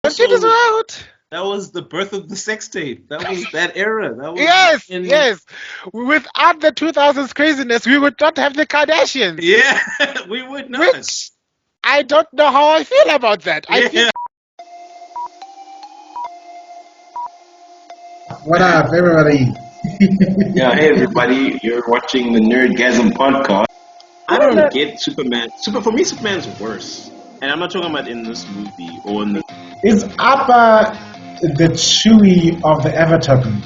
Content is out. That was the birth of the sex tape. That was that era. That was Yes. Without the 2000s craziness, we would not have the Kardashians. Yeah, we would not. Which I don't know how I feel about that. I feel What up, everybody? Yeah, hey everybody, you're watching the Nerdgasm podcast. I don't get Superman. For me, Superman's worse. And I'm not talking about in this movie or in the... Is Appa the Chewie of the Everton?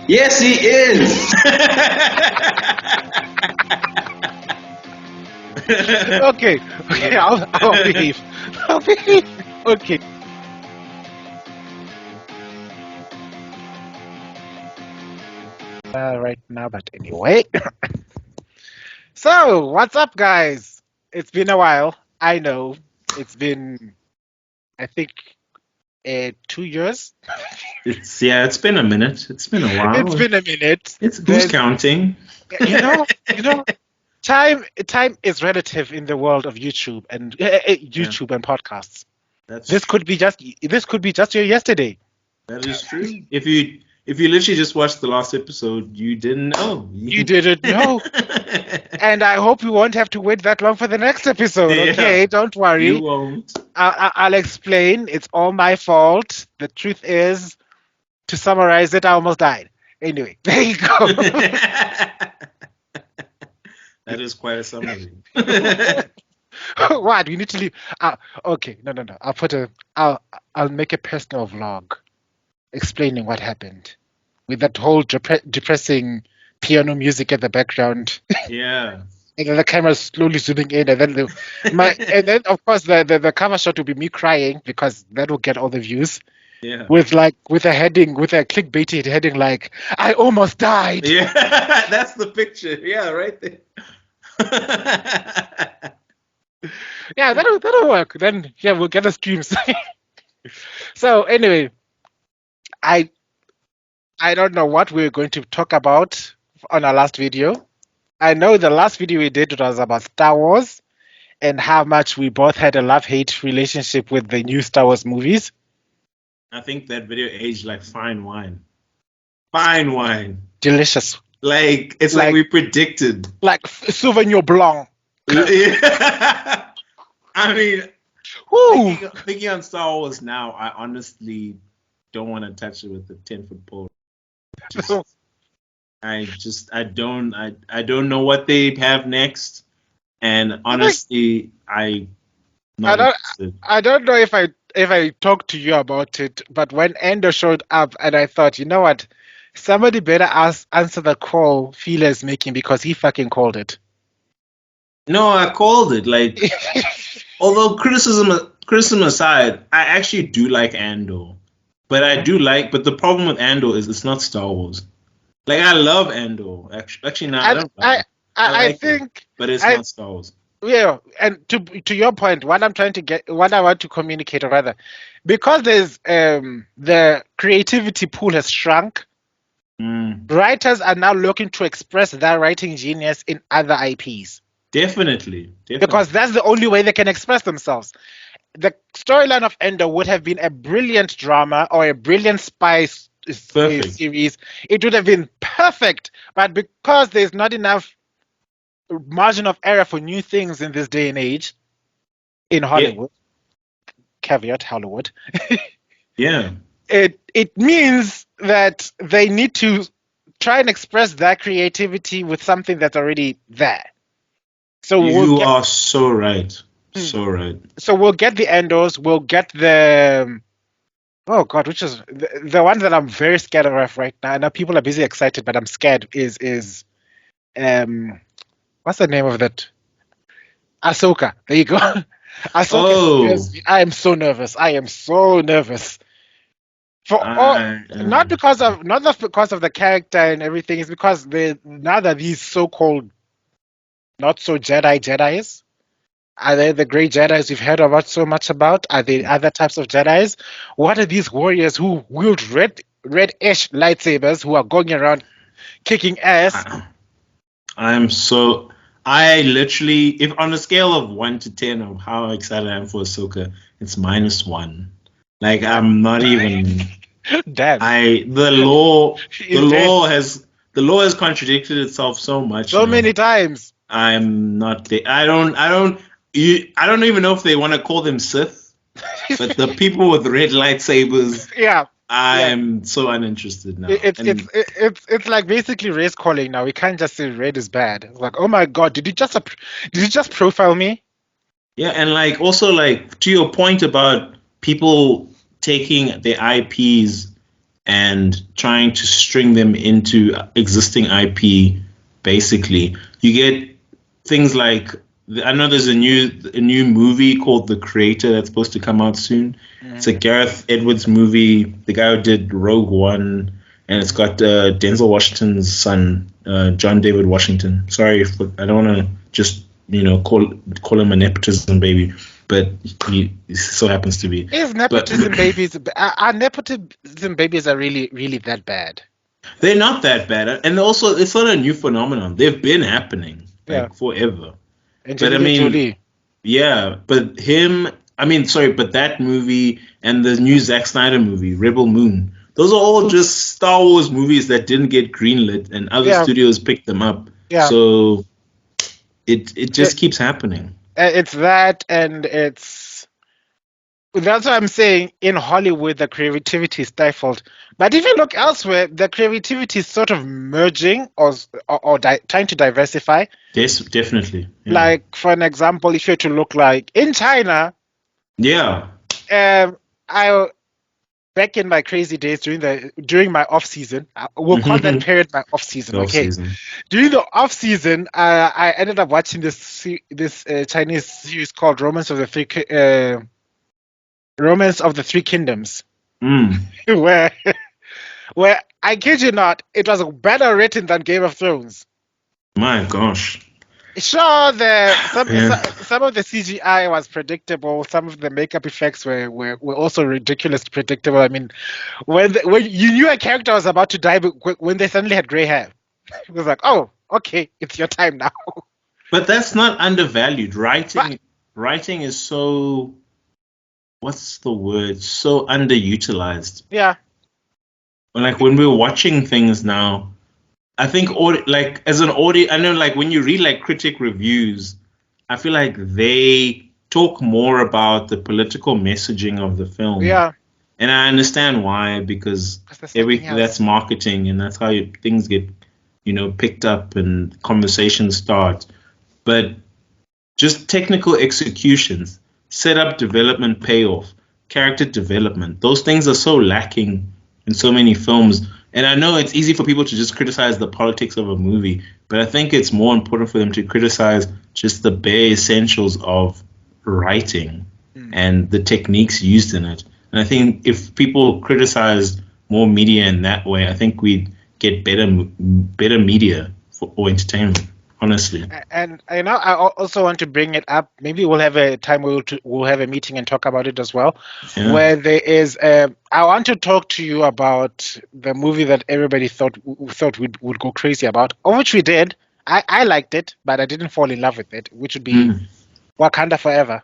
Yes, he is! okay, I'll behave. Okay. Right now, but anyway. So, what's up, guys? It's been a while. I know. It's been, I think, 2 years. It's been a minute. It's been a while. It's been a minute. Who's counting? You know, time is relative in the world of YouTube and and podcasts. This could be just your yesterday. That is true. If you literally just watched the last episode, you didn't know. You didn't know. And I hope you won't have to wait that long for the next episode. Yeah. Okay, don't worry. You won't. I'll explain. It's all my fault. The truth is, to summarize it, I almost died. Anyway, there you go. That is quite a summary. What? We need to leave. Okay, no. I'll make a personal vlog explaining what happened with that whole depressing piano music in the background. Yeah. And then the camera's slowly zooming in, and then and then of course the cover shot will be me crying because that will get all the views. Yeah. With a clickbaity heading like I almost died. Yeah, that's the picture. Yeah, right there. Yeah, that'll work. Then we'll get the streams. So anyway, I don't know what we're going to talk about on our last video. I know the last video we did was about Star Wars and how much we both had a love-hate relationship with the new Star Wars movies. I think that video aged like fine wine. Fine wine. Delicious. Like, it's like we predicted. Like Sauvignon Blanc. Yeah. I mean, thinking on Star Wars now, I honestly don't want to touch it with a 10-foot pole. I don't know what they have next, and honestly, I don't know if I talked to you about it, but when Endo showed up, and I thought, you know what, somebody better answer the call Fila is making because he fucking called it. No, I called it. Like, although criticism aside, I actually do like Andor, but the problem with Andor is it's not Star Wars. Like, I love Andor. Actually, no, I don't. I think, but it's not Star Wars. Yeah, and to your point, what I want to communicate, or rather, because there's the creativity pool has shrunk. Writers are now looking to express their writing genius in other IPs. Definitely. Because that's the only way they can express themselves. The storyline of Ender would have been a brilliant drama or a brilliant spy series. It would have been perfect, but because there's not enough margin of error for new things in this day and age in Hollywood, caveat Hollywood, it means that they need to try and express that creativity with something that's already there. So you are so right. So right. So we'll get the Endos, we'll get the which is the one that I'm very scared of right now. I know people are busy excited, but I'm scared is what's the name of that? Ahsoka. There you go. Ahsoka. I am so nervous. Not because of the character and everything. It's because now that these so-called not so Jedis. Are they the great Jedis we've heard about so much about? Are they other types of Jedis? What are these warriors who wield red-ish lightsabers who are going around kicking ass? I literally, if on a scale of 1 to 10 of how excited I am for Ahsoka, it's -1. Like I'm not even. Damn. The law has contradicted itself so much. So many times. I'm not there. I don't even know if they want to call them Sith, but the people with red lightsabers. Yeah. I'm so uninterested now. It's like basically race calling now. We can't just say red is bad. It's like, oh my god, did you just profile me? Yeah, and like also like to your point about people taking their IPs and trying to string them into existing IP, basically, you get things like I know there's a new movie called The Creator that's supposed to come out soon. Mm-hmm. It's a Gareth Edwards movie, the guy who did Rogue One, and it's got Denzel Washington's son, John David Washington. Sorry, I don't want to just call him a nepotism baby, but he so happens to be. If nepotism babies, our nepotism babies are really, really that bad? They're not that bad, and also it's not a new phenomenon. They've been happening forever. But I mean, yeah, but that movie and the new Zack Snyder movie, Rebel Moon, those are all just Star Wars movies that didn't get greenlit, and other studios picked them up. Yeah. So it just keeps happening. It's that, and that's what I'm saying. In Hollywood, the creativity is stifled. But if you look elsewhere, the creativity is sort of merging or trying to diversify. Yes, definitely. Yeah. Like, for an example, if you were to look like in China. Yeah. Back in my crazy days during my off season, we'll call that period my off season. Off-season. During the off season, I ended up watching this Chinese series called Romance of the Three Kingdoms, where I kid you not, it was better written than Game of Thrones. My gosh. Sure, some of the CGI was predictable. Some of the makeup effects were also ridiculously predictable. I mean, when you knew a character was about to die, but when they suddenly had gray hair, it was like, oh, okay, it's your time now. But that's not undervalued. Writing is so, what's the word? So underutilized. Yeah. Like when we're watching things now, I think as an audience, I know like when you read like critic reviews, I feel like they talk more about the political messaging of the film. Yeah. And I understand why, because that's marketing and that's how things get, picked up and conversations start. But just technical executions, setup, development, payoff, character development, those things are so lacking in so many films. And I know it's easy for people to just criticize the politics of a movie, but I think it's more important for them to criticize just the bare essentials of writing and the techniques used in it. And I think if people criticize more media in that way, I think we'd get better media or entertainment, honestly. And I also want to bring it up. Maybe we'll have a time we'll have a meeting and talk about it as well. Yeah. Where there is, I want to talk to you about the movie that everybody thought would go crazy about, of which we did. I liked it, but I didn't fall in love with it, which would be Wakanda Forever.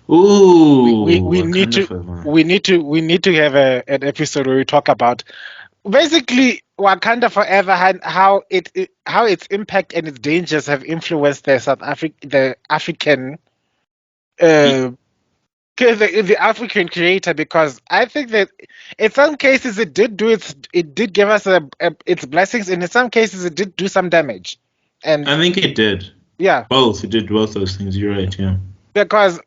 Ooh, we need to have an episode where we talk about basically Wakanda Forever and how its impact and its dangers have influenced the African African creator, because I think that in some cases it did give us its blessings, and in some cases it did do some damage. And I think it did. Yeah. It did both those things. You're right. Yeah. Because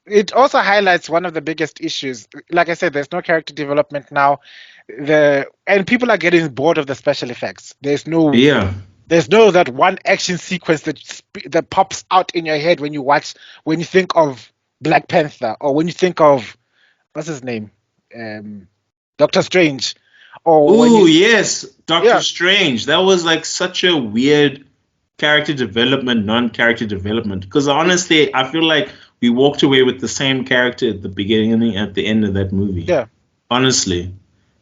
it also highlights one of the biggest issues. Like I said, there's no character development now. And people are getting bored of the special effects. There's no that one action sequence that pops out in your head when you think of Black Panther, or when you think of what's his name, Doctor Strange. Yes, Doctor Strange. That was like such a weird character development, non-character development. Because honestly, I feel like we walked away with the same character at the beginning and at the end of that movie. Yeah. Honestly.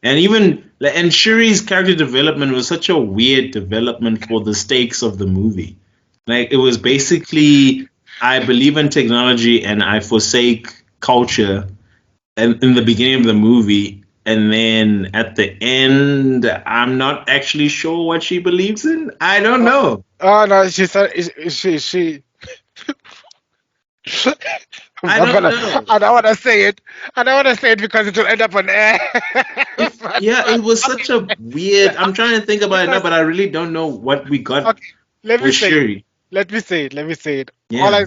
And Shuri's character development was such a weird development for the stakes of the movie. Like, it was basically, I believe in technology and I forsake culture and in the beginning of the movie, and then at the end, I'm not actually sure what she believes in. I don't know. Oh no, she said she. I don't know. I don't want to say it. I don't want to say it because it will end up on air. It was such a weird. I'm trying to think about it now, but I really don't know what we got Okay, let me with say. Shuri. Let me say it. Let me say it. Yeah.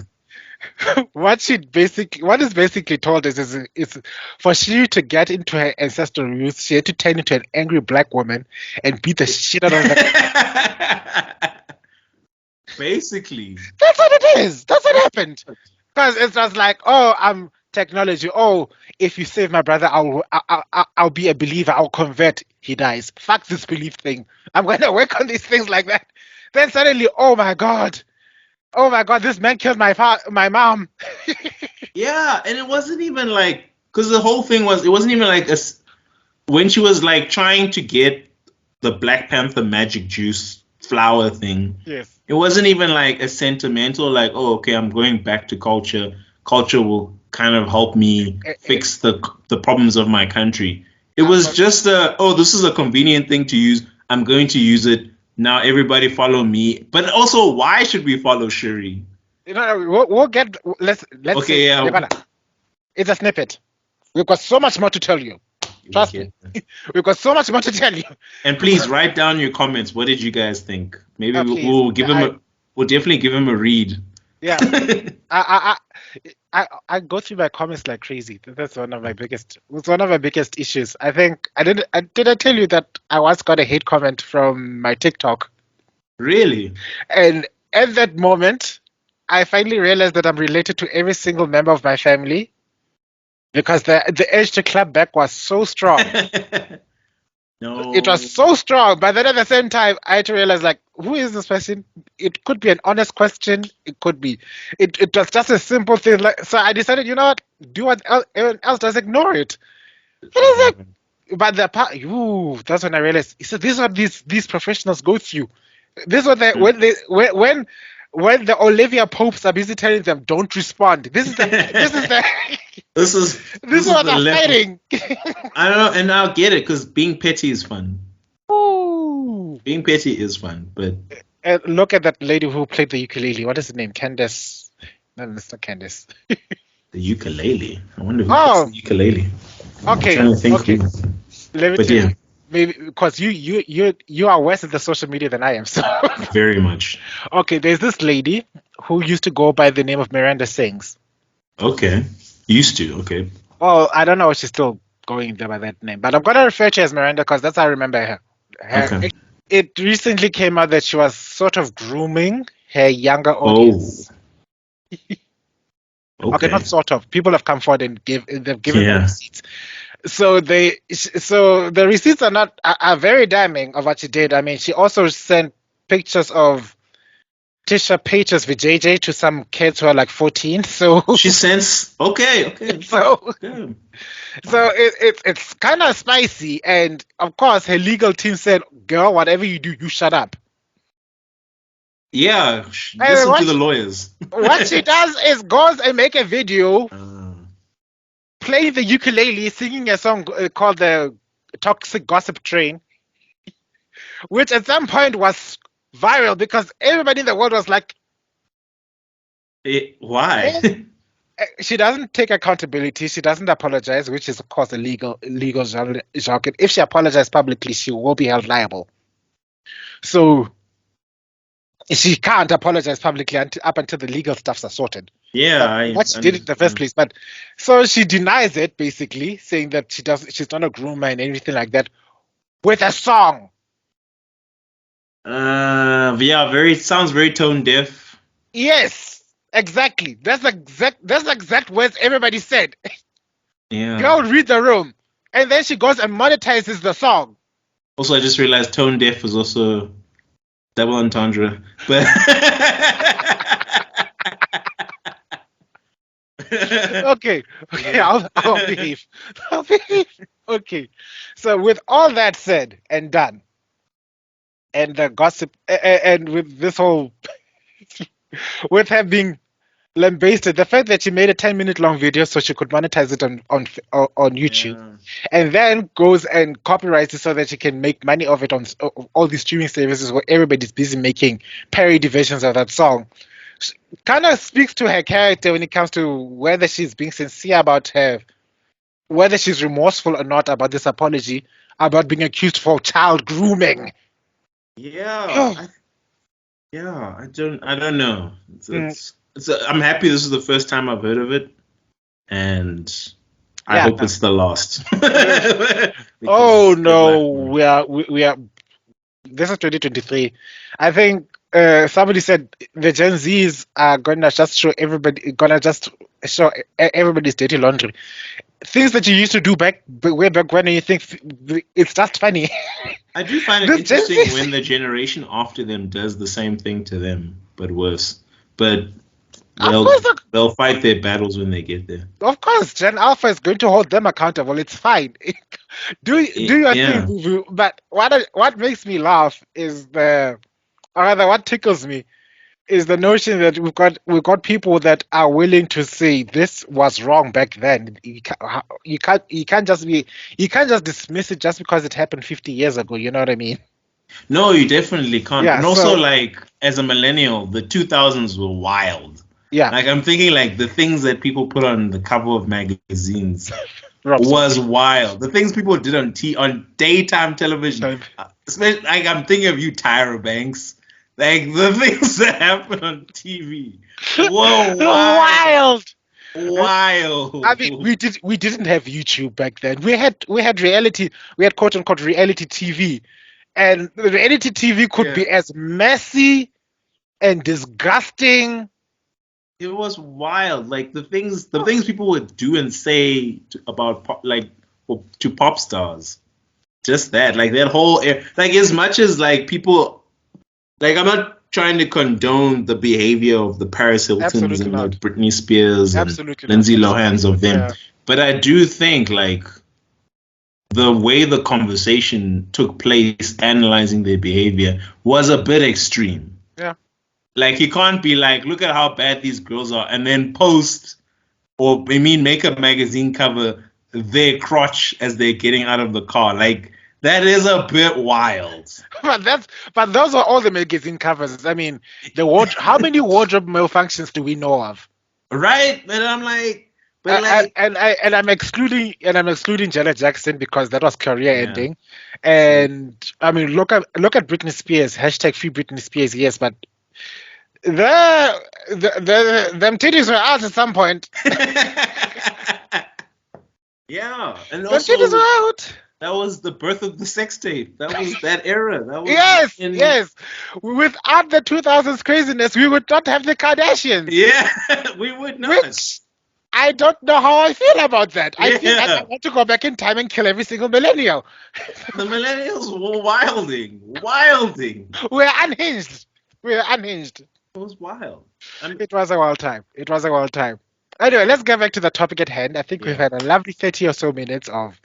What is basically told is for Shuri to get into her ancestral roots, she had to turn into an angry black woman and beat the shit out of the. Basically. That's what it is. That's what happened. Because it's just like, oh, I'm technology. Oh, if you save my brother, I'll be a believer. I'll convert. He dies. Fuck this belief thing. I'm gonna work on these things like that. Then suddenly, oh my god, this man killed my mom. Yeah, and it wasn't even like, because the whole thing was, it wasn't even like when she was like trying to get the Black Panther magic juice flower thing. Yes. It wasn't even like a sentimental, like, oh, okay, I'm going back to culture. Culture will kind of help me fix the problems of my country. It was just this is a convenient thing to use. I'm going to use it. Now everybody follow me. But also, why should we follow Shuri? We'll get. Let's. Okay, say, yeah. It's a snippet. We've got so much more to tell you. Trust me. We've got so much more to tell you. And please write down your comments. What did you guys think? Maybe we'll give him we'll definitely give him a read. Yeah. I go through my comments like crazy. That's one of my biggest issues. I think did I tell you that I once got a hate comment from my TikTok? Really? And at that moment, I finally realized that I'm related to every single member of my family. Because the urge to clap back was so strong. No. It was so strong, but then at the same time, I had to realize, like, who is this person? It could be an honest question. It could be. It was just a simple thing. Like, so I decided, you know what? Do what everyone else does. Ignore it. And it's like, but the part, that's when I realized. So this is what these professionals go through. This is what when the Olivia Popes are busy telling them, don't respond. This is what they're fighting. I don't know, and I'll get it because being petty is fun. Ooh. Being petty is fun, but look at that lady who played the ukulele. What is her name? Candace? No, it's not Candace. The ukulele. I wonder who plays the ukulele. Okay. I'm trying to think who. Maybe because you are worse at the social media than I am. So very much. Okay, there's this lady who used to go by the name of Miranda Sings. Okay. Used to, okay. Well, I don't know if she's still going there by that name, but I'm gonna refer to her as Miranda because that's how I remember her. Okay. It recently came out that she was sort of grooming her younger audience. Okay, not sort of. People have come forward and they've given them receipts. So the receipts are very damning of what she did. I mean, she also sent pictures of Tisha Paytas with JJ to some kids who are like 14. So she sends okay. So it's kind of spicy, and of course her legal team said, "Girl, whatever you do, you shut up." Yeah, listen to the lawyers. What she does is goes and make a video playing the ukulele, singing a song called the Toxic Gossip Train, which at some point was viral because everybody in the world was like, why? She doesn't take accountability. She doesn't apologize, which is, of course, a legal jargon. If she apologizes publicly, she will be held liable. So she can't apologize publicly up until the legal stuffs are sorted. Yeah, what she did in the first place. But so she denies it, basically, saying that she's not a groomer and anything like that, with a song. Sounds very tone deaf. Yes. Exactly. That's the exact words everybody said. Yeah. Girl, read the room. And then she goes and monetizes the song. Also, I just realized tone deaf was also double entendre. But Okay, I'll behave. Okay. So with all that said and done, and the gossip, and with this whole with her being lambasted the fact that she made a 10-minute long video so she could monetize it on YouTube, and then goes and copyrights it so that she can make money of it on all these streaming services where everybody's busy making parody versions of that song. Kind of speaks to her character when it comes to whether she's being sincere about her, whether she's remorseful or not about this apology, about being accused for child grooming. Yeah, I don't know. I'm happy this is the first time I've heard of it, and I hope it's the last. Oh no, we are. This is 2023. I think somebody said the Gen Zs are gonna just show everybody's dirty laundry. Things that you used to do way back when, and you think it's just funny. I do find it interesting when the generation after them does the same thing to them, but worse. But they'll fight their battles when they get there. Of course, Gen Alpha is going to hold them accountable. It's fine. do your thing, but what makes me laugh is what tickles me is the notion that we've got people that are willing to say this was wrong back then. You can't just dismiss it just because it happened 50 years ago. You know what I mean? No, you definitely can't. Yeah, and also, like, as a millennial, the 2000s were wild. Yeah. Like, I'm thinking, like, the things that people put on the cover of magazines was wild. The things people did on daytime television. Especially, like, I'm thinking of you, Tyra Banks. Like, the things that happen on TV. Whoa, wild. I mean, we didn't have YouTube back then. We had reality. We had quote unquote reality TV, and the reality TV could be as messy and disgusting. It was wild. Like the things people would do and say about to pop stars. Just that, like that whole, like as much as like people, like I'm not trying to condone the behavior of the Paris Hiltons and the Britney Spears and Lindsay Lohans of them, but I do think like the way the conversation took place, analyzing their behavior, was a bit extreme. Yeah. Like, you can't be like, look at how bad these girls are, and then make a magazine cover their crotch as they're getting out of the car. Like, that is a bit wild. But those are all the magazine covers. I mean, how many wardrobe malfunctions do we know of? Right? And I'm like, I'm excluding Janet Jackson because that was career ending. And I mean, look at Britney Spears. #free Britney Spears. Yes, but them titties were out at some point. Yeah, and the titties were out. That was the birth of the sex tape. That was that era. That was yes. Without the 2000s craziness, we would not have the Kardashians. Yeah, we would not. Which I don't know how I feel about that. I feel like I want to go back in time and kill every single millennial. The millennials were wilding. We're unhinged. It was wild. It was a wild time. Anyway, let's get back to the topic at hand. I think we've had a lovely 30 or so minutes of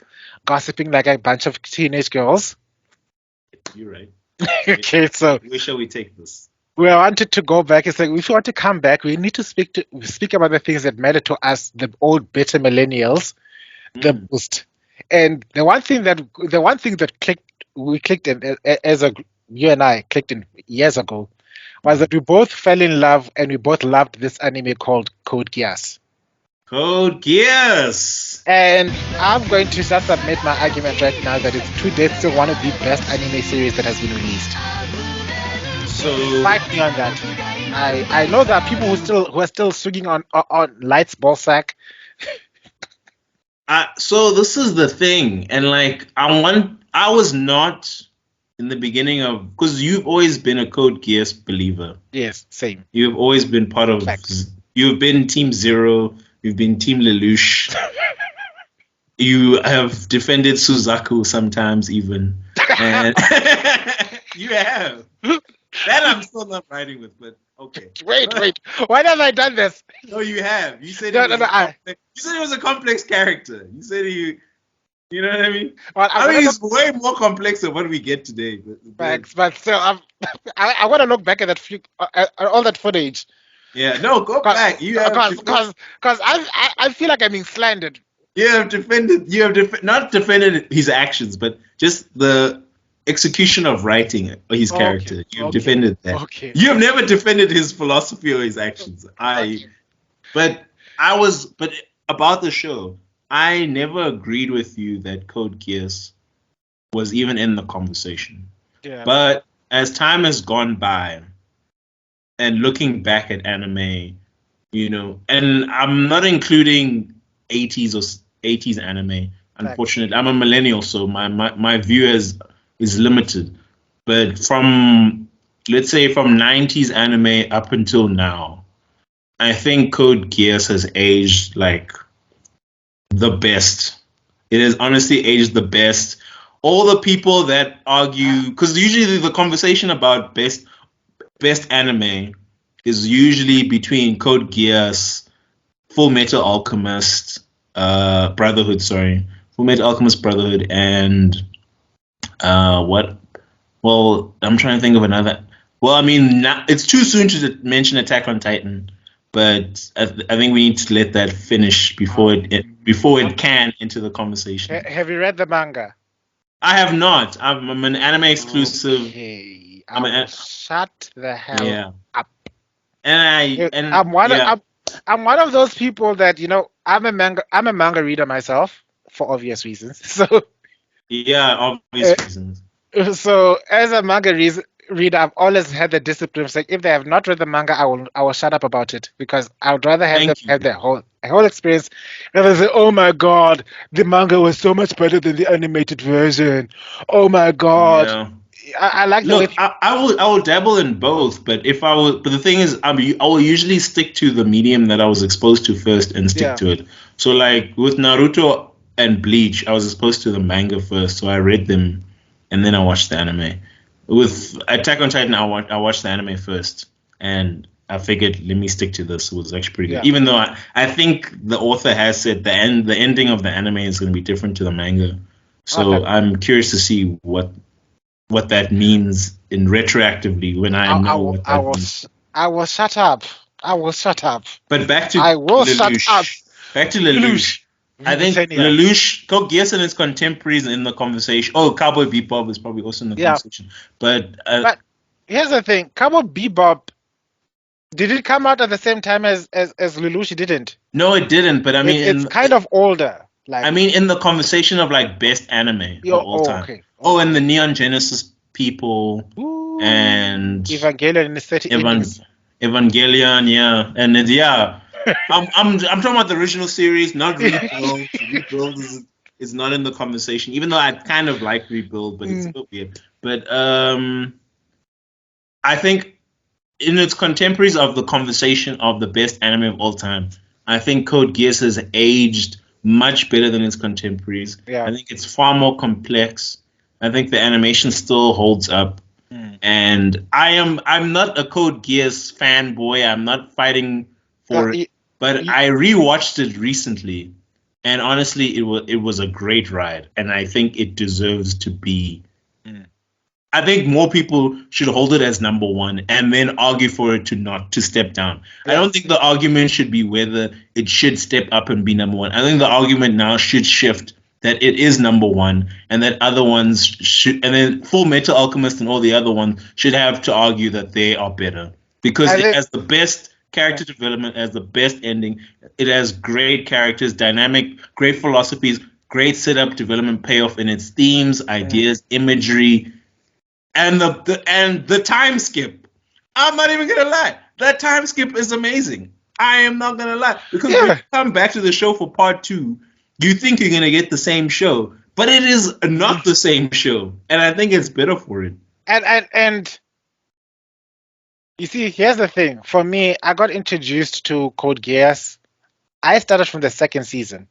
gossiping like a bunch of teenage girls. You're right. Okay, so where shall we take this? We wanted to go back. It's like, if you want to come back, we need to speak about the things that matter to us, the old bitter millennials, the most. And the one thing that we clicked in you and I clicked in years ago, was that we both fell in love and we both loved this anime called Code Geass. Code Geass! And I'm going to just submit my argument right now that it's to date still one of the best anime series that has been released. So fight me on that. I know there are people who are still swinging on Light's ballsack. So this is the thing, and like I was not in the beginning of, because you've always been a Code Geass believer. Yes, same. You've always been part of. You've been Team Zero. You've been Team Lelouch. You have defended Suzaku sometimes even, and you have. That I'm still not riding with, but okay. Wait. Why have I done this? No, you have. You said you said he was a complex character. You said you know what I mean? Well, I mean, it's way more complex than what we get today. But still, I want to look back at that all that footage Yeah, no, go back. You have because I feel like I'm being slandered. You have not defended his actions, but just the execution of writing his character. You've defended that. Okay. You have never defended his philosophy or his actions. But about the show, I never agreed with you that Code Geass was even in the conversation. Yeah. But as time has gone by, and looking back at anime, and I'm not including 80s or 80s anime. Unfortunately, I'm a millennial, so my view is limited. But let's say from 90s anime up until now, I think Code Geass has aged like the best. It has honestly aged the best. All the people that argue, because usually the conversation about best anime is usually between Code Geass, Full Metal Alchemist, Brotherhood, Full Metal Alchemist Brotherhood, and what? Well, I'm trying to think of another. Well, I mean, it's too soon to mention Attack on Titan, but I think we need to let that finish before it can enter the conversation. Have you read the manga? I have not. I'm an anime exclusive. Okay. Shut the hell up. And I'm one of those people that I'm a manga reader myself for obvious reasons. So obvious reasons. So as a manga reader, I've always had the discipline of saying if they have not read the manga, I will shut up about it because I would rather have them have their whole experience rather than say, oh my god, the manga was so much better than the animated version. Oh my god. Yeah. I like the way I will dabble in both, but but the thing is, I will usually stick to the medium that I was exposed to first and stick to it. So like with Naruto and Bleach, I was exposed to the manga first, so I read them and then I watched the anime. With Attack on Titan, I watched the anime first, and I figured let me stick to this. It was actually pretty good, even though I think the author has said the ending of the anime is going to be different to the manga. So I'm curious to see what that means in retroactively when I know what that means. I will shut up. But back to I will Lelouch. shut up. Back to Lelouch. I think Lelouch, Code Geass and his contemporaries in the conversation. Oh, Cowboy Bebop is probably also in the conversation. But here's the thing: Cowboy Bebop, did it come out at the same time as Lelouch? It didn't. No, it didn't. But I mean, it's kind of older. Like, I mean, in the conversation of like best anime of all time. Okay. Oh, and the Neon Genesis people. Ooh, and Evangelion in the 30 Evangelion, and I'm talking about the original series, not Rebuild. Rebuild is not in the conversation, even though I kind of like Rebuild, but it's a bit weird. But I think in its contemporaries of the conversation of the best anime of all time, I think Code Geass has aged much better than its contemporaries. I think it's far more complex. I think the animation still holds up. And I'm not a Code Geass fanboy. I'm not fighting for it. But I rewatched it recently, and honestly, it was a great ride, and I think it deserves to be. I think more people should hold it as number one, and then argue for it to step down. I don't think the argument should be whether it should step up and be number one. I think the argument now should shift that it is number one, and that other ones should, and then Full Metal Alchemist and all the other ones should have to argue that they are better because it has the best character development, has the best ending. It has great characters, dynamic, great philosophies, great setup, development, payoff in its themes, ideas, imagery, and the time skip. I'm not even gonna lie, that time skip is amazing. I am not gonna lie, because when you come back to the show for part 2, you think you're gonna get the same show, but it is not the same show, and I think it's better for it. And you see, here's the thing. For me, I got introduced to Code Geass. I started from the second season.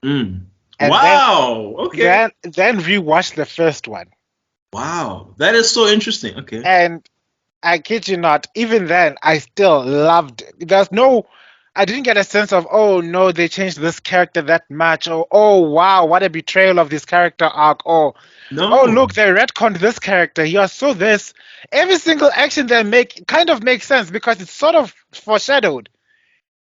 And okay. Then rewatched the first one. Wow, that is so interesting. Okay. And I kid you not, even then, I still loved it. I didn't get a sense of, oh no, they changed this character that much, or oh wow, what a betrayal of this character arc, or oh No. look, they retconned this character. He was so this. Every single action they make kind of makes sense because it's sort of foreshadowed,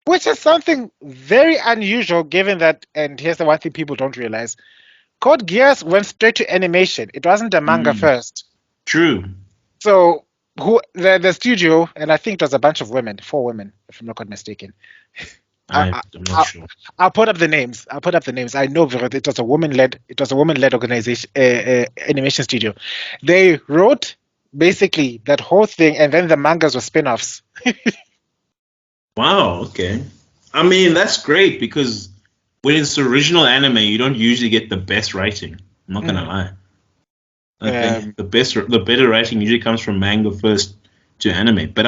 which is something very unusual given that. And here's the one thing people don't realize: Code Geass went straight to animation. It wasn't a manga first. True. So the studio, and I think it was a bunch of women, 4 women, if I'm not mistaken. I'm not sure. I'll put up the names. I know because it was a woman-led organization, animation studio. They wrote basically that whole thing, and then the mangas were spin-offs. Wow. Okay. I mean, that's great because when it's original anime, you don't usually get the best writing. I'm not gonna lie. I think the better writing usually comes from manga first to anime. But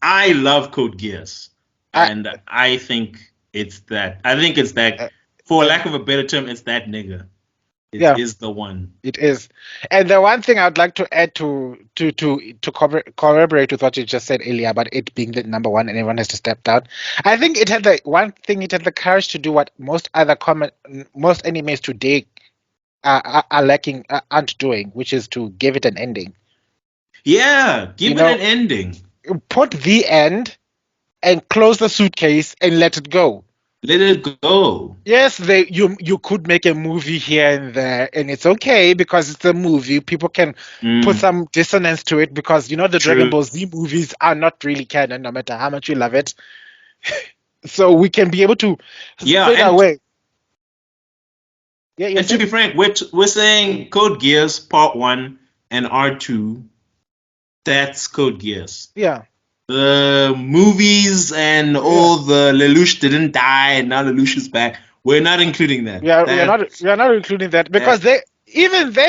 I love Code Geass, and I think it's that. I think it's that. For lack of a better term, it's that nigga. It is the one. It is. And the one thing I'd like to add to corroborate with what you just said earlier about it being the number one and everyone has to step down. I think it had the courage to do what most animes today are lacking, aren't doing, which is to give it an ending. Yeah, give it an ending. Put the end and close the suitcase and let it go. Let it go. Yes, you could make a movie here and there, and it's okay because it's a movie. People can put some dissonance to it because the Dragon Ball Z movies are not really canon, no matter how much you love it. So we can be able to straight away. Yeah, and to be frank, we're saying Code Geass Part 1 and R2. That's Code Geass. Yeah. The movies and all the Lelouch didn't die and now Lelouch is back. We're not including that. Yeah, we're not including that because they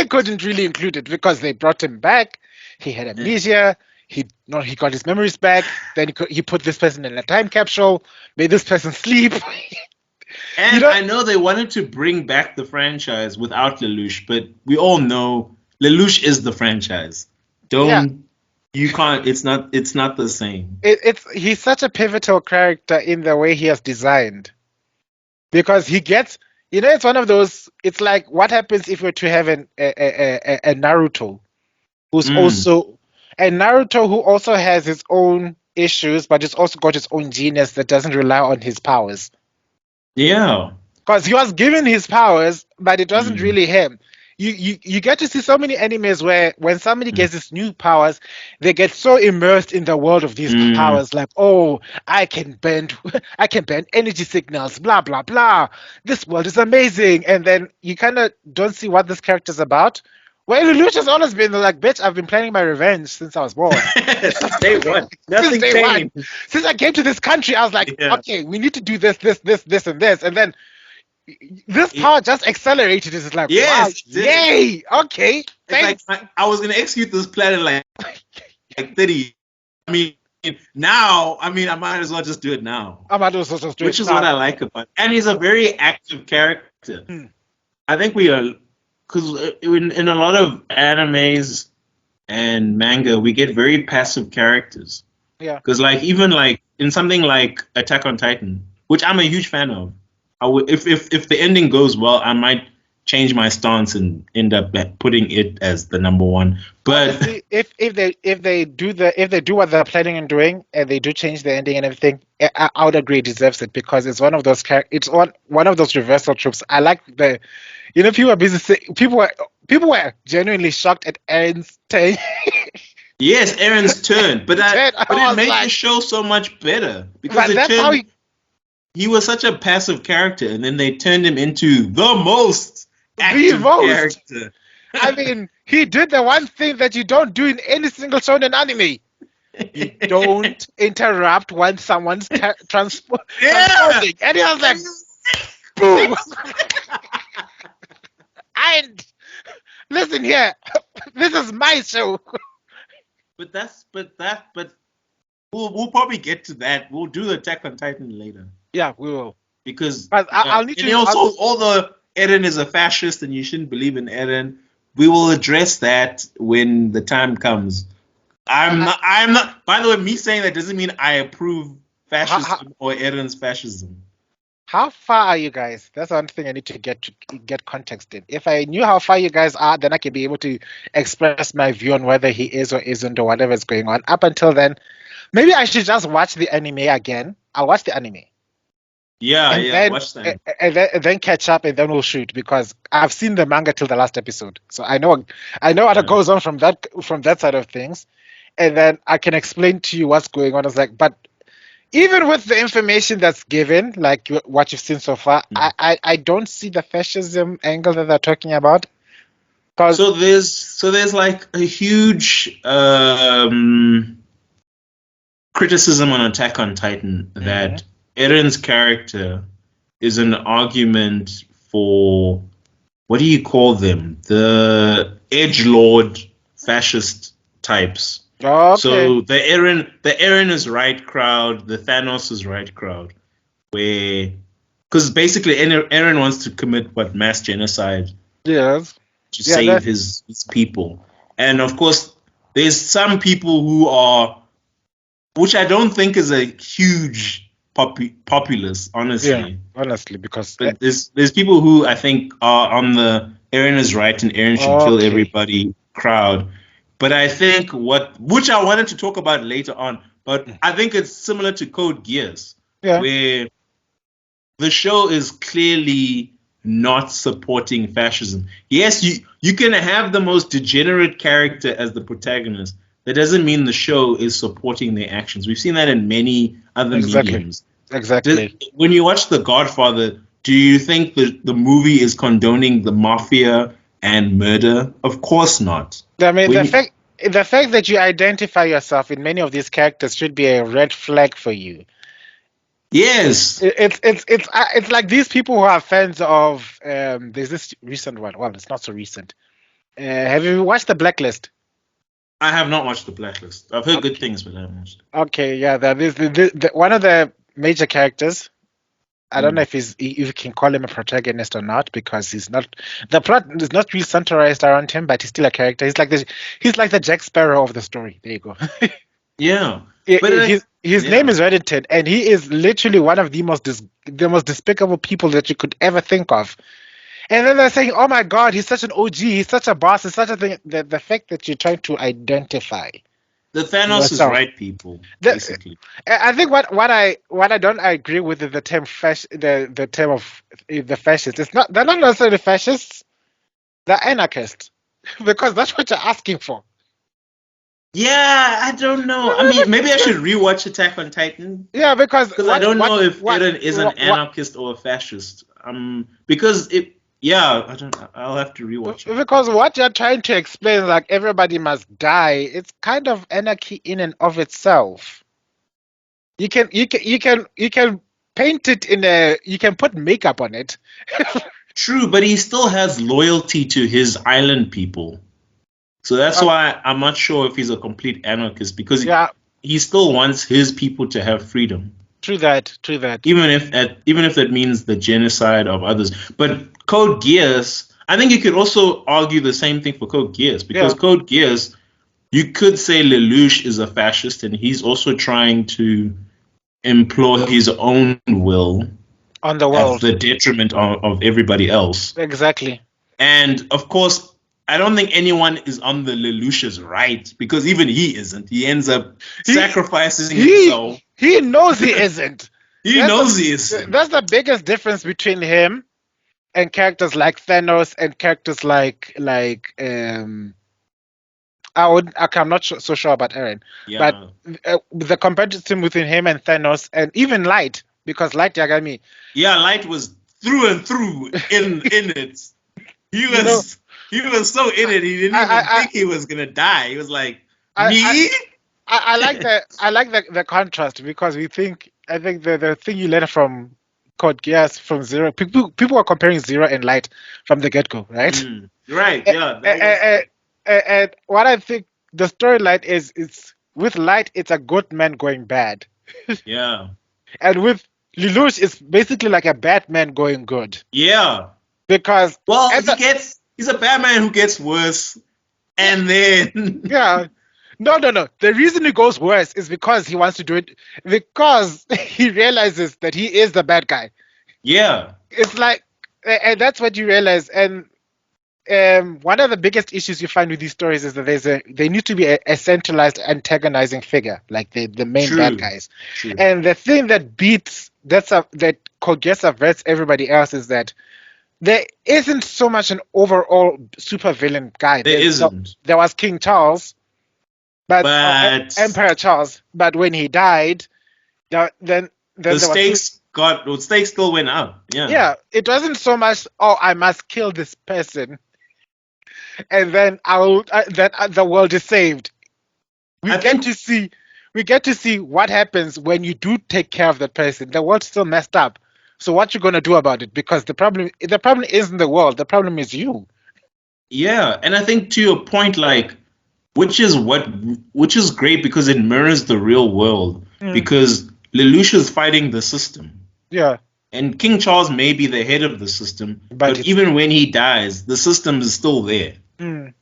couldn't really include it because they brought him back. He had amnesia. He got his memories back. Then he put this person in a time capsule. Made this person sleep. And I know they wanted to bring back the franchise without Lelouch, but we all know Lelouch is the franchise. You can't. It's not the same. He's such a pivotal character in the way he has designed, because he gets. It's one of those. It's like what happens if we're to have a Naruto, who's also a Naruto who also has his own issues, but it's also got his own genius that doesn't rely on his powers. Yeah, because he was given his powers, but it wasn't really him. You get to see so many animes where when somebody gets these new powers, they get so immersed in the world of these powers, like, oh, I can bend energy signals, blah blah blah. This world is amazing, and then you kind of don't see what this character's about. Well, Lelouch has always been like, bitch, I've been planning my revenge since I was born. Since day one. Nothing changed. Since I came to this country, I was like, okay, we need to do this, and this, and then. This power just accelerated. It's like, wow, yay! Okay, thanks. It's like, I was gonna execute this planet like 30. I mean, now, I might as well just do it now. Which is what I like about it. And he's a very active character. I think we are, because in a lot of animes and manga, we get very passive characters. Yeah. Because even in something like Attack on Titan, which I'm a huge fan of. If the ending goes well, I might change my stance and end up putting it as the number one. But if they do what they're planning on doing and they do change the ending and everything, I would agree it deserves it because it's one of those one of those reversal tropes. I like people are busy. People were genuinely shocked at Aaron's turn. Yes, Aaron's turn, but it made the show so much better because he was such a passive character, and then they turned him into the most active character. He did the one thing that you don't do in any single shonen anime. You don't interrupt when someone's transporting. And he was like, boom. And listen here, this is my show. But we'll probably get to that. We'll do the Attack on Titan later. Yeah, we will. Because I'll need to. All the Eren is a fascist and you shouldn't believe in Eren. We will address that when the time comes. I'm not. By the way, me saying that doesn't mean I approve fascism or Eren's fascism. How far are you guys? That's one thing I need to get context in. If I knew how far you guys are, then I could be able to express my view on whether he is or isn't or whatever is going on. Up until then, maybe I should just watch the anime again. I'll watch the anime. Watch that. And then catch up, and then we'll shoot, because I've seen the manga till the last episode, so I know what goes on from that side of things, and then I can explain to you what's going on. It's like, but even with the information that's given, like what you've seen so far, I don't see the fascism angle that they're talking about. So there's like a huge criticism on Attack on Titan that Eren's character is an argument for, what do you call them? The edgelord fascist types. Oh, okay. So the Eren is right crowd, the Thanos is right crowd, because basically Eren wants to commit mass genocide. Yes. To save his people, and of course there's some people who are, which I don't think is a huge populace, honestly. Yeah, honestly, because but there's people who I think are on the Eren is right and Eren should kill everybody crowd. But I think which I wanted to talk about later on, but I think it's similar to Code Geass, where the show is clearly not supporting fascism. Yes, you can have the most degenerate character as the protagonist. That doesn't mean the show is supporting their actions. We've seen that in many other mediums. Exactly. When you watch The Godfather, do you think the movie is condoning the mafia and murder? Of course not. I mean, the fact that you identify yourself in many of these characters should be a red flag for you. Yes, it's like these people who are fans of there's this recent one. Well, it's not so recent. Have you watched The Blacklist? I have not watched The Blacklist. I've heard good things, but I haven't watched it. Okay, yeah, that is one of the major characters. I don't know if you can call him a protagonist or not, because the plot is not really centralized around him, but he's still a character. He's like the Jack Sparrow of the story. There you go. Yeah. But his name is Reddington, and he is literally one of the most despicable people that you could ever think of. And then they're saying, "Oh my God, he's such an OG, he's such a boss, he's such a thing." The fact that you're trying to identify the Thanos is right people, basically. I think what I don't agree with is the term the term of the fascist. They're not necessarily fascists, they're anarchists, because that's what you're asking for. Yeah, I don't know. I mean, maybe I should rewatch Attack on Titan. Yeah, because I don't know if Eren is an anarchist or a fascist. Because I don't. I'll have to rewatch it. Because what you're trying to explain, like everybody must die, it's kind of anarchy in and of itself. You can paint it you can put makeup on it. True, but he still has loyalty to his island people. So that's why I'm not sure if he's a complete anarchist, because he still wants his people to have freedom. True that. Even if that means the genocide of others. But Code Geass, I think you could also argue the same thing for Code Geass, because Code Geass, you could say Lelouch is a fascist, and he's also trying to employ his own will on the world at the detriment of everybody else. Exactly. And of course, I don't think anyone is on the Lelouch's right, because even he isn't. He ends up sacrificing himself. He knows he isn't. He knows he isn't. That's the biggest difference between him and characters like Thanos and characters like I'm not so sure about Eren, but the comparison between him and Thanos, and even Light, because Light Yagami. Yeah, Light was through and through in it. He was. He was so in it, he didn't even think he was gonna die. He was like, "Me." I like the contrast, because I think the thing you learn from Code Geass, from Zero, people are comparing Zero and Light from the get go, right? Right. Yeah. And what I think the storyline is with Light, it's a good man going bad. Yeah. And with Lelouch, it's basically like a bad man going good. Yeah. Because he's a bad man who gets worse, and then No. The reason it goes worse is because he wants to do it because he realizes that he is the bad guy. Yeah. It's like, and that's what you realize. And one of the biggest issues you find with these stories is that there needs to be a centralized antagonizing figure, like the main bad guys. True. And the thing that that CODE GEASS subverts everybody else is that there isn't so much an overall supervillain guy. There isn't. There was King Charles, but Emperor Charles. But when he died, then the stakes still went up. Yeah. Yeah, it wasn't so much. Oh, I must kill this person, and then the world is saved. We get to see what happens when you do take care of that person. The world's still messed up. So what you gonna do about it? Because the problem isn't the world. The problem is you. Yeah, and I think to your point, like, which is great because it mirrors the real world. Because Lelouch is fighting the system. Yeah. And King Charles may be the head of the system, but even when he dies, the system is still there. And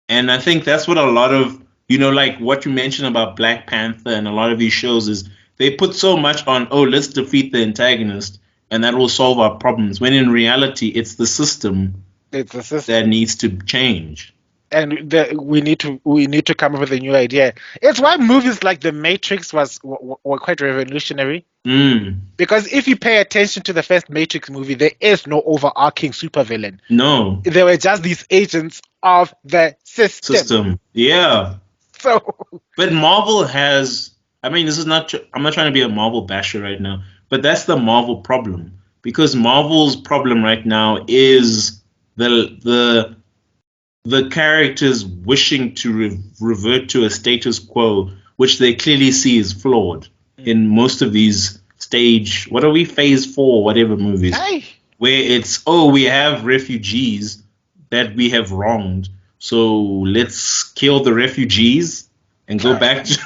I think that's what a lot of, like what you mentioned about Black Panther and a lot of these shows is they put so much on, let's defeat the antagonist and that will solve our problems. When in reality, it's the system. It's the system that needs to change. And we need to come up with a new idea. It's why movies like The Matrix were quite revolutionary. Because if you pay attention to the first Matrix movie, there is no overarching supervillain. No. There were just these agents of the system. Yeah. So. But Marvel has. I mean, this is not. I'm not trying to be a Marvel basher right now, but that's the Marvel problem. Because Marvel's problem right now is the characters wishing to revert to a status quo, which they clearly see is flawed in most of these phase 4, whatever movies, where it's, we have refugees that we have wronged, so let's kill the refugees and go back to...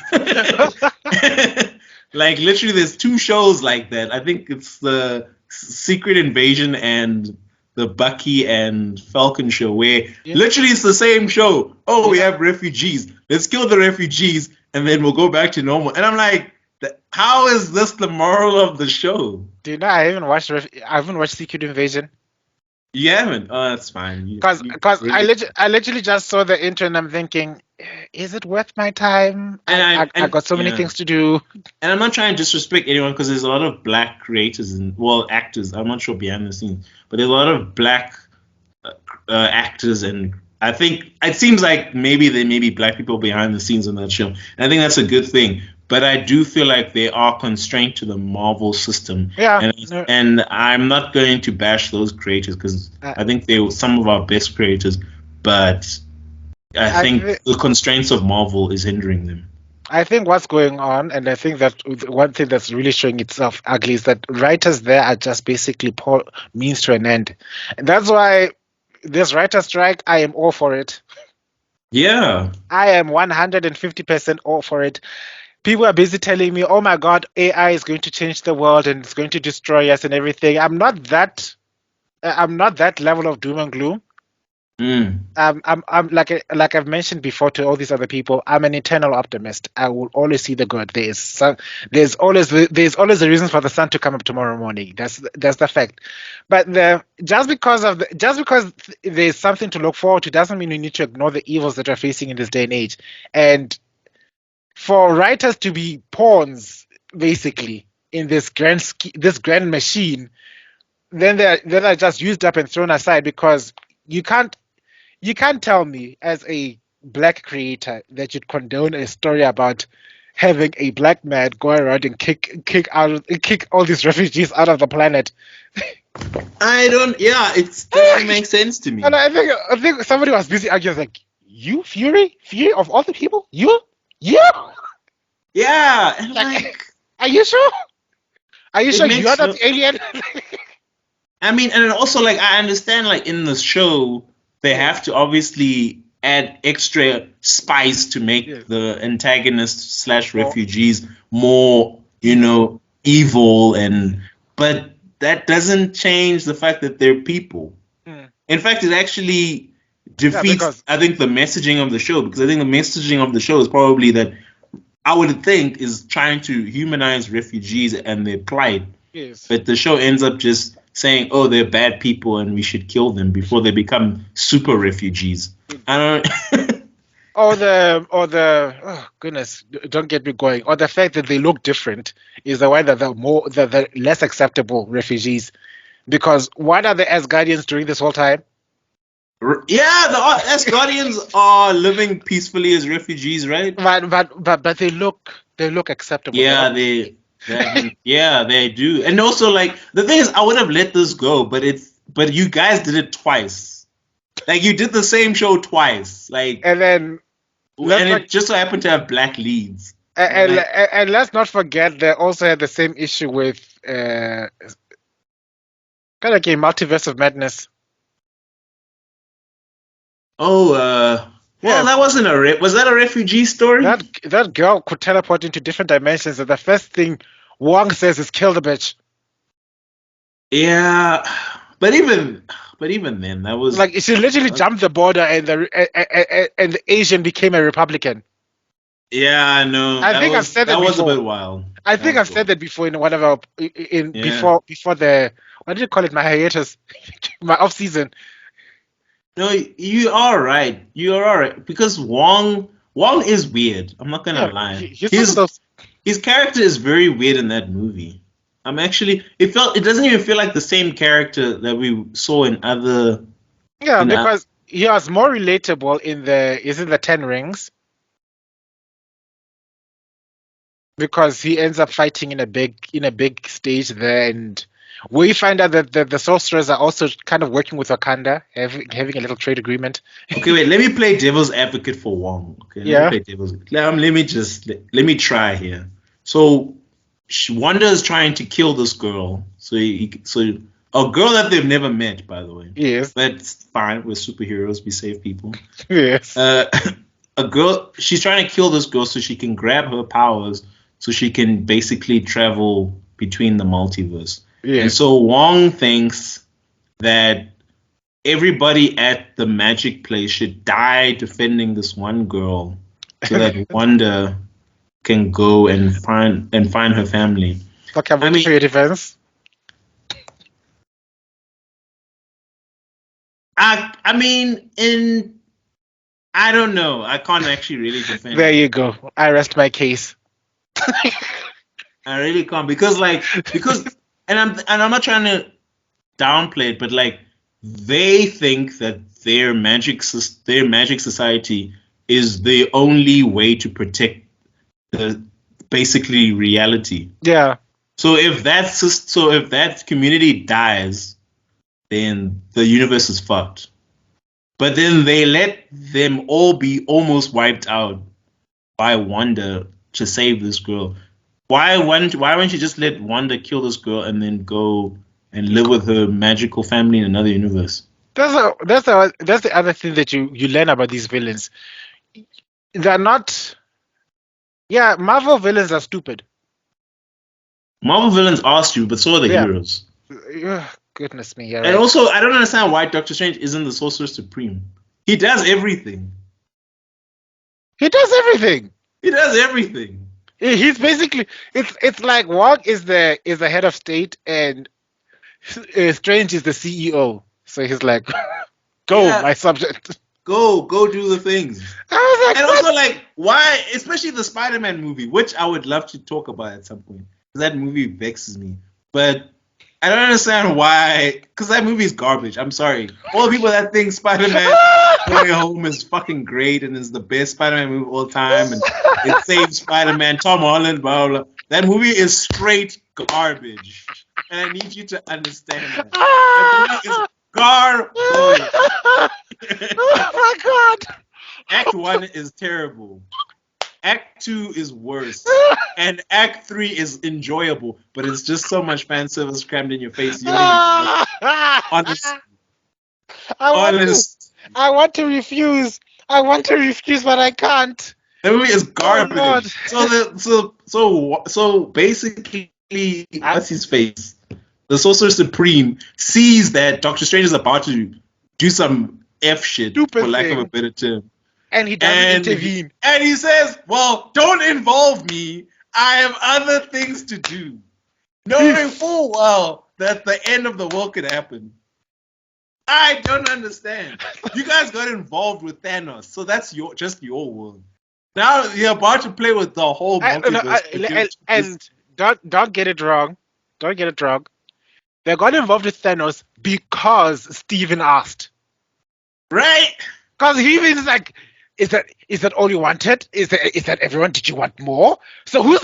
Like, literally, there's 2 shows like that. I think it's the Secret Invasion and the Bucky and Falcon show, where literally it's the same show. We have refugees. Let's kill the refugees, and then we'll go back to normal. And I'm like, how is this the moral of the show? Do you know I haven't watched Secret Invasion? You haven't? Oh, that's fine. Because I literally just saw the intro and I'm thinking, is it worth my time? I got so many things to do. And I'm not trying to disrespect anyone because there's a lot of Black creators and actors. I'm not sure behind the scenes, but there's a lot of Black actors, and I think it seems like maybe there may be Black people behind the scenes on that show. And I think that's a good thing. But I do feel like they are constrained to the Marvel system. Yeah. And I'm not going to bash those creators because I think they were some of our best creators. But I think the constraints of Marvel is hindering them. I think what's going on, and I think that one thing that's really showing itself ugly, is that writers there are just basically means to an end. And that's why this writer strike, I am all for it. Yeah. I am 150% all for it. People are busy telling me, oh my God, AI is going to change the world and it's going to destroy us and everything. I'm not that level of doom and gloom. I'm like I've mentioned before to all these other people, I'm an eternal optimist. I will always see the good. There's always a reason for the sun to come up tomorrow morning. That's the fact. But just because there's something to look forward to doesn't mean we need to ignore the evils that we're facing in this day and age. And for writers to be pawns, basically, in this grand machine, then they're just used up and thrown aside because you can't tell me as a Black creator that you'd condone a story about having a Black man go around and kick all these refugees out of the planet. It doesn't make sense to me. And I think somebody was busy arguing like, you Fury of all the people, you. Yeah, and like, are you sure? Are you sure you're not the alien? I mean, and also, like, I understand, like, in the show, they have to obviously add extra spice to make the antagonists / refugees more, evil, but that doesn't change the fact that they're people. In fact, it actually defeats, I think, the messaging of the show, because I think the messaging of the show is probably that, I would think, is trying to humanize refugees and their plight. Yes. But the show ends up just saying, oh, they're bad people and we should kill them before they become super refugees. I don't oh goodness, don't get me going. Or the fact that they look different is the one that the less acceptable refugees. Because what are the Asgardians doing this whole time? Yeah, the Asgardians are living peacefully as refugees, right? But they look acceptable. Yeah, they do. And also, like, the thing is, I would have let this go, but you guys did it twice. Like, you did the same show twice, like, and it just so happened to have black leads. And let's not forget they also had the same issue with kind of like a Multiverse of Madness. Oh, well, that wasn't was that a refugee story? That girl could teleport into different dimensions, and the first thing Wong says is "kill the bitch." Yeah, but even then, that was like she literally jumped the border, and the Asian became a Republican. Yeah, I know. I've said that before. Was a bit wild. I think I've said that before in one of our before the, what did you call it? My hiatus, my off season. No, you are right. You are all right, because Wong is weird. I'm not gonna lie. His character is very weird in that movie. It doesn't even feel like the same character that we saw in other. Yeah, because he was more relatable in the 10 Rings. Because he ends up fighting in a big stage there, and we find out that the sorcerers are also kind of working with Wakanda, having a little trade agreement. Okay, wait. Let me play devil's advocate for Wong. Okay, let me try here. So, Wanda is trying to kill this girl. So a girl that they've never met, by the way. Yes. That's fine. We're superheroes. We save people. Yes. She's trying to kill this girl so she can grab her powers, so she can basically travel between the multiverse. Yes. And so Wong thinks that everybody at the magic place should die defending this one girl, so that Wanda can go and find her family. Okay, for your defense. I don't know. I can't actually really defend. There you go. I rest my case. I really can't, because and I'm not trying to downplay it, but like, they think that their magic society is the only way to protect the basically reality. Yeah. So if that community dies, then the universe is fucked. But then they let them all be almost wiped out by Wanda to save this girl. Why wouldn't you just let Wanda kill this girl and then go and live with her magical family in another universe? That's the other thing that you learn about these villains. They're not. Yeah, Marvel villains are stupid. Marvel villains are stupid, but so are the heroes. Goodness me. And also, I don't understand why Doctor Strange isn't the Sorcerer Supreme. He does everything. He does everything. He's basically it's like Wong is the head of state and Strange is the CEO. So he's like, go, my subject. Go do the things. I was like, and also, like, why, especially the Spider-Man movie, which I would love to talk about at some point, because that movie vexes me. But I don't understand why, because that movie is garbage. I'm sorry. All the people that think Spider-Man Going Home is fucking great and is the best Spider-Man movie of all time, and it saves Spider-Man, Tom Holland, blah, blah, blah. That movie is straight garbage. And I need you to understand that. That movie is garbage. Oh my God. Act 1 is terrible. Act 2 is worse. And Act 3 is enjoyable, but it's just so much fan service crammed in your face. You honest. I want to refuse, but I can't. That movie is garbage. So basically, what's his face? The Sorcerer Supreme sees that Doctor Strange is about to do some F shit, Stupid for lack of a thing. better term. And he doesn't intervene. And he says, well, don't involve me. I have other things to do. Knowing full well that the end of the world could happen. I don't understand. You guys got involved with Thanos, so that's just your world. Now you're about to play with the whole multiverse. And don't get it wrong. Don't get it wrong. They got involved with Thanos because Steven asked. Right? Because he even is like, is that all you wanted? Is that everyone? Did you want more? So who's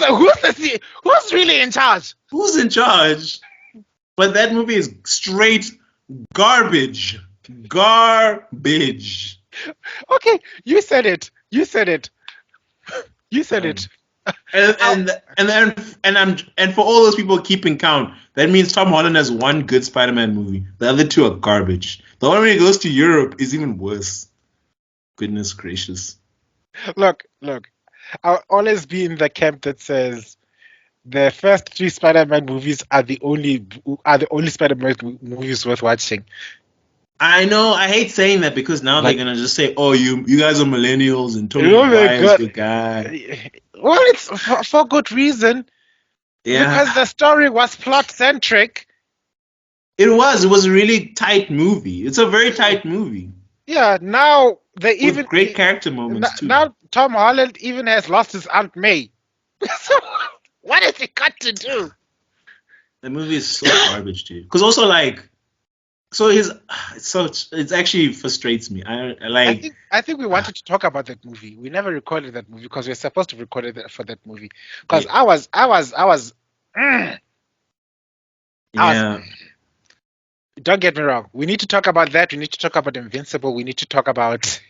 really in charge? Who's in charge? But that movie is straight garbage. Garbage. Okay, you said it. You said it. And for all those people keeping count, that means Tom Holland has one good Spider-Man movie. The other two are garbage. The one where he goes to Europe is even worse. Goodness gracious. Look. I'll always be in the camp that says the first 3 Spider-Man movies are the only Spider-Man movies worth watching. I know. I hate saying that because now they're gonna just say, "Oh, you guys are millennials and Tobey Oh my Maguire is God. your guy." Well, it's for good reason. Yeah, Because the story was plot centric. it was. It was a really tight movie. It's a very tight movie. Yeah. Now they With great character moments too. Now Tom Holland even has lost his Aunt May. So what has he got to do? The movie is so garbage, dude. Because also it actually frustrates me. I think we wanted to talk about that movie. We never recorded that movie because we were supposed to record it for that movie. Because I was. Don't get me wrong. We need to talk about that. We need to talk about Invincible. We need to talk about.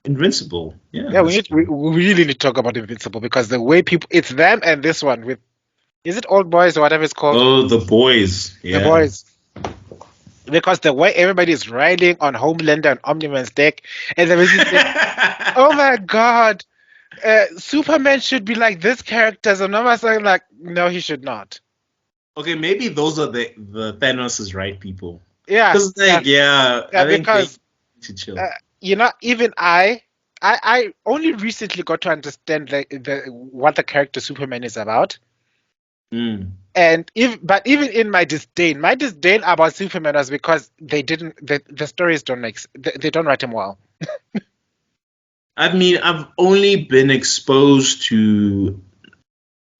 Invincible. Yeah, we really need to talk about Invincible because the way it's them and this one with. Is it Old Boys or whatever it's called? Oh, The Boys. Yeah. The Boys. Because the way everybody is riding on Homelander and Omni-Man's deck, and everything. Oh my God, Superman should be like this character. So I'm saying like, no, he should not. Okay, maybe those are the Thanos' right people. Yeah. Because I think because they should chill. Even I only recently got to understand what the character Superman is about. And even in my disdain about Superman was because the stories they don't write him well. I mean, I've only been exposed to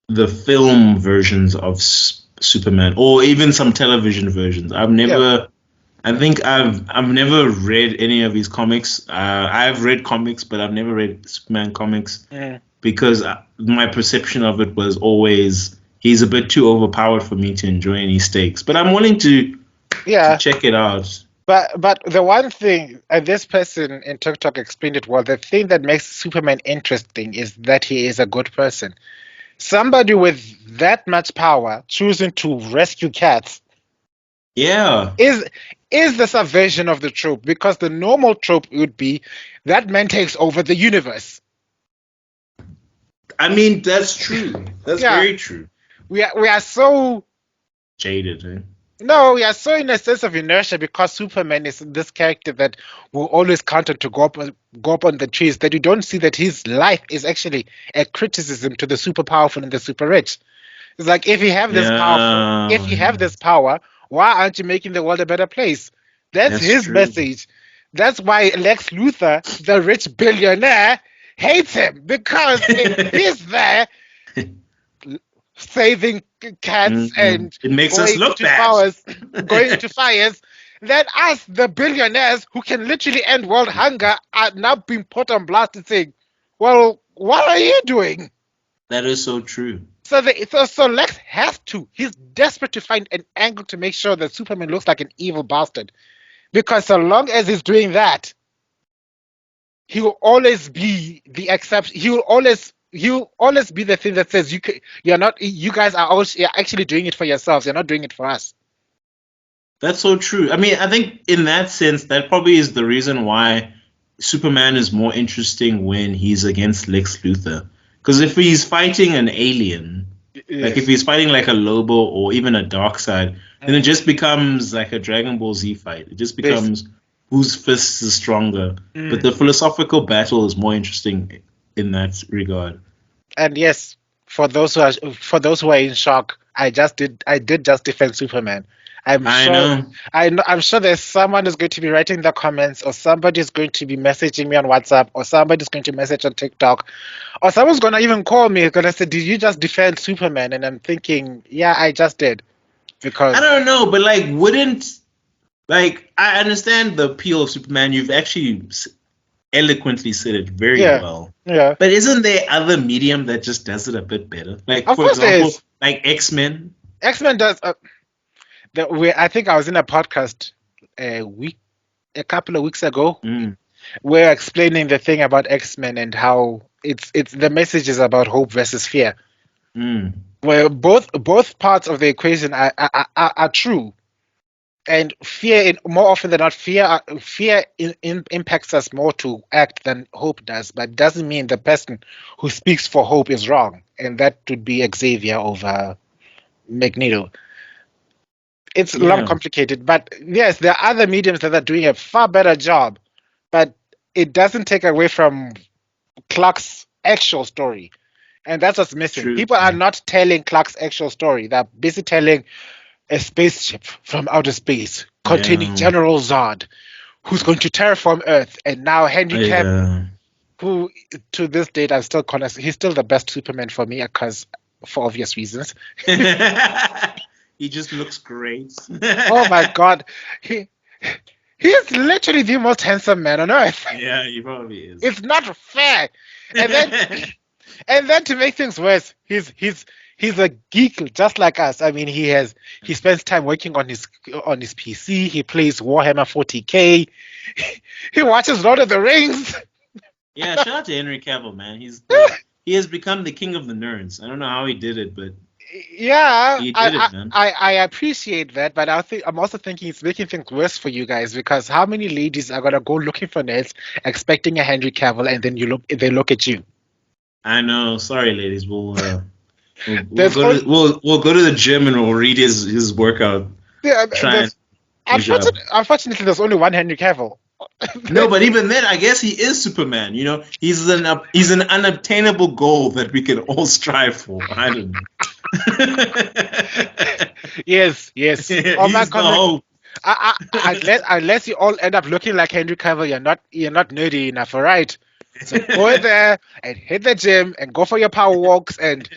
the film versions of Superman, or even some television versions. I think I've never read any of his comics. I've read comics, but I've never read Superman comics because my perception of it was always he's a bit too overpowered for me to enjoy any stakes. But I'm willing to check it out. But the one thing, and this person in TikTok explained it well, the thing that makes Superman interesting is that he is a good person. Somebody with that much power choosing to rescue cats is the subversion of the trope, because the normal trope would be that man takes over the universe. I mean, that's true. That's very true. We are so jaded, eh? No, we are so in a sense of inertia because Superman is this character that will always counter to go up on the trees, that you don't see that his life is actually a criticism to the super powerful and the super rich. It's like, if you have this power, why aren't you making the world a better place? That's his message. That's why Lex Luthor, the rich billionaire, hates him, because he's there saving cats and it makes us look bad. Going into fires. Then us, the billionaires who can literally end world hunger, are now being put on blast and saying, well, what are you doing? That is so true. So Lex has to. He's desperate to find an angle to make sure that Superman looks like an evil bastard. Because so long as he's doing that, he will always be the exception. He'll always be the thing that says you guys are actually doing it for yourselves. You're not doing it for us. That's so true. I mean, I think in that sense, that probably is the reason why Superman is more interesting when he's against Lex Luthor. Because if he's fighting an alien, Yes. Like if he's fighting like a Lobo or even a Dark Side, then it just becomes like a Dragon Ball Z fight. It just becomes whose fist is stronger. But the philosophical battle is more interesting in that regard. And yes, for those who are in shock, I did just defend Superman. I'm sure there's someone who's going to be writing in the comments, or somebody's going to be messaging me on WhatsApp, or somebody's going to message on TikTok, or someone's gonna even call me gonna say, "Did you just defend Superman?" And I'm thinking, yeah, I just did. Because I don't know, but like, I understand the appeal of Superman. You've actually eloquently said it very well. Yeah. But isn't there other medium that just does it a bit better? Like, Of for course example, like X-Men. X-Men does. I think I was in a podcast a couple of weeks ago. We're explaining the thing about X-Men and how it's the message is about hope versus fear. Where both parts of the equation are true. And fear, more often than not, fear impacts us more to act than hope does. But it doesn't mean the person who speaks for hope is wrong. And that would be Xavier over Magneto. It's long complicated. But yes, there are other mediums that are doing a far better job. But it doesn't take away from Clark's actual story. And that's what's missing. True. People are not telling Clark's actual story. They're busy telling a spaceship from outer space containing General Zod, who's going to terraform Earth, and now Henry Cavill, who to this date I'm still he's still the best Superman for me, because for obvious reasons. He just looks great. Oh my God, he's literally the most handsome man on Earth. Yeah, he probably is. It's not fair. And then to make things worse, he's a geek just like us. I mean, he spends time working on his PC. He plays Warhammer 40K. He watches Lord of the Rings. Yeah, shout out to Henry Cavill, man. He has become the king of the nerds. I don't know how he did it, but yeah, he did it, man. I appreciate that, but I'm also thinking it's making things worse for you guys, because how many ladies are gonna go looking for nerds, expecting a Henry Cavill, and then they look at you? I know. Sorry, ladies. We'll go to the gym and we'll read his workout. Yeah, unfortunately, there's only one Henry Cavill. No, but even then, I guess he is Superman. You know, he's an unobtainable goal that we can all strive for. I don't know. Yes. All my hope. Unless you all end up looking like Henry Cavill, you're not nerdy enough, all right? So go in there and hit the gym and go for your power walks and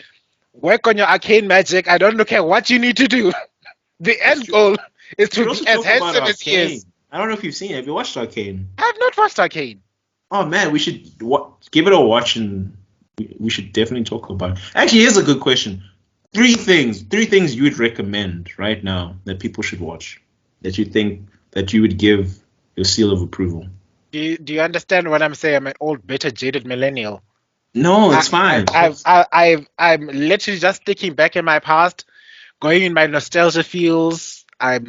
work on your arcane magic. I don't care what you need to do. The end goal is to be as handsome as he is. I don't know if you've seen it. Have you watched Arcane? I have not watched Arcane. Oh man, we should give it a watch, and we should definitely talk about it. Actually, here's a good question. Three things you would recommend right now that people should watch, that you think that you would give your seal of approval. Do you understand what I'm saying? I'm an old, bitter, jaded millennial. No, it's fine. I'm literally just thinking back in my past, going in my nostalgia feels. I've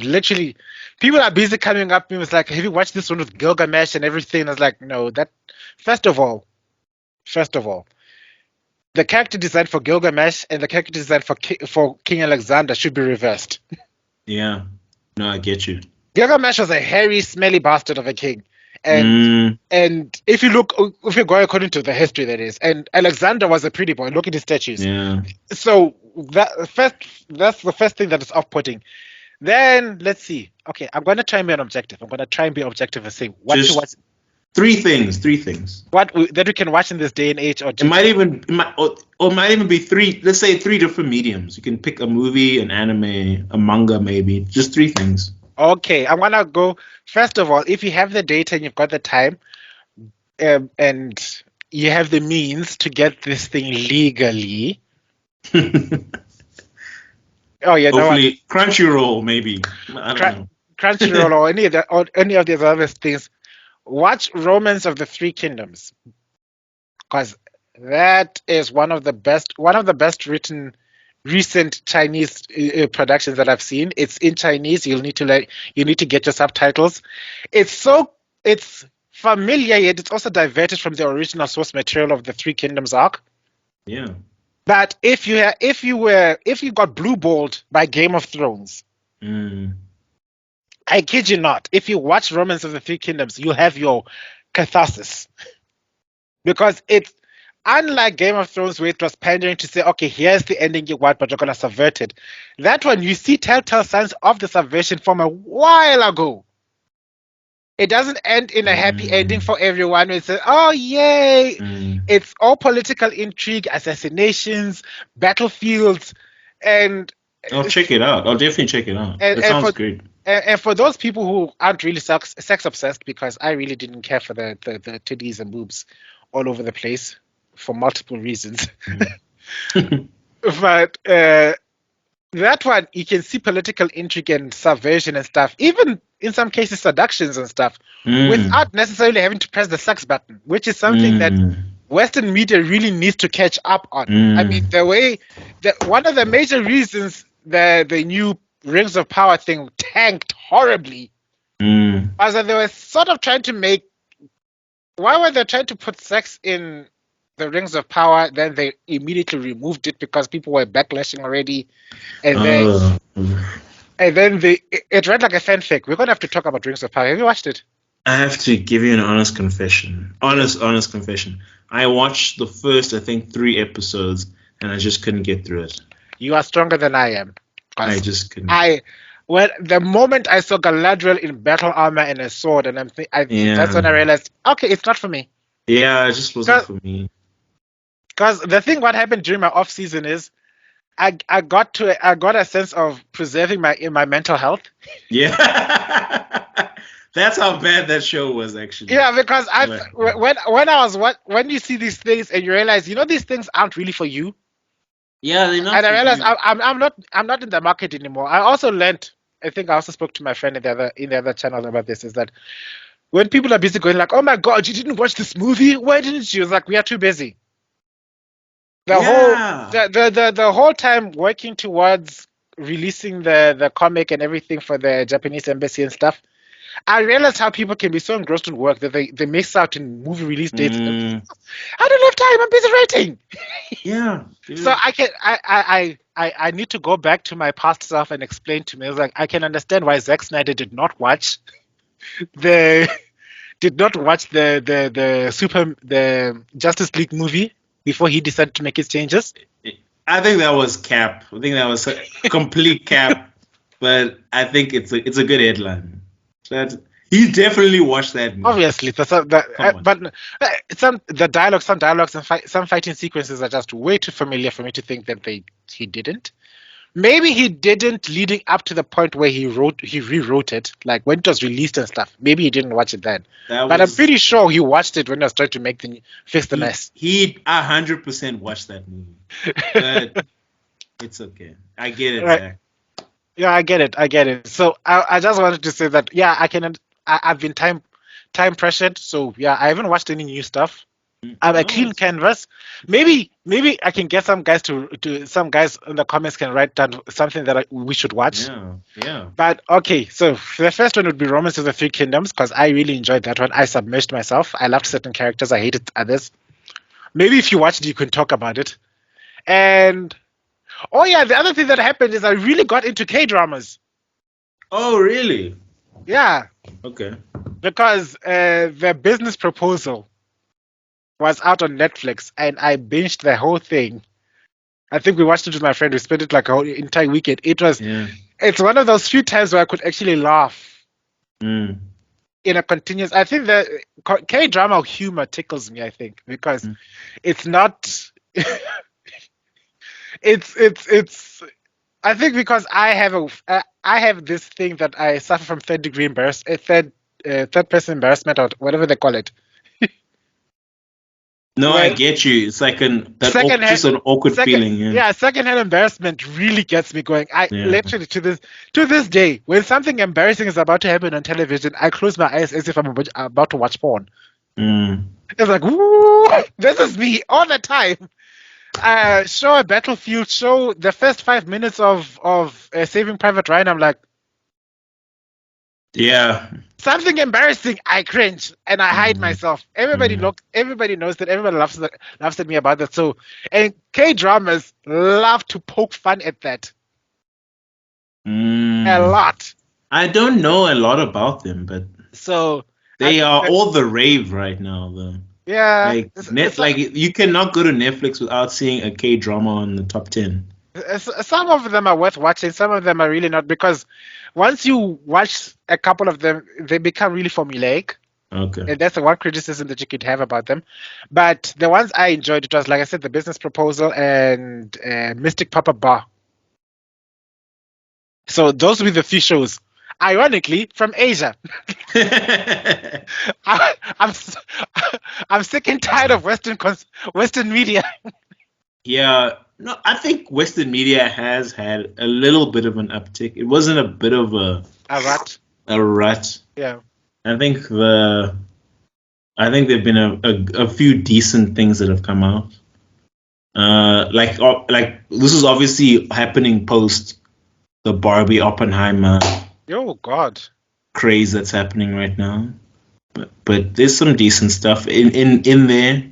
literally, people are busy coming up to me with like, have you watched this one with Gilgamesh and everything? I was like, no, that, first of all, the character design for Gilgamesh and the character design for King Alexander should be reversed. Yeah, no, I get you. Gilgamesh was a hairy, smelly bastard of a king. And if you go according to the history, that is, and Alexander was a pretty boy. Look at his statues. Yeah. So that's the first thing that is off-putting. Then let's see. Okay, I'm gonna try and be objective. I'm gonna try and be objective and say what to watch. Three things. What that we can watch in this day and age, or it might even be three. Let's say three different mediums. You can pick a movie, an anime, a manga, maybe. Just three things. Okay, I'm gonna go. First of all, if you have the data and you've got the time, and you have the means to get this thing legally. Oh yeah, hopefully Crunchyroll maybe. I don't know. Crunchyroll or any of these other things. Watch Romance of the Three Kingdoms, because that is one of the best written recent Chinese productions that I've seen. It's in Chinese. You need to get your subtitles. It's familiar, yet it's also diverted from the original source material of the Three Kingdoms arc. Yeah. But if you got blue balled by Game of Thrones, I kid you not, if you watch Romance of the Three Kingdoms, you'll have your catharsis. Because it's unlike Game of Thrones, where it was pandering to say, okay, here's the ending you want, but you're gonna subvert it. That one, you see telltale signs of the subversion from a while ago. It doesn't end in a happy ending for everyone. It's oh yay! It's all political intrigue, assassinations, battlefields, and I'll check it out. I'll definitely check it out. It sounds great. And for those people who aren't really sex obsessed, because I really didn't care for the titties and boobs all over the place for multiple reasons. But that one, you can see political intrigue and subversion and stuff, even in some cases seductions and stuff, without necessarily having to press the sex button, which is something that Western media really needs to catch up on. I mean, one of the major reasons the new Rings of Power thing tanked horribly was that they were sort of trying to make. Why were they trying to put sex in the Rings of Power? Then they immediately removed it because people were backlashing already, and then it read like a fanfic. We're gonna have to talk about Rings of Power. Have you watched it? I have to give you an honest confession. Honest confession. I watched the first, I think, 3 episodes, and I just couldn't get through it. You are stronger than I am. I just couldn't. The moment I saw Galadriel in battle armor and a sword, and that's when I realized, okay, it's not for me. Yeah, it just wasn't for me. Because the thing, what happened during my off season is, I got a sense of preserving my mental health. Yeah, that's how bad that show was actually. Yeah, because when you see these things and you realize, these things aren't really for you. Yeah, they're not. And I realized I'm not in the market anymore. I also learned. I think I also spoke to my friend in the other channel about this. Is that when people are busy going like, "Oh my God, you didn't watch this movie? Why didn't you?" It's like, we are too busy. The whole time working towards releasing the comic and everything for the Japanese embassy and stuff, I realized how people can be so engrossed in work that they miss out in movie release dates. I don't have time. I'm busy writing. Yeah. So I need to go back to my past self and explain to me. I was like, I can understand why Zack Snyder did not watch the Justice League movie before he decided to make his changes. I think that was cap. I think that was a complete cap. But I think it's a good headline. He definitely watched that movie. Obviously, but some dialogues and some fighting sequences are just way too familiar for me to think that he didn't. Maybe he didn't leading up to the point where he rewrote it, like when it was released and stuff. Maybe he didn't watch it then. But I'm pretty sure he watched it when he was trying to fix the mess. He 100% watched that movie. But it's okay. I get it, right. Zach. Yeah, I get it. So I just wanted to say that, yeah, I've been time pressured, so yeah, I haven't watched any new stuff. I'm a clean canvas. Maybe I can get some guys some guys in the comments can write down something that we should watch. Yeah. But okay, so the first one would be Romance of the Three Kingdoms, because I really enjoyed that one. I submerged myself. I loved certain characters. I hated others. Maybe if you watched it, you can talk about it. And oh yeah, the other thing that happened is I really got into K-dramas. Oh really? Yeah. Okay. Because the Business Proposal was out on Netflix, and I binged the whole thing. I think we watched it with my friend. We spent it like a whole entire weekend. It's one of those few times where I could actually laugh in a continuous. I think the K-drama humor tickles me. I think because it's not. it's. I think because I have this thing that I suffer from third person embarrassment, or whatever they call it. No, I get you. It's like just an awkward feeling. Yeah, secondhand embarrassment really gets me going. Literally to this day, when something embarrassing is about to happen on television, I close my eyes as if I'm about to watch porn. It's like, woo, this is me all the time. Show a battlefield, show the first 5 minutes of Saving Private Ryan. I'm like, Yeah. Something embarrassing, I cringe and I hide myself. Everybody knows that everybody laughs at me about that. So, and K-dramas love to poke fun at that a lot. I don't know a lot about them, but So they are all the rave right now, though. yeah, Like like you cannot go to Netflix without seeing a K-drama on the top 10. some of them are worth watching. Some of them are really not, because once you watch a couple of them, they become really formulaic. Okay. And that's the one criticism that you could have about them. But the ones I enjoyed, it was, like I said, The Business Proposal and Mystic Papa Bar. So those were the few shows, ironically, from Asia. I'm I'm sick and tired of Western media. Yeah, no, I think Western media has had a little bit of an uptick. It wasn't a bit of a rut. A rut. Yeah. I think there've been a few decent things that have come out. Like this is obviously happening post the Barbie Oppenheimer Oh God. craze that's happening right now. But there's some decent stuff in there.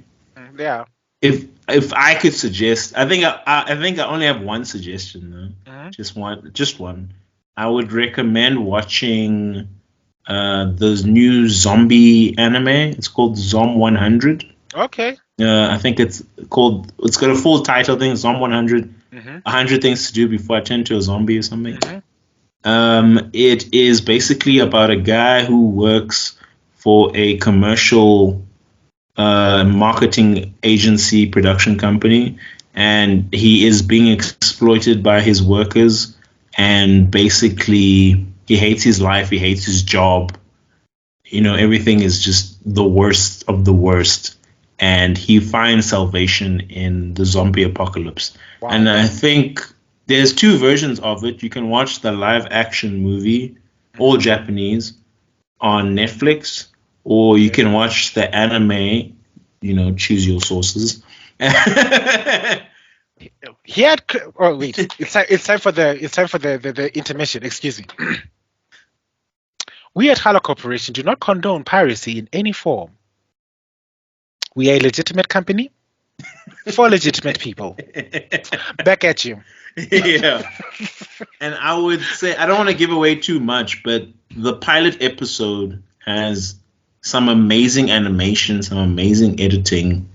Yeah. If I could suggest, I think I only have one suggestion though. Mm-hmm. Just one. I would recommend watching the new zombie anime. It's called Zom 100. Okay. I think it's got a full title thing, Zom 100. 100 things to do before I turn to a zombie or something. It is basically about a guy who works for a commercial marketing agency production company, and he is being exploited by his workers, and basically he hates his life, he hates his job. Everything is just the worst of the worst, and he finds salvation in the zombie apocalypse. Wow. And I think there's two versions of it. You can watch the live action movie, all Japanese, on Netflix, or you can watch the anime. Choose your sources. Wait, it's time for the intermission. Excuse me. We at Hala Corporation do not condone piracy in any form. We are a legitimate company for legitimate people. Back at you. Yeah. And I would say, I don't want to give away too much, but the pilot episode has some amazing animation, some amazing editing,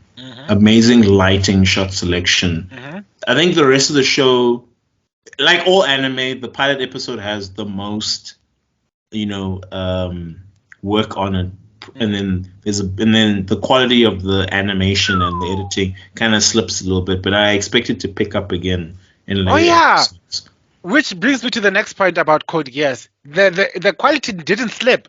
amazing lighting, shot selection. I think the rest of the show, like all anime, the pilot episode has the most, work on it. And then the quality of the animation and the editing kind of slips a little bit, but I expect it to pick up again in later episodes. Which brings me to the next point about Code Geass. The quality didn't slip.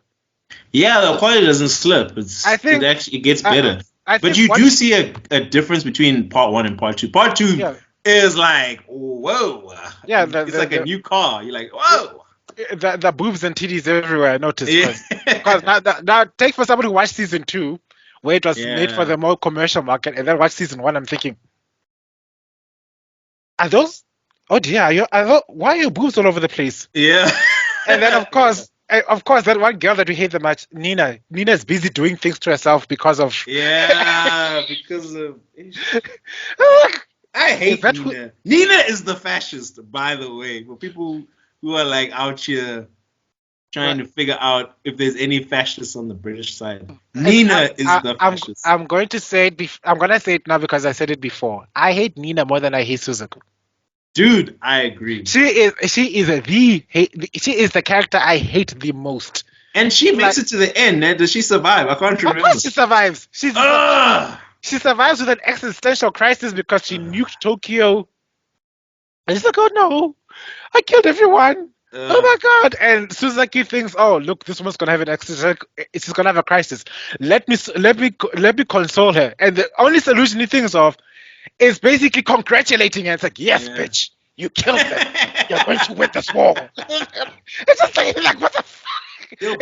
Yeah, the quality doesn't slip. It gets better. But you do see a difference between part 1 and part 2. Part 2 is like, whoa. Yeah, it's like a new car. You're like, whoa. The boobs and titties everywhere, I noticed. Because now take for somebody who watched season 2, where it was made for the more commercial market, and then watch season 1, I'm thinking, are those? Oh dear, why are your boobs all over the place? Yeah. And then of course, that one girl that we hate the much, Nina. Nina's busy doing things to herself because of. Yeah, because of. I hate Nina. Nina is the fascist, by the way. For people who are like out here trying to figure out if there's any fascists on the British side, Nina is the fascist. I'm going to say it. I'm gonna say it now because I said it before. I hate Nina more than I hate Suzaku. Dude, I agree. She is the character I hate the most. And she makes it to the end. Does she survive? I can't remember. Of course she survives. She survives with an existential crisis because she nuked Tokyo. And she's like, oh no, I killed everyone. Oh my god. And Suzaki thinks, oh look, this woman's gonna have an existential. She's gonna have a crisis. Let me console her. And the only solution he thinks of is basically congratulating her. It's like, yes, bitch, you killed them. You're going to win this war. It's just like what the fuck? Yo, I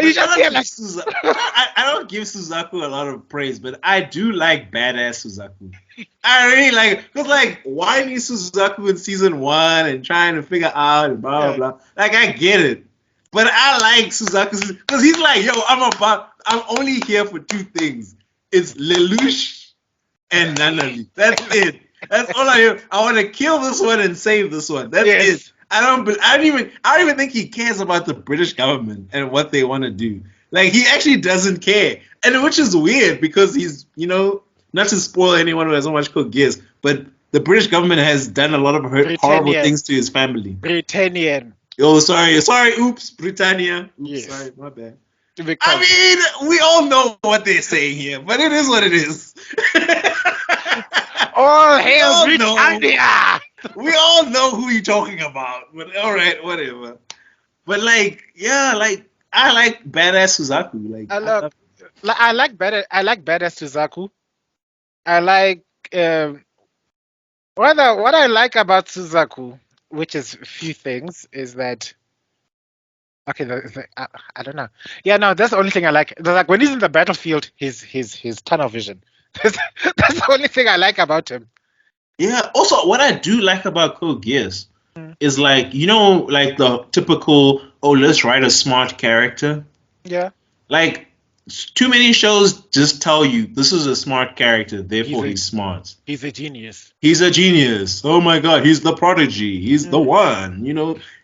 don't give Suzaku a lot of praise, but I do like badass Suzaku. I really like, because like whiny Suzaku in season 1 and trying to figure out and blah blah blah. Like I get it, But I like Suzaku because he's like, yo, I'm only here for two things. It's Lelouch and Nanali. That's it. That's all I hear. I want to kill this one and save this one. That's it. I don't even think he cares about the British government and what they want to do. Like, he actually doesn't care. And which is weird because he's, not to spoil anyone who hasn't watched Code Geass, but the British government has done a lot of horrible things to his family. Britannian. Oh, sorry, oops, Britannia. Oops, yes. Sorry, my bad. I mean, we all know what they're saying here, but it is what it is. All hail Britannia! We all know who you're talking about, but all right, whatever. But I like badass Suzaku. I like badass Suzaku. I like what I like about Suzaku, which is a few things, is that I don't know. Yeah, no, that's the only thing I like. Like when he's in the battlefield, his tunnel vision. That's the only thing I like about him. Yeah. Also, what I do like about Code Geass is like the typical let's write a smart character. Yeah. Like too many shows just tell you this is a smart character, therefore he's smart. He's a genius. He's a genius. Oh my god, he's the prodigy. He's the one.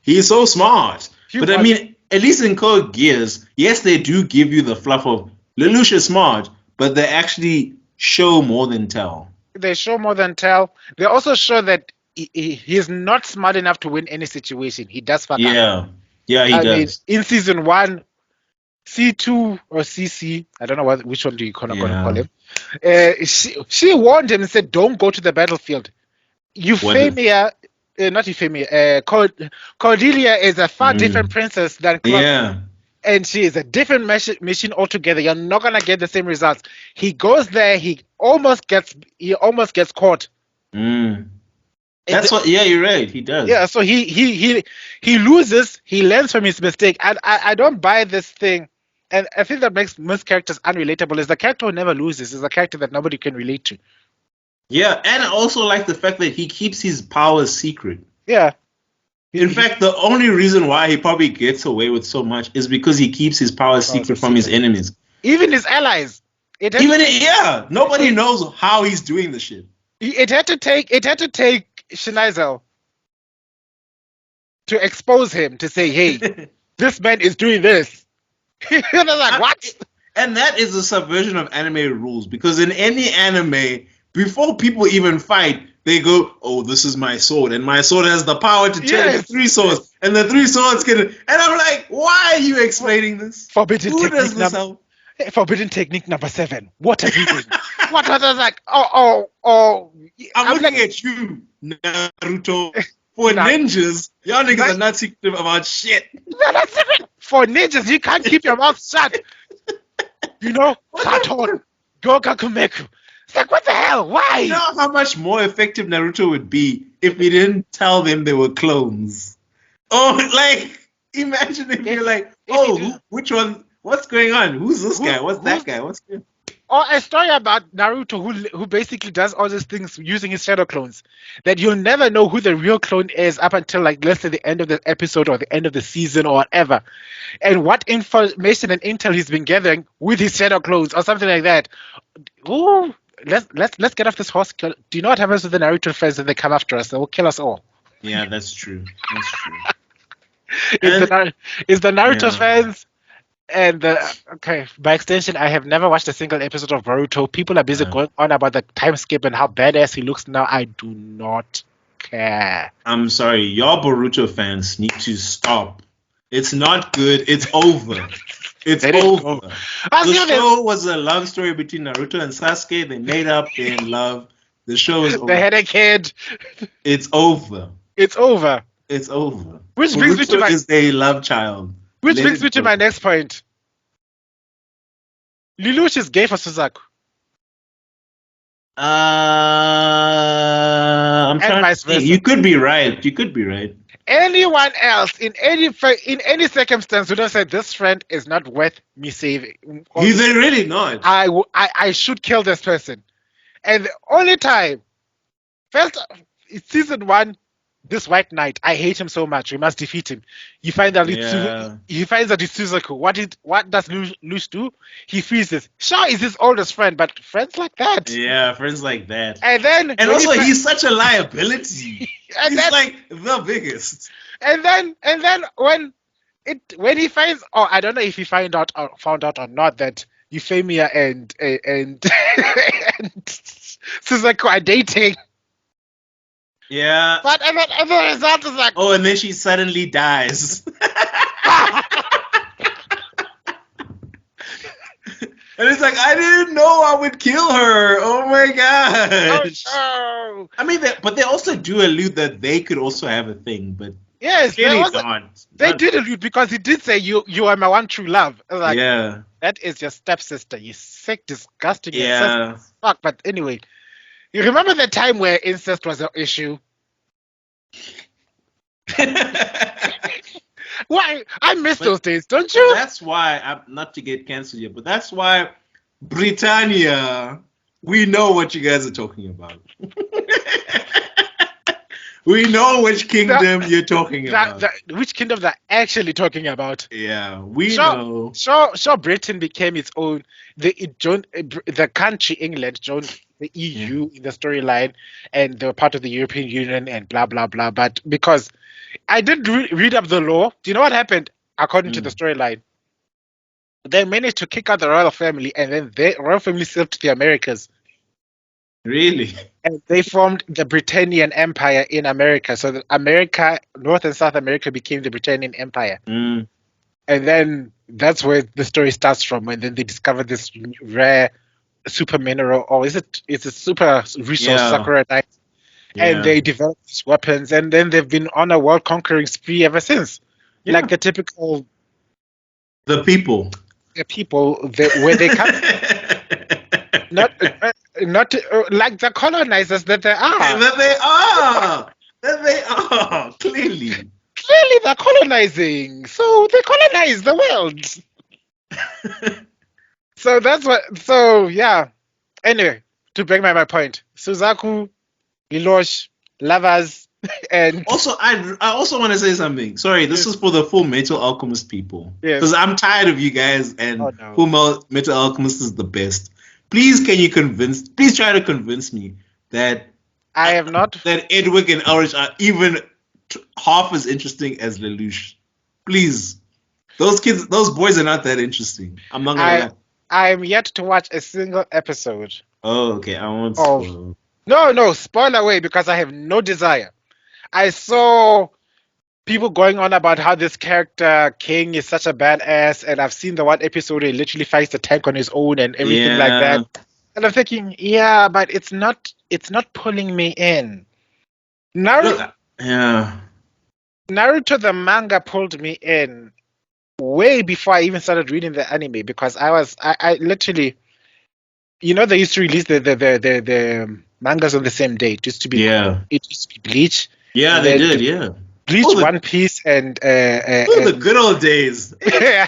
He's so smart. But I mean, at least in Code Geass, yes, they do give you the fluff of Lelouch is smart, but they actually show more than tell. They show more than tell. They also show that he's not smart enough to win any situation. He does fuck up. Yeah, he does. In season 1, C2 or CC, I don't know which one do you call him. She warned him and said, "Don't go to the battlefield. Euphemia, not Euphemia. Cordelia is a far different princess than Clark. Yeah. And she is a different mission altogether. You're not gonna get the same results." He goes there. He almost gets caught. That's what. Yeah, you're right. He does. Yeah. So he loses. He learns from his mistake. And I don't buy this thing. And I think that makes most characters unrelatable. Is the character who never loses. Is a character that nobody can relate to. Yeah, and I also like the fact that he keeps his powers secret. Yeah. In fact, the only reason why he probably gets away with so much is because he keeps his powers secret from his enemies. Even his allies. Nobody knows how he's doing the shit. It had to take Schneizel to expose him, to say, "Hey, this man is doing this." What? And that is a subversion of anime rules, because in any anime, before people even fight, they go, "Oh, this is my sword, and my sword has the power to turn into 3 swords, and the 3 swords can." And I'm like, why are you explaining this? Forbidden technique number 7. What are you doing? What was I like? I'm looking at you, Naruto. For ninjas, y'all niggas are not secretive about shit. For ninjas, you can't keep your mouth shut. Saturn, Gogakumeku. It's like, what the hell? Why? You know how much more effective Naruto would be if we didn't tell them they were clones? Imagine if you're like, which one? What's going on? Who's this guy? What's that guy? What's going on? Or a story about Naruto who basically does all these things using his shadow clones, that you'll never know who the real clone is up until, like, let's say the end of the episode or the end of the season or whatever, and what information and intel he's been gathering with his shadow clones or something like that. Ooh, let's get off this horse. Do you know what happens with the Naruto fans when they come after us? They will kill us all. Yeah, that's true. That's true. Is the Naruto fans. And by extension, I have never watched a single episode of Boruto. People are busy going on about the time skip and how badass he looks now. I do not care. I'm sorry, y'all Boruto fans need to stop. It's not good. It's over. It's over. The show was a love story between Naruto and Sasuke. They made up. They're in love. The show is over. They had a kid. It's over. It's over. It's over. Which brings me to is a love child. Which brings me to my next point. Lelouch is gay for Suzaku. I'm trying to think. You could be right. Anyone else in any circumstance would have said, "This friend is not worth me saving." He's really not. I should kill this person. And the only time, first season 1, this white knight, I hate him so much. We must defeat him. You find that he finds that it's Suzaku. What does Luce do? He freezes. Shaw is his oldest friend, but friends like that. Yeah, friends like that. And also he's such a liability. He's like the biggest. And then when he finds, I don't know if he found out or not that Euphemia and and Suzaku are dating. Yeah. But and the result is like, and then she suddenly dies. And it's like, I didn't know I would kill her. Oh my gosh. Oh, no. I mean, but they also do allude that they could also have a thing, but yes, they did allude, because he did say you are my one true love. Like, yeah, that is your stepsister. You sick, disgusting. Yeah. Fuck. But anyway, you remember the time where incest was an issue? Why? I miss those days, don't you? That's why, I'm not to get cancelled here, but that's why Britannia, we know what you guys are talking about. We know which kingdom you're talking about. Which kingdom they're actually talking about. Yeah, we know. Sure, Britain became its own. The country England joined the EU in the storyline, and they were part of the European Union and blah blah blah. But because I did read up the law, do you know what happened? According to the storyline, they managed to kick out the royal family, and then the royal family sailed to the Americas. Really? And they formed the Britannian Empire in America. So North and South America became the Britannian Empire. Mm. And then that's where the story starts from. And then they discovered this rare super mineral, or it's a super resource, saccharide. Yeah. And they developed these weapons. And then they've been on a world conquering spree ever since. Yeah. Like the typical... The people. Where they come... Not like the colonizers that they are. That they are. Clearly they're colonizing. So they colonize the world. So that's what. So yeah. Anyway, to bring my point, Suzaku, Hilosh, lovers, and also I also want to say something. Sorry, this is for the Full Metal Alchemist people. Because I'm tired of you guys, and Full Metal Alchemist is the best. Please try to convince me that I have not, that Edwig and Ulrich are even half as interesting as Lelouch. Please. Those boys are not that interesting. I'm not gonna lie. I am yet to watch a single episode. Oh, okay. I won't spoil. No, spoil away, because I have no desire. I saw people going on about how this character King is such a badass, and I've seen the one episode where he literally fights the tank on his own and everything like that. And I'm thinking, but it's not pulling me in. Naruto the manga pulled me in way before I even started reading the anime, because I literally, they used to release the mangas on the same day. It used to be Bleach. Yeah, they did. Yeah. Bleach, One Piece, and the good old days. Yeah.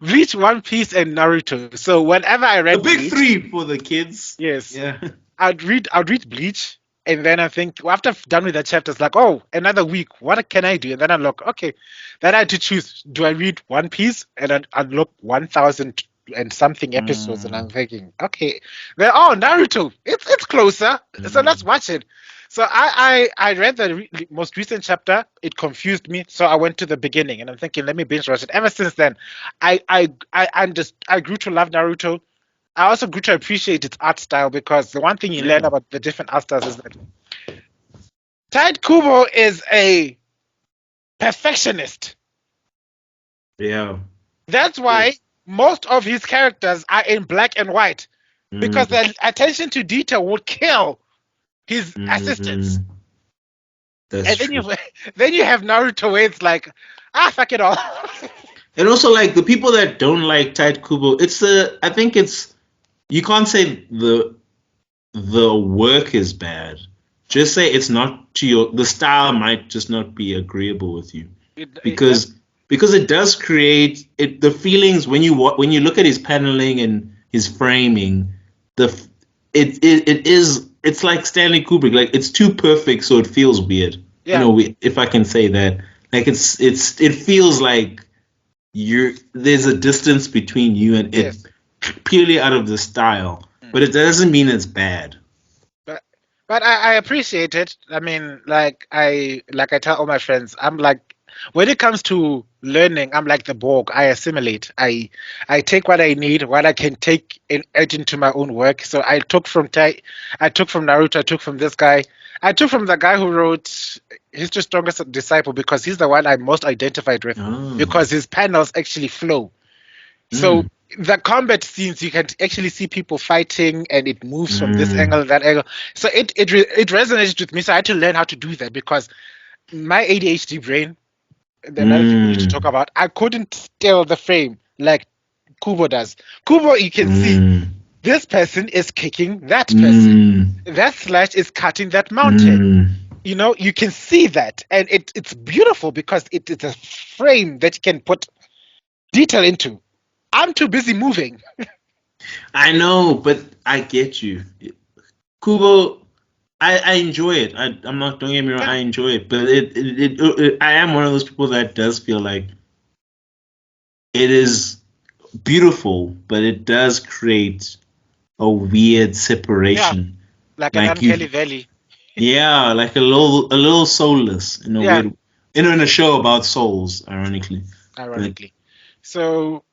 Bleach, One Piece, and Naruto. So whenever I read the big three for the kids. Yes. Yeah. I'd read Bleach, and then I think after I've done with the chapters, like, another week, what can I do? And then I look, okay, then I had to choose: do I read One Piece and then unlock 1,000 and something episodes? And I'm thinking, okay, then Naruto, it's closer, so let's watch it. So I read the most recent chapter. It confused me, so I went to the beginning, and I'm thinking, let me binge watch it. Ever since then, I grew to love Naruto. I also grew to appreciate its art style, because the one thing you learn about the different art styles is that Tide Kubo is a perfectionist. Yeah. That's why most of his characters are in black and white, because the attention to detail would kill his assistants. That's true. Then you have Naruto, where it's like, fuck it all. And also, like, the people that don't like Tide Kubo, I think you can't say the work is bad. Just say it's not to the style might just not be agreeable with you, because it does create the feelings when you look at his paneling and his framing. It's like Stanley Kubrick, like, it's too perfect, so it feels weird. if I can say that, like it feels like there's a distance between you and it purely out of the style, but it doesn't mean it's bad. But I appreciate it. I mean, like I tell all my friends, I'm like, when it comes to learning, I'm like the Borg. I assimilate. I take what I need, what I can take and add into my own work. So I took from I took from Naruto, I took from this guy, I took from the guy who wrote History's Strongest Disciple because he's the one I most identified with because his panels actually flow. So the combat scenes, you can actually see people fighting, and it moves from this angle, that angle. So it resonated with me. So I had to learn how to do that because my ADHD brain, another thing we need to talk about, I couldn't steal the frame like Kubo does. Kubo, you can see this person is kicking that person. That slash is cutting that mountain. You know, you can see that, and it's beautiful because it's a frame that you can put detail into. I'm too busy moving. I know, but I get you. Kubo, I enjoy it. I'm not, don't get me wrong, I enjoy it. But I am one of those people that does feel like it is beautiful, but it does create a weird separation. Like an uncanny valley. Yeah, like a little soulless in a weird, in a show about souls, ironically. So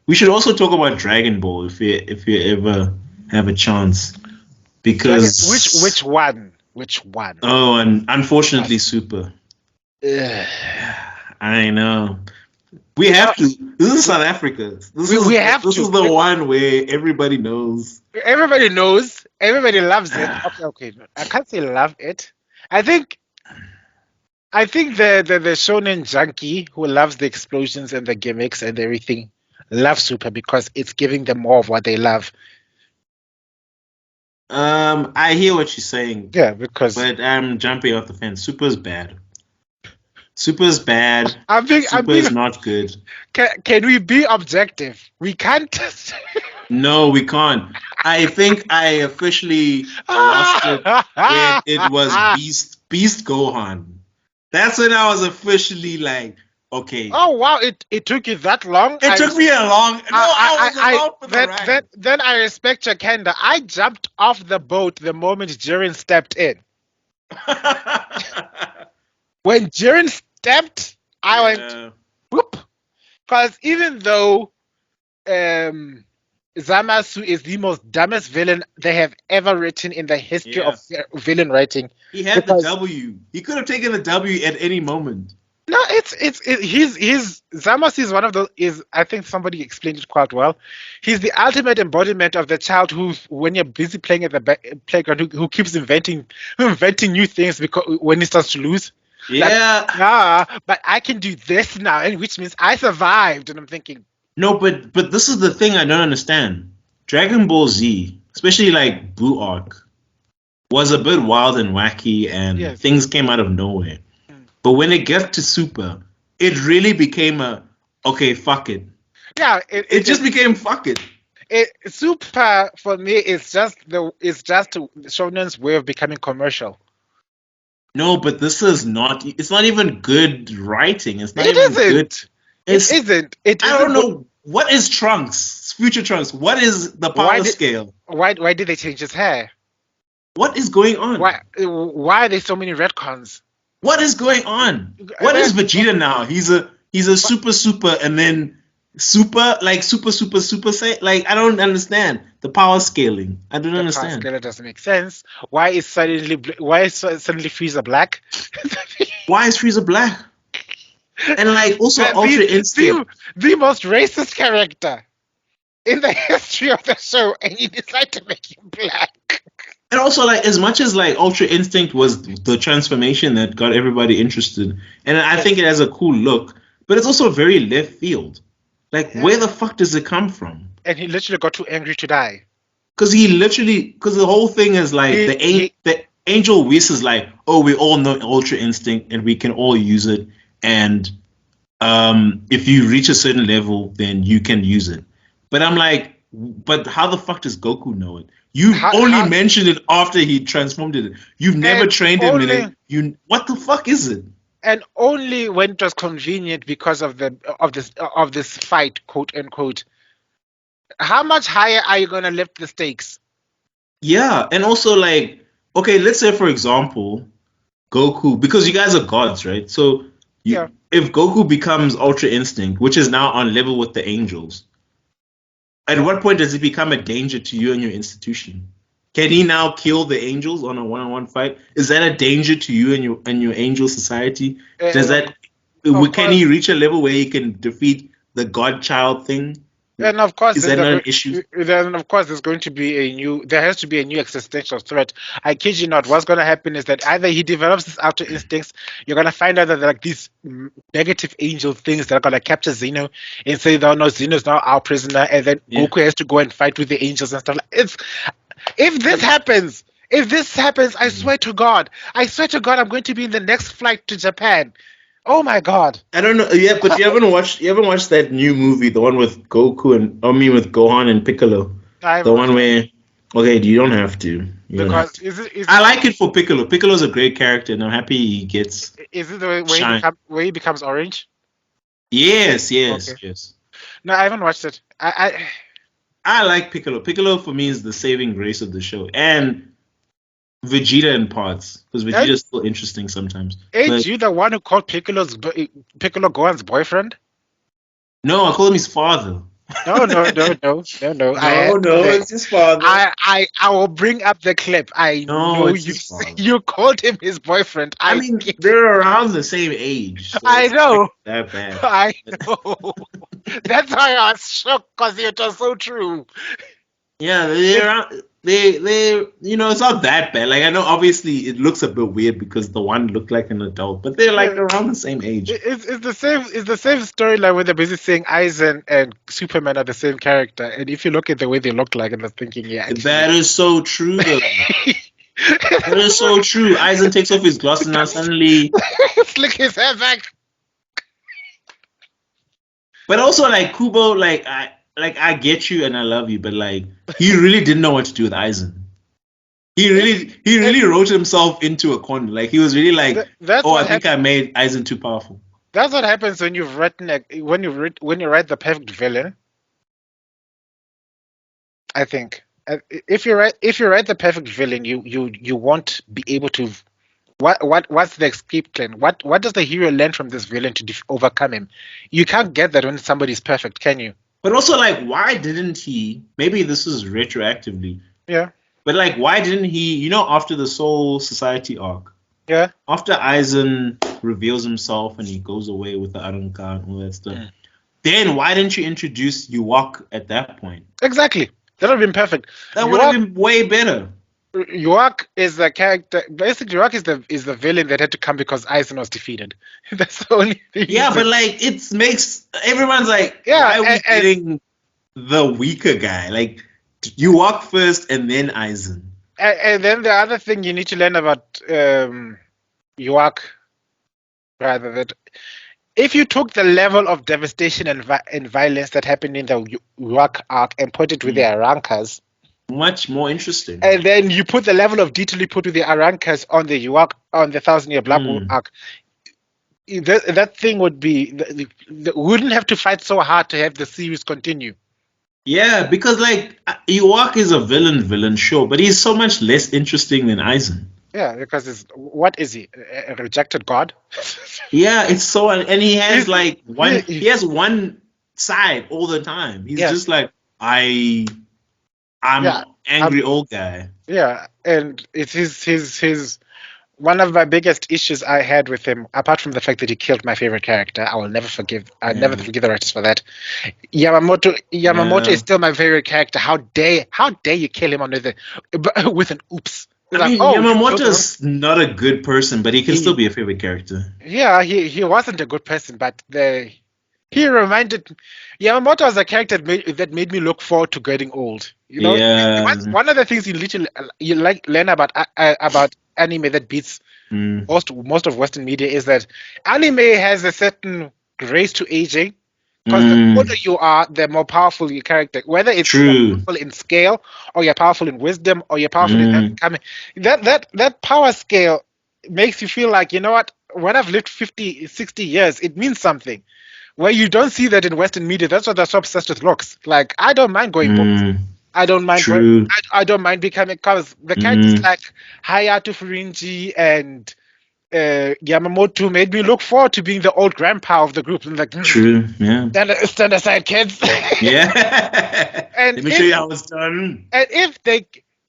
we should also talk about Dragon Ball if you ever have a chance, because which one? Oh, and unfortunately, Super. I know. We have to. This is South Africa. This is the one where everybody knows. Everybody knows. Everybody loves it. Okay. I can't say love it. I think the shonen junkie who loves the explosions and the gimmicks and everything loves Super because it's giving them more of what they love. I hear what you're saying. Yeah, because but I'm jumping off the fence. Super's bad. Super's bad. Super is not good. Can we be objective? We can't. No, we can't. I think I officially lost it when it was Beast Gohan. That's when I was officially like, okay. Oh wow! It took you that long? It took me a long. No, I was out for the ride. Then I respect your candor. I jumped off the boat the moment Jiren stepped in. When Jiren stepped, I went whoop. Because even though Zamasu is the most dumbest villain they have ever written in the history of villain writing, he had the W. He could have taken the W at any moment. No, he's Zamasu is one of those. I think somebody explained it quite well. He's the ultimate embodiment of the child who, when you're busy playing at the playground, who keeps inventing new things because when he starts to lose. Yeah. But I can do this now, and which means I survived. And I'm thinking, no, but this is the thing I don't understand. Dragon Ball Z, especially like Blue Arc, was a bit wild and wacky, and things came out of nowhere. But when it gets to Super, it really became okay, fuck it. Yeah, it just became fuck it. Super for me is just shonen's way of becoming commercial. No, but this is not. It's not even good writing. It's not even good. It isn't. I don't know. What is Trunks? Future Trunks. What is the power scale? Why did they change his hair? What is going on? Why are there so many retcons? What is going on? What is Vegeta now? He's a super and then super say, like, I don't understand the power scaling. I don't understand. Power scaling doesn't make sense. Why is suddenly Frieza black? Why is Frieza black? And like also Ultra Instinct, the most racist character in the history of the show, and you decide to make him black. And also, like, as much as like Ultra Instinct was the transformation that got everybody interested, and I think it has a cool look, but it's also very left field. Like, where the fuck does it come from? And he literally got too angry to die. Because the whole thing is like the Angel Whis is like, oh, we all know Ultra Instinct and we can all use it, and if you reach a certain level, then you can use it. But I'm like, But how the fuck does Goku know it? You only mentioned it after he transformed it. You've never trained him in it. What the fuck is it? And only when it was convenient because of this fight, quote unquote. How much higher are you gonna lift the stakes? Yeah, and also like, okay, let's say for example, Goku, because you guys are gods, right? So if Goku becomes Ultra Instinct, which is now on level with the angels, at what point does he become a danger to you and your institution? Can he now kill the angels on a one-on-one fight? Is that a danger to you and your angel society? Can he reach a level where he can defeat the godchild thing? And of course, is that not an issue? Then of course, there has to be a new existential threat. I kid you not. What's going to happen is that either he develops his outer instincts, you're going to find out that there are like these negative angel things that are going to capture Zeno and say, "No, Zeno's now our prisoner," and then Goku has to go and fight with the angels and stuff. If this happens, I swear to God, I'm going to be in the next flight to Japan. Oh my God! I don't know. Yeah, but you haven't watched that new movie, the one with Goku with Gohan and Piccolo. The one where, okay, you don't have to. I like it for Piccolo. Piccolo's a great character, and I'm happy he gets. Is it the way he becomes orange? Yes. No, I haven't watched it. I like Piccolo. Piccolo for me is the saving grace of the show, and Vegeta in parts, because Vegeta is still interesting sometimes. Ain't you the one who called Piccolo Gohan's boyfriend? No, I call him his father. No. No, it's his father. I will bring up the clip. I know you called him his boyfriend. I mean, they're around the same age. So I know. That bad. I know. That's why I was shocked, because it was so true. Yeah, they it's not that bad. Like, I know obviously it looks a bit weird because the one looked like an adult, but they're like around the same age. It's the same storyline where they're busy saying Aizen and Superman are the same character, and if you look at the way they look like, and they're thinking, that is so true though. That is so true. Aizen takes off his glasses and now suddenly slick his hair back. But also, like, Kubo, I get you and I love you, but like, he really didn't know what to do with Aizen. He really wrote himself into a corner. Like, he was really like, I think I made Aizen too powerful. That's what happens when you've written when you write the perfect villain. I think if you write the perfect villain, you won't be able to. What's the escape plan? What does the hero learn from this villain to overcome him? You can't get that when somebody's perfect, can you? But also, like, why didn't he? Maybe this is retroactively. Yeah. But like, why didn't he? After the Soul Society arc. Yeah. After Aizen reveals himself and he goes away with the Aranka and all that stuff, then why didn't you introduce Yuak at that point? Exactly. That would have been perfect. That would have been way better. Yuak is the character. Basically, Yuak is the villain that had to come because Aizen was defeated. That's the only thing. Yeah, but like, it makes everyone's like, why are we getting the weaker guy? Like, Yuak first and then Aizen. And then the other thing you need to learn about Yuak, rather, that if you took the level of devastation and violence that happened in the Yuak arc and put it with the Arankas, much more interesting. And then you put the level of detail you put with the Arankas on the Yuak, on the 1,000-year Black Hole arc. That thing would be, wouldn't have to fight so hard to have the series continue. Yeah, because like, Yuak is a villain, sure, but he's so much less interesting than Aizen. Yeah, because what is he? A rejected god? Yeah, it's so, and he has he has one side all the time. He's just like, I'm angry old guy. Yeah, and it's his one of my biggest issues I had with him, apart from the fact that he killed my favorite character. I'll never forgive the writers for that. Yamamoto is still my favorite character. How dare you kill him with an oops? Yamamoto's not a good person, but he can still be a favorite character. Yeah, he wasn't a good person, but he reminded Yamamoto was a character that made me look forward to getting old. One of the things you learn about anime that beats most of Western media is that anime has a certain grace to aging Because the older you are, the more powerful your character. Whether it's powerful in scale, or you're powerful in wisdom, or you're powerful in coming, that power scale makes you feel like, you know what? When I've lived 50, 60 years, it means something. Where you don't see that in Western media. That's why they're so obsessed with looks. Like, I don't mind going books. I don't mind going. I don't mind becoming, because the characters like Hayato Furinji and Yamamoto made me look forward to being the old grandpa of the group. And like, stand aside, kids. And let me show you how it's done.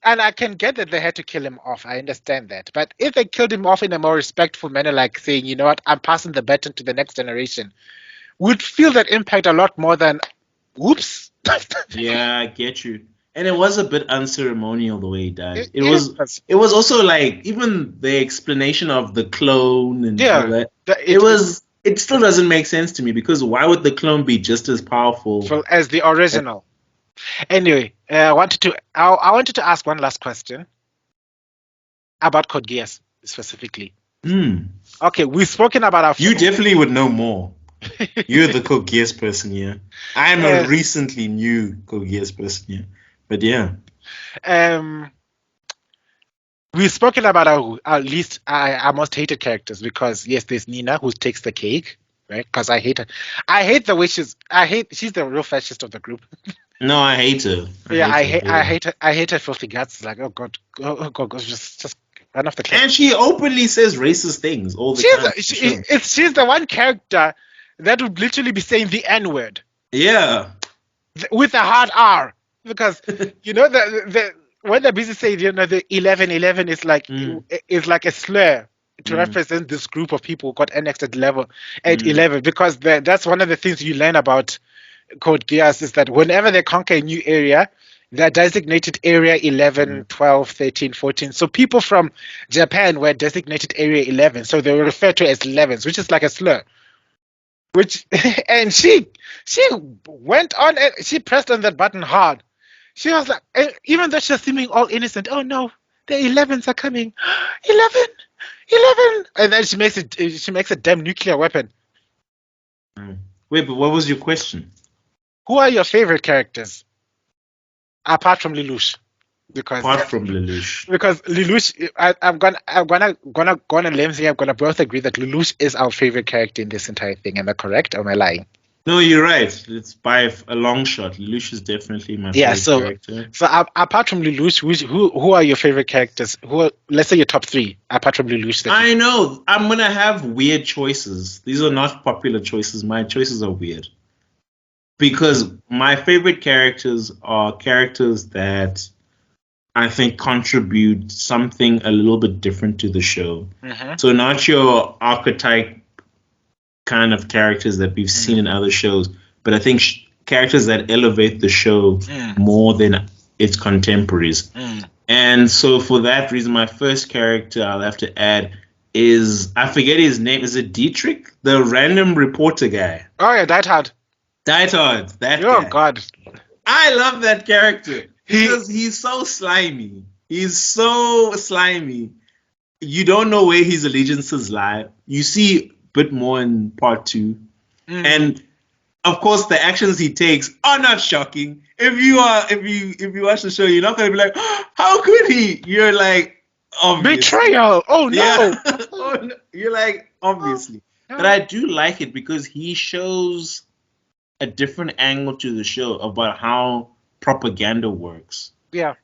And I can get that they had to kill him off. I understand that. But if they killed him off in a more respectful manner, like saying, you know what, I'm passing the baton to the next generation, would feel that impact a lot more than, whoops. Yeah, I get you. And it was a bit unceremonial the way he died. It was also like, even the explanation of the clone and all that. It still doesn't make sense to me, because why would the clone be just as powerful as the original? Anyway, I wanted to ask one last question about CODE GEASS specifically. Okay, we've spoken about our. You definitely would know more. You're the CODE GEASS person here. I'm a recently new CODE GEASS person here. But yeah. We've spoken about our least, our most hated characters, because yes, there's Nina, who takes the cake, right? Because I hate her. I hate the way she's the real fascist of the group. No, I hate her. I hate her filthy guts. Like, oh god, just run off the cliff. And she openly says racist things all the time. She's the one character that would literally be saying the N-word. Yeah. With a hard R. Because you know when they're busy saying, you know, the 1111 is like is like a slur to represent this group of people who got annexed at 11, because that's one of the things you learn about CODE GEASS, is that whenever they conquer a new area, they're designated area 11, 12, 13, 14. So people from Japan were designated area 11, so they were referred to as 11s, which is like a slur. And she went on, she pressed on that button hard. She was like, even though she's seeming all innocent, oh no, the 11s are coming. 11, and then she makes a damn nuclear weapon. Wait, but what was your question? Who are your favorite characters apart from Lelouch? Because Lelouch, I'm gonna go on a limb here. I'm gonna both agree that Lelouch is our favorite character in this entire thing. Am I correct? Or am I lying? No, you're right. It's by a long shot. Lelouch is definitely my favorite character. So apart from Lelouch, who are your favorite characters? Let's say your top 3 apart from Lelouch. I know. I'm gonna have weird choices. These are not popular choices. My choices are weird. Because my favorite characters are characters that I think contribute something a little bit different to the show. So not your archetype kind of characters that we've seen in other shows, but I think characters that elevate the show more than its contemporaries. And so for that reason, my first character I'll have to add is, I forget his name. Is it Dietrich? The random reporter guy. Oh yeah, Diethard, that guy. Oh god. I love that character. Because he's so slimy. He's so slimy. You don't know where his allegiances lie. You see a bit more in part 2. And of course the actions he takes are not shocking. If you watch the show, you're not gonna be like, oh, how could he? You're like, obviously. Betrayal. Oh no. Yeah. Oh, no. You're like, obviously. No. But I do like it because he shows a different angle to the show about how propaganda works. Yeah.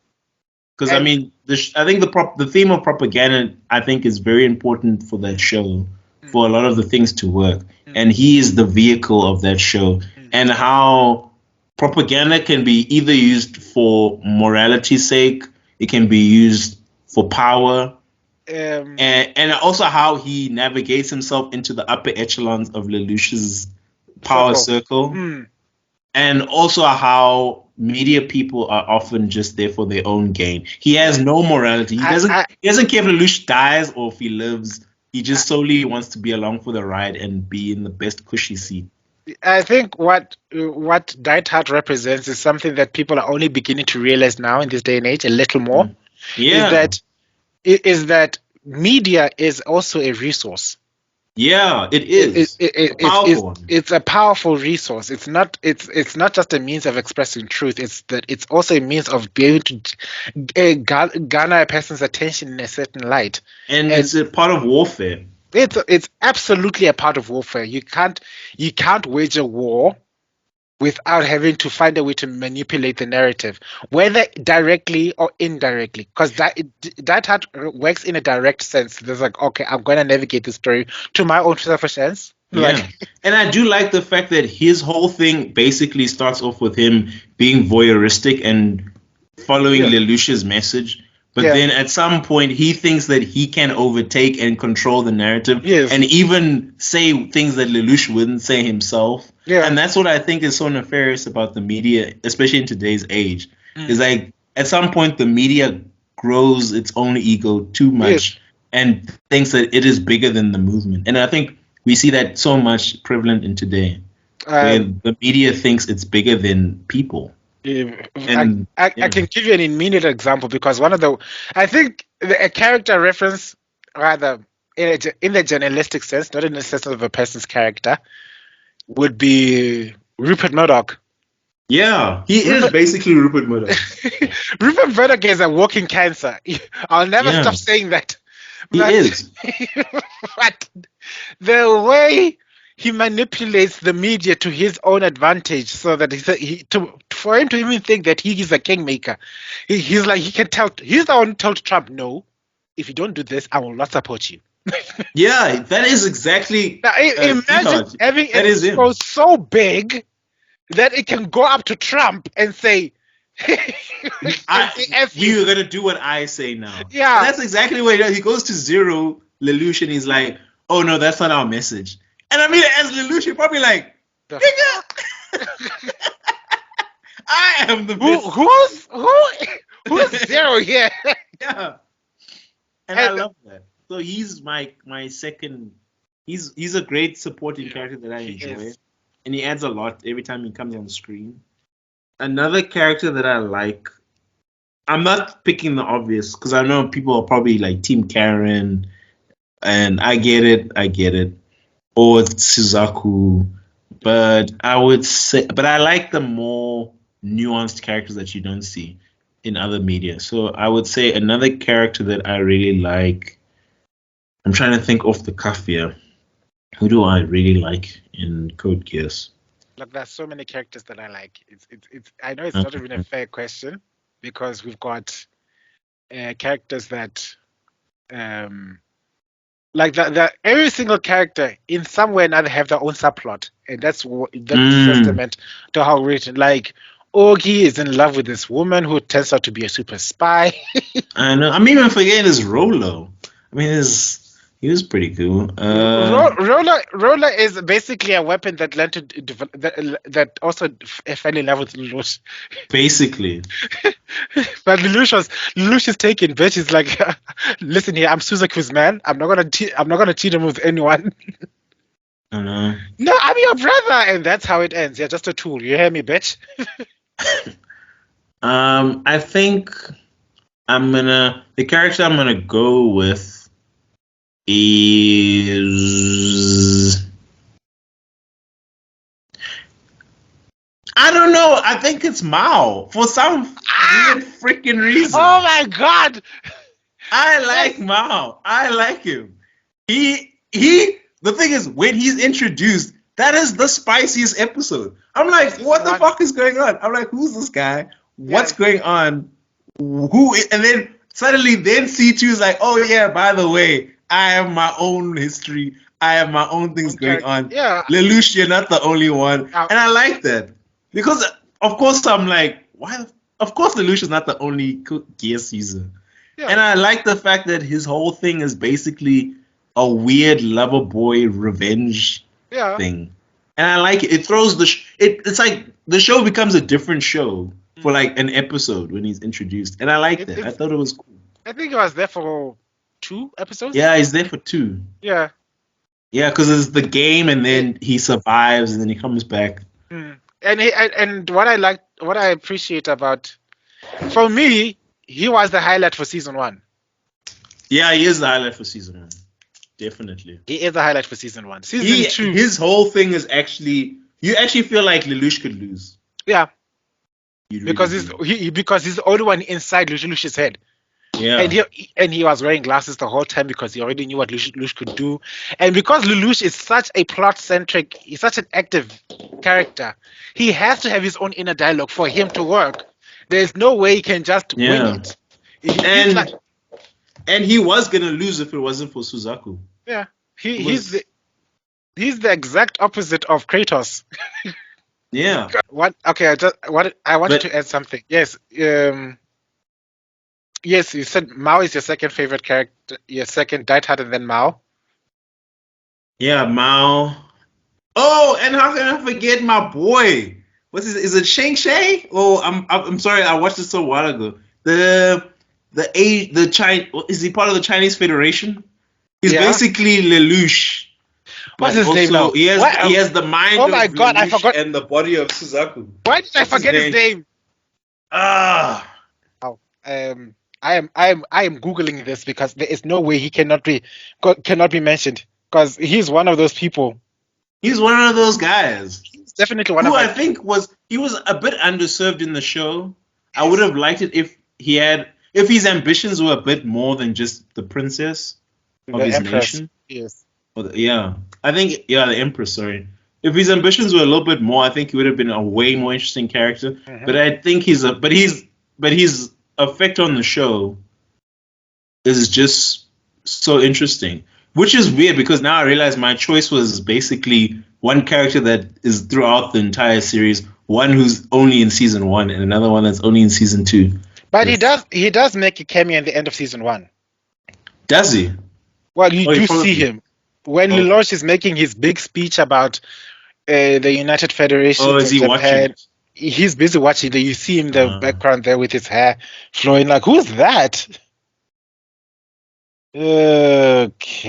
Because I mean, I think the theme of propaganda, I think, is very important for that show, for a lot of the things to work. And he is the vehicle of that show. And how propaganda can be either used for morality's sake, it can be used for power, and also how he navigates himself into the upper echelons of Lelouch's power circle. And also how media people are often just there for their own gain. He has no morality. He doesn't care if Lelouch dies or if he lives. He just solely wants to be along for the ride and be in the best cushy seat. I think what Diethard represents is something that people are only beginning to realize now in this day and age a little more. Yeah. Is that media is also a resource. Yeah, it is. It's a powerful resource. It's not just a means of expressing truth. It's also a means of being able to garner a person's attention in a certain light. And it's a part of warfare. It's absolutely a part of warfare. You can't wage a war without having to find a way to manipulate the narrative, whether directly or indirectly, because that works in a direct sense. There's like, okay, I'm going to navigate the story to my own selfish ends. Yeah. And I do like the fact that his whole thing basically starts off with him being voyeuristic and following Lelouch's message. But then at some point, he thinks that he can overtake and control the narrative and even say things that Lelouch wouldn't say himself. Yeah. And that's what I think is so nefarious about the media, especially in today's age. Is like, at some point, the media grows its own ego too much and thinks that it is bigger than the movement. And I think we see that so much prevalent in today, where the media thinks it's bigger than people. I can give you an immediate example because I think a character reference, rather in the journalistic sense, not in the sense of a person's character, would be Rupert Murdoch. Yeah, he is basically Rupert Murdoch. Rupert Murdoch is a walking cancer. I'll never stop saying that. He is. But the way he manipulates the media to his own advantage, so that for him to even think that he is a kingmaker, he's like, he's the one who told Trump, no, if you don't do this, I will not support you. Yeah, that is exactly. Now, imagine having an ego so big that it can go up to Trump and say, "You're gonna do what I say now." Yeah, and that's exactly what he does. He goes to Zero Lelouch and he's like, "Oh no, that's not our message." And I mean, as Lelouch, you're probably like, "Nigga, I am the best." Who's Zero here? Yeah, and I love that. So he's my second. He's a great supporting character that I enjoy, and he adds a lot every time he comes on the screen. Another character that I like, I'm not picking the obvious because I know people are probably like Team Karen, and I get it, or Suzaku, but I would say, but I like the more nuanced characters that you don't see in other media. So I would say another character that I really like. I'm trying to think off the cuff here. Who do I really like in Code Geass? Look, there's so many characters that I like. It's. I know it's not even a fair question because we've got characters that, like that. Every single character in some way or another have their own subplot, and that's testament to how written. Like Ogi is in love with this woman who turns out to be a super spy. I know. I'm even forgetting his Rolo. I mean, he was pretty cool. Roller is basically a weapon that learned to that also fell in love with Lelouch. Basically. But Lelouch is taken, bitch. He's like, listen here, I'm Suzaku's man. I'm not gonna cheat him with anyone. I know. No, I'm your brother, and that's how it ends. You're just a tool. You hear me, bitch? I think the character I'm gonna go with is, I don't know. I think it's Mao for some weird freaking reason. Oh my god! I like Mao. I like him. The thing is, when he's introduced, that is the spiciest episode. I'm like, what the fuck is going on? I'm like, who's this guy? What's going on? And then suddenly, C2 is like, oh yeah, by the way, I have my own history. I have my own things going on. Yeah. Lelouch, you're not the only one. And I like that. Because, of course, I'm like, why? Of course, Lelouch is not the only Geass user. Yeah. And I like the fact that his whole thing is basically a weird lover boy revenge thing. And I like it. It throws it's like the show becomes a different show for like an episode when he's introduced. And I like that. I thought it was cool. I think it was there for 2 episodes. Yeah, he's there for 2. Yeah. Yeah, because it's the game, and then he survives, and then he comes back. And what I appreciate about, for me, he was the highlight for season 1. Yeah, he is the highlight for season 1. Definitely. He is a highlight for season 1. Season 2. His whole thing is actually, you actually feel like Lelouch could lose. Yeah. Really because he's the only one inside Lelouch's head. Yeah. And he was wearing glasses the whole time because he already knew what Lelouch could do. And because Lelouch is such a plot-centric, he's such an active character, he has to have his own inner dialogue for him to work. There's no way he can just wing it. And he was going to lose if it wasn't for Suzaku. Yeah. He's the exact opposite of Kratos. Yeah. I wanted to add something. Yes. Yes, you said Mao is your second favorite character, your second Died Hard, and then Mao. Yeah, Mao. Oh, and how can I forget my boy? Is it Shang Shi? Oh, I'm sorry, I watched this so a while ago. The China, is he part of the Chinese Federation? He's basically Lelouch. What's his name now? He has the mind of God, I forgot. And the body of Suzaku. Why did I forget his name? I am googling this because there is no way he cannot be mentioned because he's one of those people. He's one of those guys. He's definitely one of I think he was a bit underserved in the show. I would have liked it if his ambitions were a bit more than just the princess of his nation. Yes. I think the Empress. Sorry, if his ambitions were a little bit more, I think he would have been a way more interesting character. Mm-hmm. But I think his effect on the show is just so interesting, which is weird because now I realize my choice was basically one character that is throughout the entire series, one who's only in season 1, and another one that's only in season 2. But he does make a cameo in the end of season 1. Does he? Well, you do see him when Lelouch is making his big speech about the United Federation. Oh, is he watching? He's busy watching. You see him in the background there with his hair flowing. Like, who's that? Okay.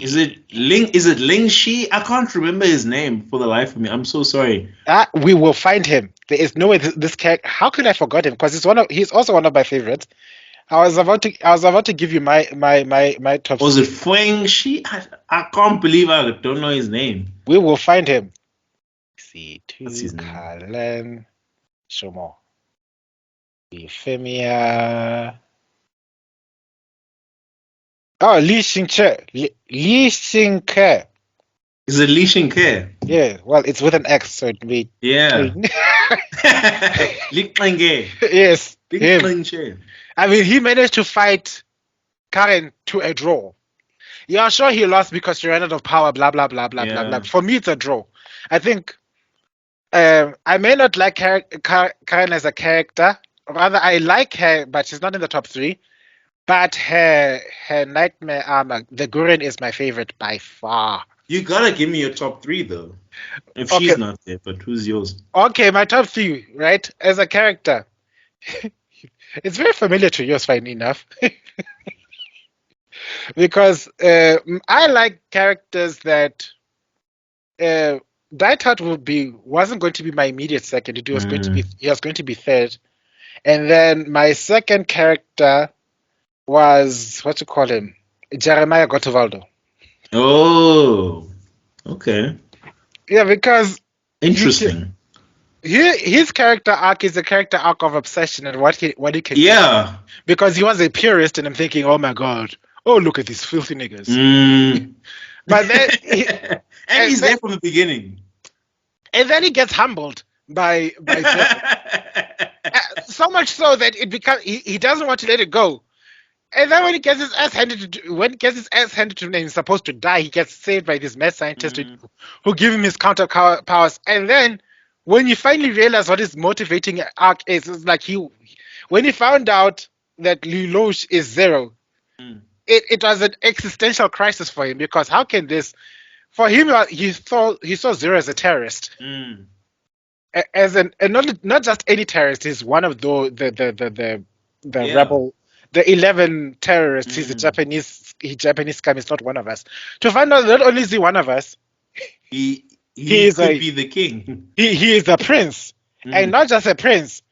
Is it Ling Shi? I can't remember his name for the life of me. I'm so sorry. We will find him. There is no way this character. How could I forget him? Because he's also one of my favorites. I was about to give you my top. Was it Feng Shi? I can't believe I don't know his name. We will find him. See, Kalen Shomo. Euphemia. Oh, Li Xingke. Li Xingke. Is it Li Xingke? Yeah, well, it's with an X, so it may. Yeah. Li Xingke. Yes. Li Xingke. I mean, he managed to fight Karen to a draw. Yeah, sure, he lost because she ran out of power, blah, blah, blah, blah, blah, blah. For me, it's a draw. I think I may not like Karen as a character. Rather, I like her, but she's not in the top 3. But her nightmare armor, the Gurren, is my favorite by far. You gotta give me your top 3, though. If she's not there, but who's yours? Okay, my top 3, right? As a character. It's very familiar to yours, fine enough. Because I like characters that Died Hard wasn't going to be my immediate second. He was going to be third. And then my second character was Jeremiah Gottovaldo. Oh, okay. Yeah, because interesting. His character arc is a character arc of obsession and what he can do. Because he was a purist, and I'm thinking, oh my god, look at these filthy niggas. But then he's there from the beginning. And then he gets humbled by so much so that it becomes he doesn't want to let it go. And then when he gets his ass handed to him and he's supposed to die, he gets saved by this mad scientist who give him his counter powers. And then when you finally realize what his motivating arc is, it's like when he found out that Lelouch is Zero, it was an existential crisis for him, because how can this? For him, he saw Zero as a terrorist, and not just any terrorist. He's one of the rebel, the 11 terrorists. He's a Japanese guy. He's not one of us. To find out not only is he one of us, he could be the king. He is a prince, and not just a prince.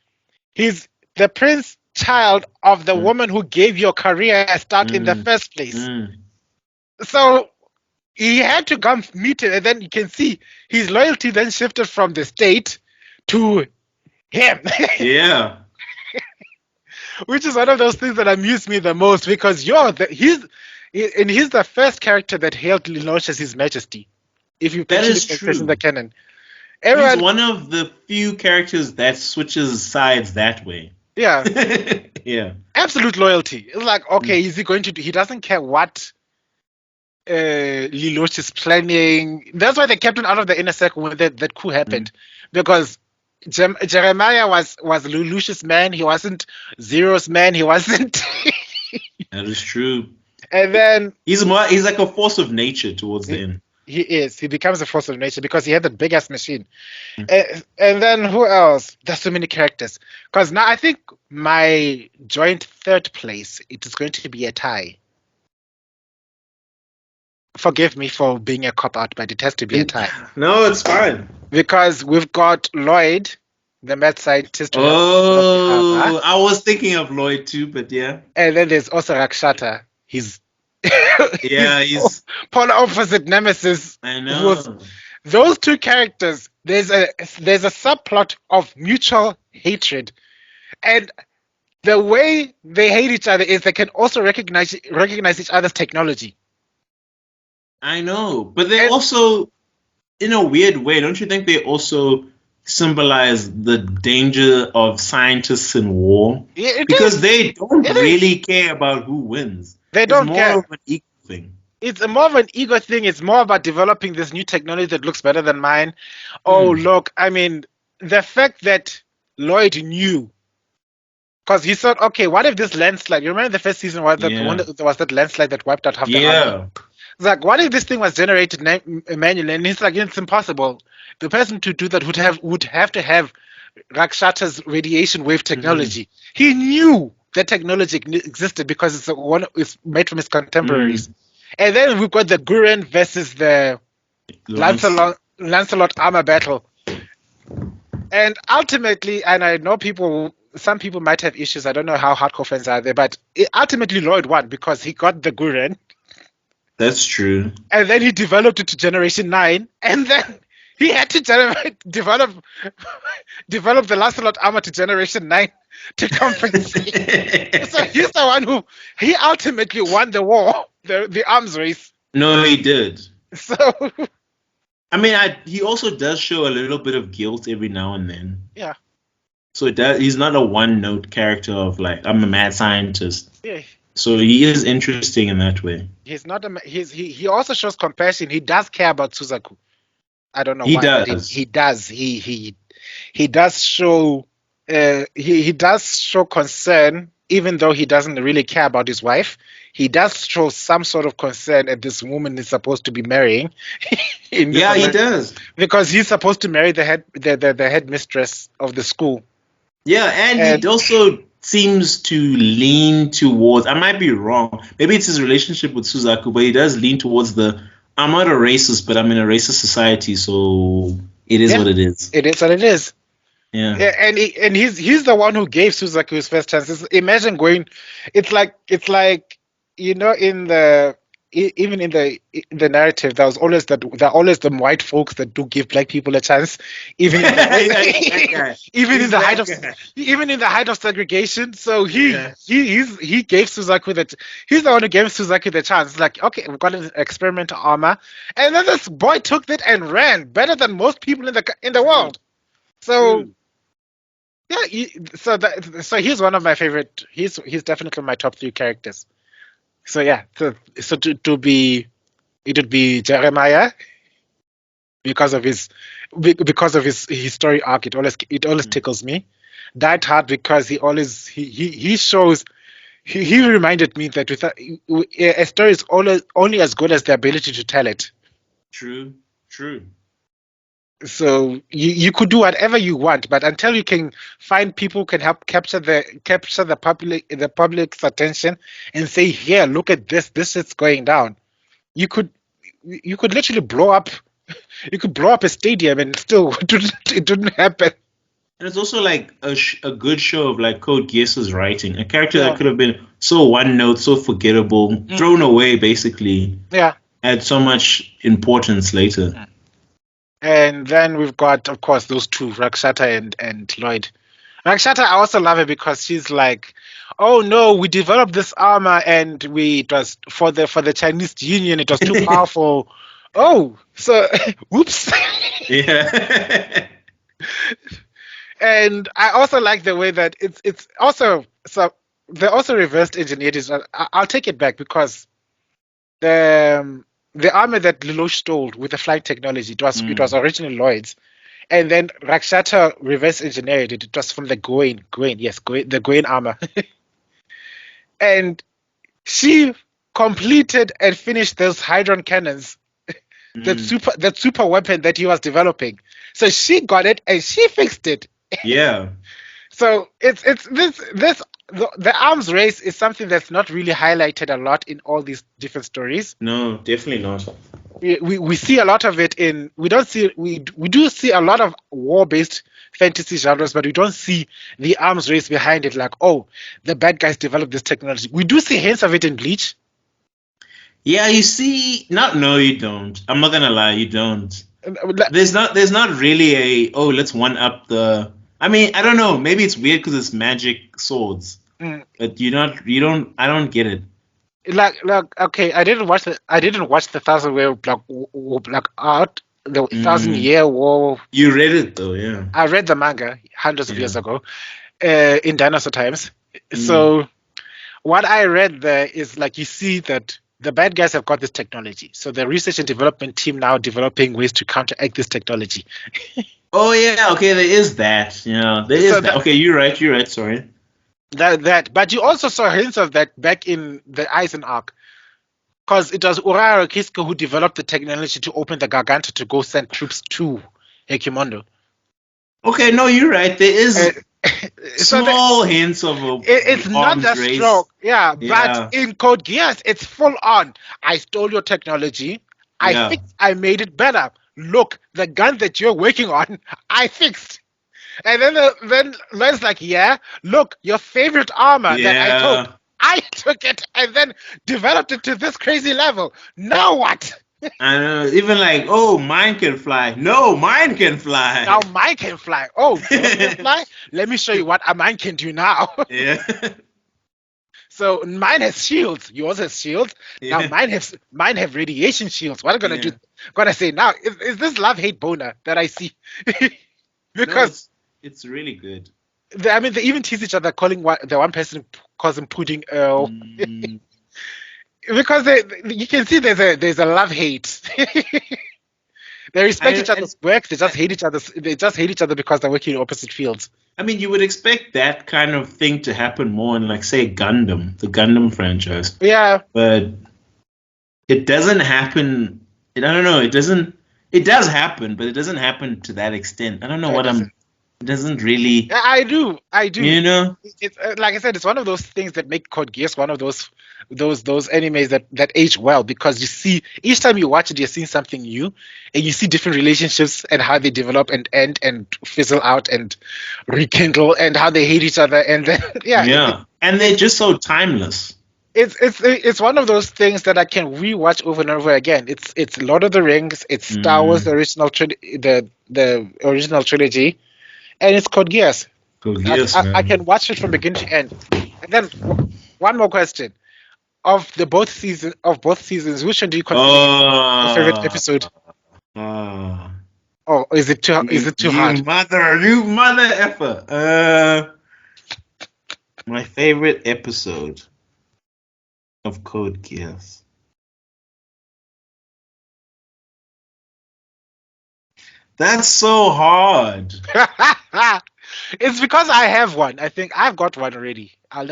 He's the prince child of the woman who gave your career a start in the first place. So he had to come meet him, and then you can see his loyalty then shifted from the state to him. Yeah. Which is one of those things that amuse me the most because he's the first character that hailed Lelouch as His Majesty. If you That actually is pay attention true. to the canon, He's everyone, one of the few characters that switches sides that way. yeah, Yeah. absolute loyalty. It's like, okay, is he going to do? He doesn't care what Lelouch is planning. That's why they kept him out of the inner circle when that coup happened, because Jeremiah was Lelouch's man. He wasn't Zero's man. He wasn't. That is true. And then He's like a force of nature towards the end. he is. He becomes a force of nature because he had the biggest machine. And then who else? There's so many characters. Because now I think my joint third place, it is going to be a tie. Forgive me for being a cop out, but it has to be a tie. No, it's fine. Because we've got Lloyd, the mad scientist. Oh, I was thinking of Lloyd too, but yeah. And then there's also Rakshata. He's polar opposite nemesis. I know. Those two characters, there's a subplot of mutual hatred, and the way they hate each other is they can also recognize each other's technology. I know, but they also, in a weird way, don't you think they also symbolize the danger of scientists in war? Yeah, because they don't really care about who wins. They don't care. It's more of an ego thing. It's more of an ego thing. It's more about developing this new technology that looks better than mine. Oh, look, I mean, the fact that Lloyd knew, because he thought, okay, what if this landslide? You remember the first season was that landslide that wiped out half the army? It's like, what if this thing was generated manually? And he's like, it's impossible. The person to do that would have to have Rakshata's radiation wave technology. He knew that technology existed because it's made from his contemporaries. And then we've got the Gurren versus the Lancelot armor battle. And ultimately, and I know some people might have issues. I don't know how hardcore fans are there, but ultimately Lloyd won because he got the Gurren. That's true. And then he developed it to Generation 9, and then he had to develop the Lancelot armor to Generation 9 to compensate. So he's the one he ultimately won the war, the arms race. No, he did. So, I mean, he also does show a little bit of guilt every now and then. Yeah. So he's not a one-note character of like, I'm a mad scientist. Yeah. So he is interesting in that way. He's not he also shows compassion. He does care about Suzaku. I don't know why. He does. He does show he does show concern, even though he doesn't really care about his wife. He does show some sort of concern that this woman is supposed to be marrying. He does. Because he's supposed to marry the headmistress of the school. Yeah, and he also seems to lean towards, I might be wrong, maybe it's his relationship with Suzaku, but he does lean towards I'm not a racist, but I'm in a racist society, so it is what it is. It is what it is. Yeah. And he's the one who gave Suzaku his first chances. Imagine it's like even in the narrative, there are always the white folks that do give black people a chance, even in the height of segregation. So he gave Suzaku he's the one who gave Suzaku the chance. Like, okay, we've got an experimental armor, and then this boy took it and ran better than most people in the world. So. Yeah, so he's one of my favorite. He's definitely my top 3 characters. So yeah, so it would be Jeremiah because of his story arc. It always tickles me. Died Hard because he reminded me that a story is only as good as the ability to tell it. True. So you could do whatever you want, but until you can find people who can help capture the public's attention and say, here, look at this is going down. You could literally blow up a stadium and still it didn't happen. And it's also like a good show of like Code Geass's writing. A character that could have been so one note, so forgettable, thrown away basically. Yeah. Had so much importance later. And then we've got, of course, those two, Rakshata and Lloyd. Rakshata, I also love her because she's like, oh no, we developed this armor and it was for the Chinese Union, it was too powerful. Oh, so whoops. Yeah. And I also like the way that it's also so they also reversed engineered it. I'll take it back because the armor that Lelouch stole with the flight technology, it was originally Lloyd's. And then Rakshata reverse engineered it. It was from the Gawain, the Gawain armor. And she completed and finished those Hydron cannons, that super weapon that he was developing. So she got it and she fixed it. Yeah. So it's the arms race is something that's not really highlighted a lot in all these different stories. No, definitely not. We see a lot of it in we do see a lot of war-based fantasy genres, but we don't see the arms race behind it, like, oh, the bad guys developed this technology. We do see hints of it in Bleach. Yeah, you see, no, you don't. I'm not gonna lie, you don't. There's not really let's one up the. I mean, I don't know. Maybe it's weird because it's magic swords, but I don't get it. Like okay, I didn't watch the Thousand Year Black Art, the 1,000-Year War. You read it though, yeah. I read the manga hundreds of years ago, in dinosaur times. So what I read there is like you see that the bad guys have got this technology. So the research and development team now developing ways to counteract this technology. Oh yeah, okay, there is that. Yeah, there is that. Okay, you're right. Sorry. But you also saw hints of that back in the Eisen arc, because it was Urara Kisko who developed the technology to open the Garganta to go send troops to Equimondo. Okay, no, you're right. There is small hints of it's not a stroke, but in Code Geass, it's full on. I stole your technology. I made it better. Look, the gun that you're working on, I fixed. And then Len's like, yeah, look, your favorite armor that I took it and then developed it to this crazy level. Now what? I know, even like, oh, mine can fly. No, mine can fly. Now mine can fly. Oh, yours can fly? Let me show you what a mine can do now. Yeah. So mine has shields. Yours has shields. Yeah. Now mine have radiation shields. What am I gonna do? Gonna say now? Is this love-hate boner that I see? Because it's really good. I mean, they even tease each other, calling the one person calls him Pudding Earl. Because you can see there's a love-hate. They respect each other's work. They just hate each other. They just hate each other because they're working in opposite fields. I mean, you would expect that kind of thing to happen more in, like, say, Gundam, the Gundam franchise. Yeah. But it doesn't happen. I don't know. It doesn't. It does happen, but it doesn't happen to that extent. I don't know It doesn't really. I do. You know. It's like I said, it's one of those things that make Code Geass one of those animes that age well, because you see each time you watch it, you're seeing something new, and you see different relationships and how they develop and end and fizzle out and rekindle, and how they hate each other, and then and they're just so timeless. It's one of those things that I can rewatch over and over again. It's Lord of the Rings, it's Star Wars, the original trilogy, and it's Code Geass. I can watch it from beginning to end. And then one more question: of both seasons, which one do you consider your favorite episode? Oh, is it too hard? You mother effer. My favorite episode of Code Geass. That's so hard. It's because I have one. I think I've got one already. I've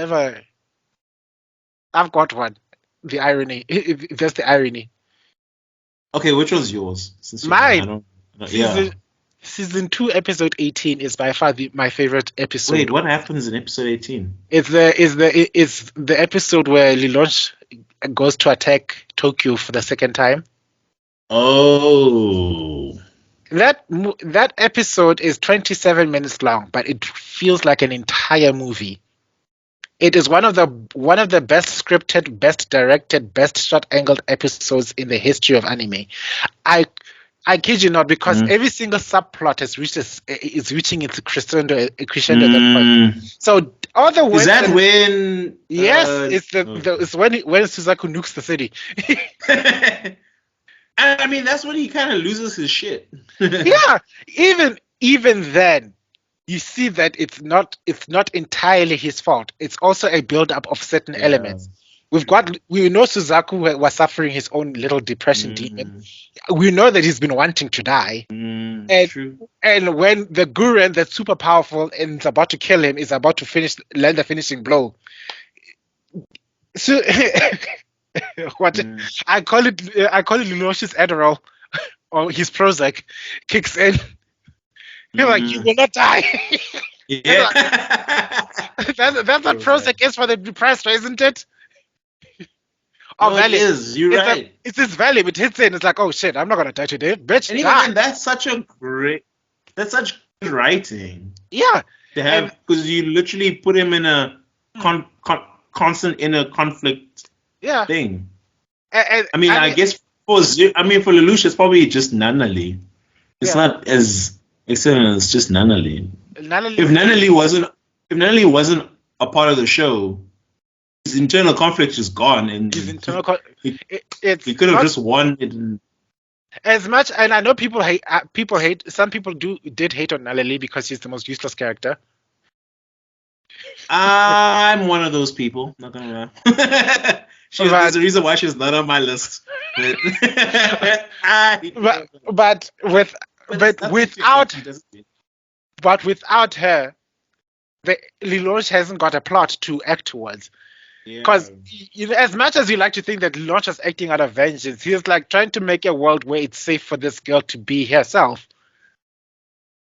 got one. The irony. That's the irony. Okay, which was yours? Mine. Season 2, episode 18 is by far my favorite episode. Wait, what happens in episode 18? It's the episode where Lelouch goes to attack Tokyo for the second time. Oh. that episode is 27 minutes long, but it feels like an entire movie. It is one of the best scripted, best directed, best shot angled episodes in the history of anime. I kid you not, because every single subplot is reaching its crescendo at that point. So all the is that when? Yes, it's when Suzaku nukes the city. I mean, that's when he kind of loses his shit. Yeah, even then, you see that it's not entirely his fault. It's also a build-up of certain elements. We know Suzaku was suffering his own little depression demon. We know that he's been wanting to die. True. And when the Gurren, that's super powerful and is about to kill him, is about to land the finishing blow. So I call it Lelouch's Adderall or his Prozac kicks in. You're like, you will not die. Yeah. That's what Prozac is for the depressed, isn't it? No, it is. You're right. It's his Valium. It hits in. It's like, oh shit, I'm not gonna die today, bitch. And even then, that's such good writing. Yeah. To have, because you literally put him in a constant inner conflict. Yeah. Thing. I guess for Lelouch, it's probably just Nunnally. It's not as excellent as just Nunnally. If Nunnally wasn't a part of the show, his internal conflict is gone, and his internal he could have just won it. As much, and I know people hate. Some people did hate on Nunnally because he's the most useless character. I'm one of those people. Not gonna lie. There's a reason why she's not on my list. But without her, Lelouch hasn't got a plot to act towards. Because as much as you like to think that Lelouch is acting out of vengeance, he's like trying to make a world where it's safe for this girl to be herself.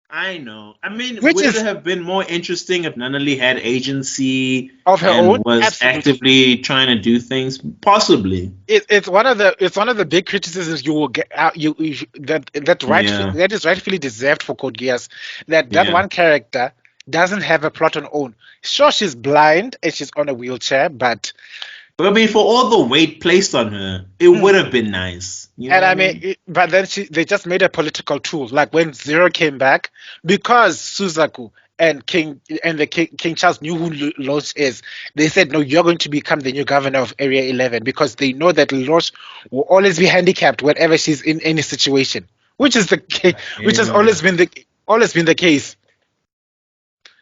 I know. I mean, would it have been more interesting if Nunnally had agency of her own? Was actively trying to do things? Possibly. It's one of the big criticisms you will get out. That is rightfully deserved for Code Geass. That one character doesn't have a plot on her own. Sure, she's blind and she's on a wheelchair, but I mean, for all the weight placed on her, it would have been nice. But then they just made a political tool. Like when Zero came back, because Suzaku and King Charles knew who Lelouch is, they said, no, you're going to become the new governor of Area 11, because they know that Lelouch will always be handicapped whenever she's in any situation, which is which has always been the case.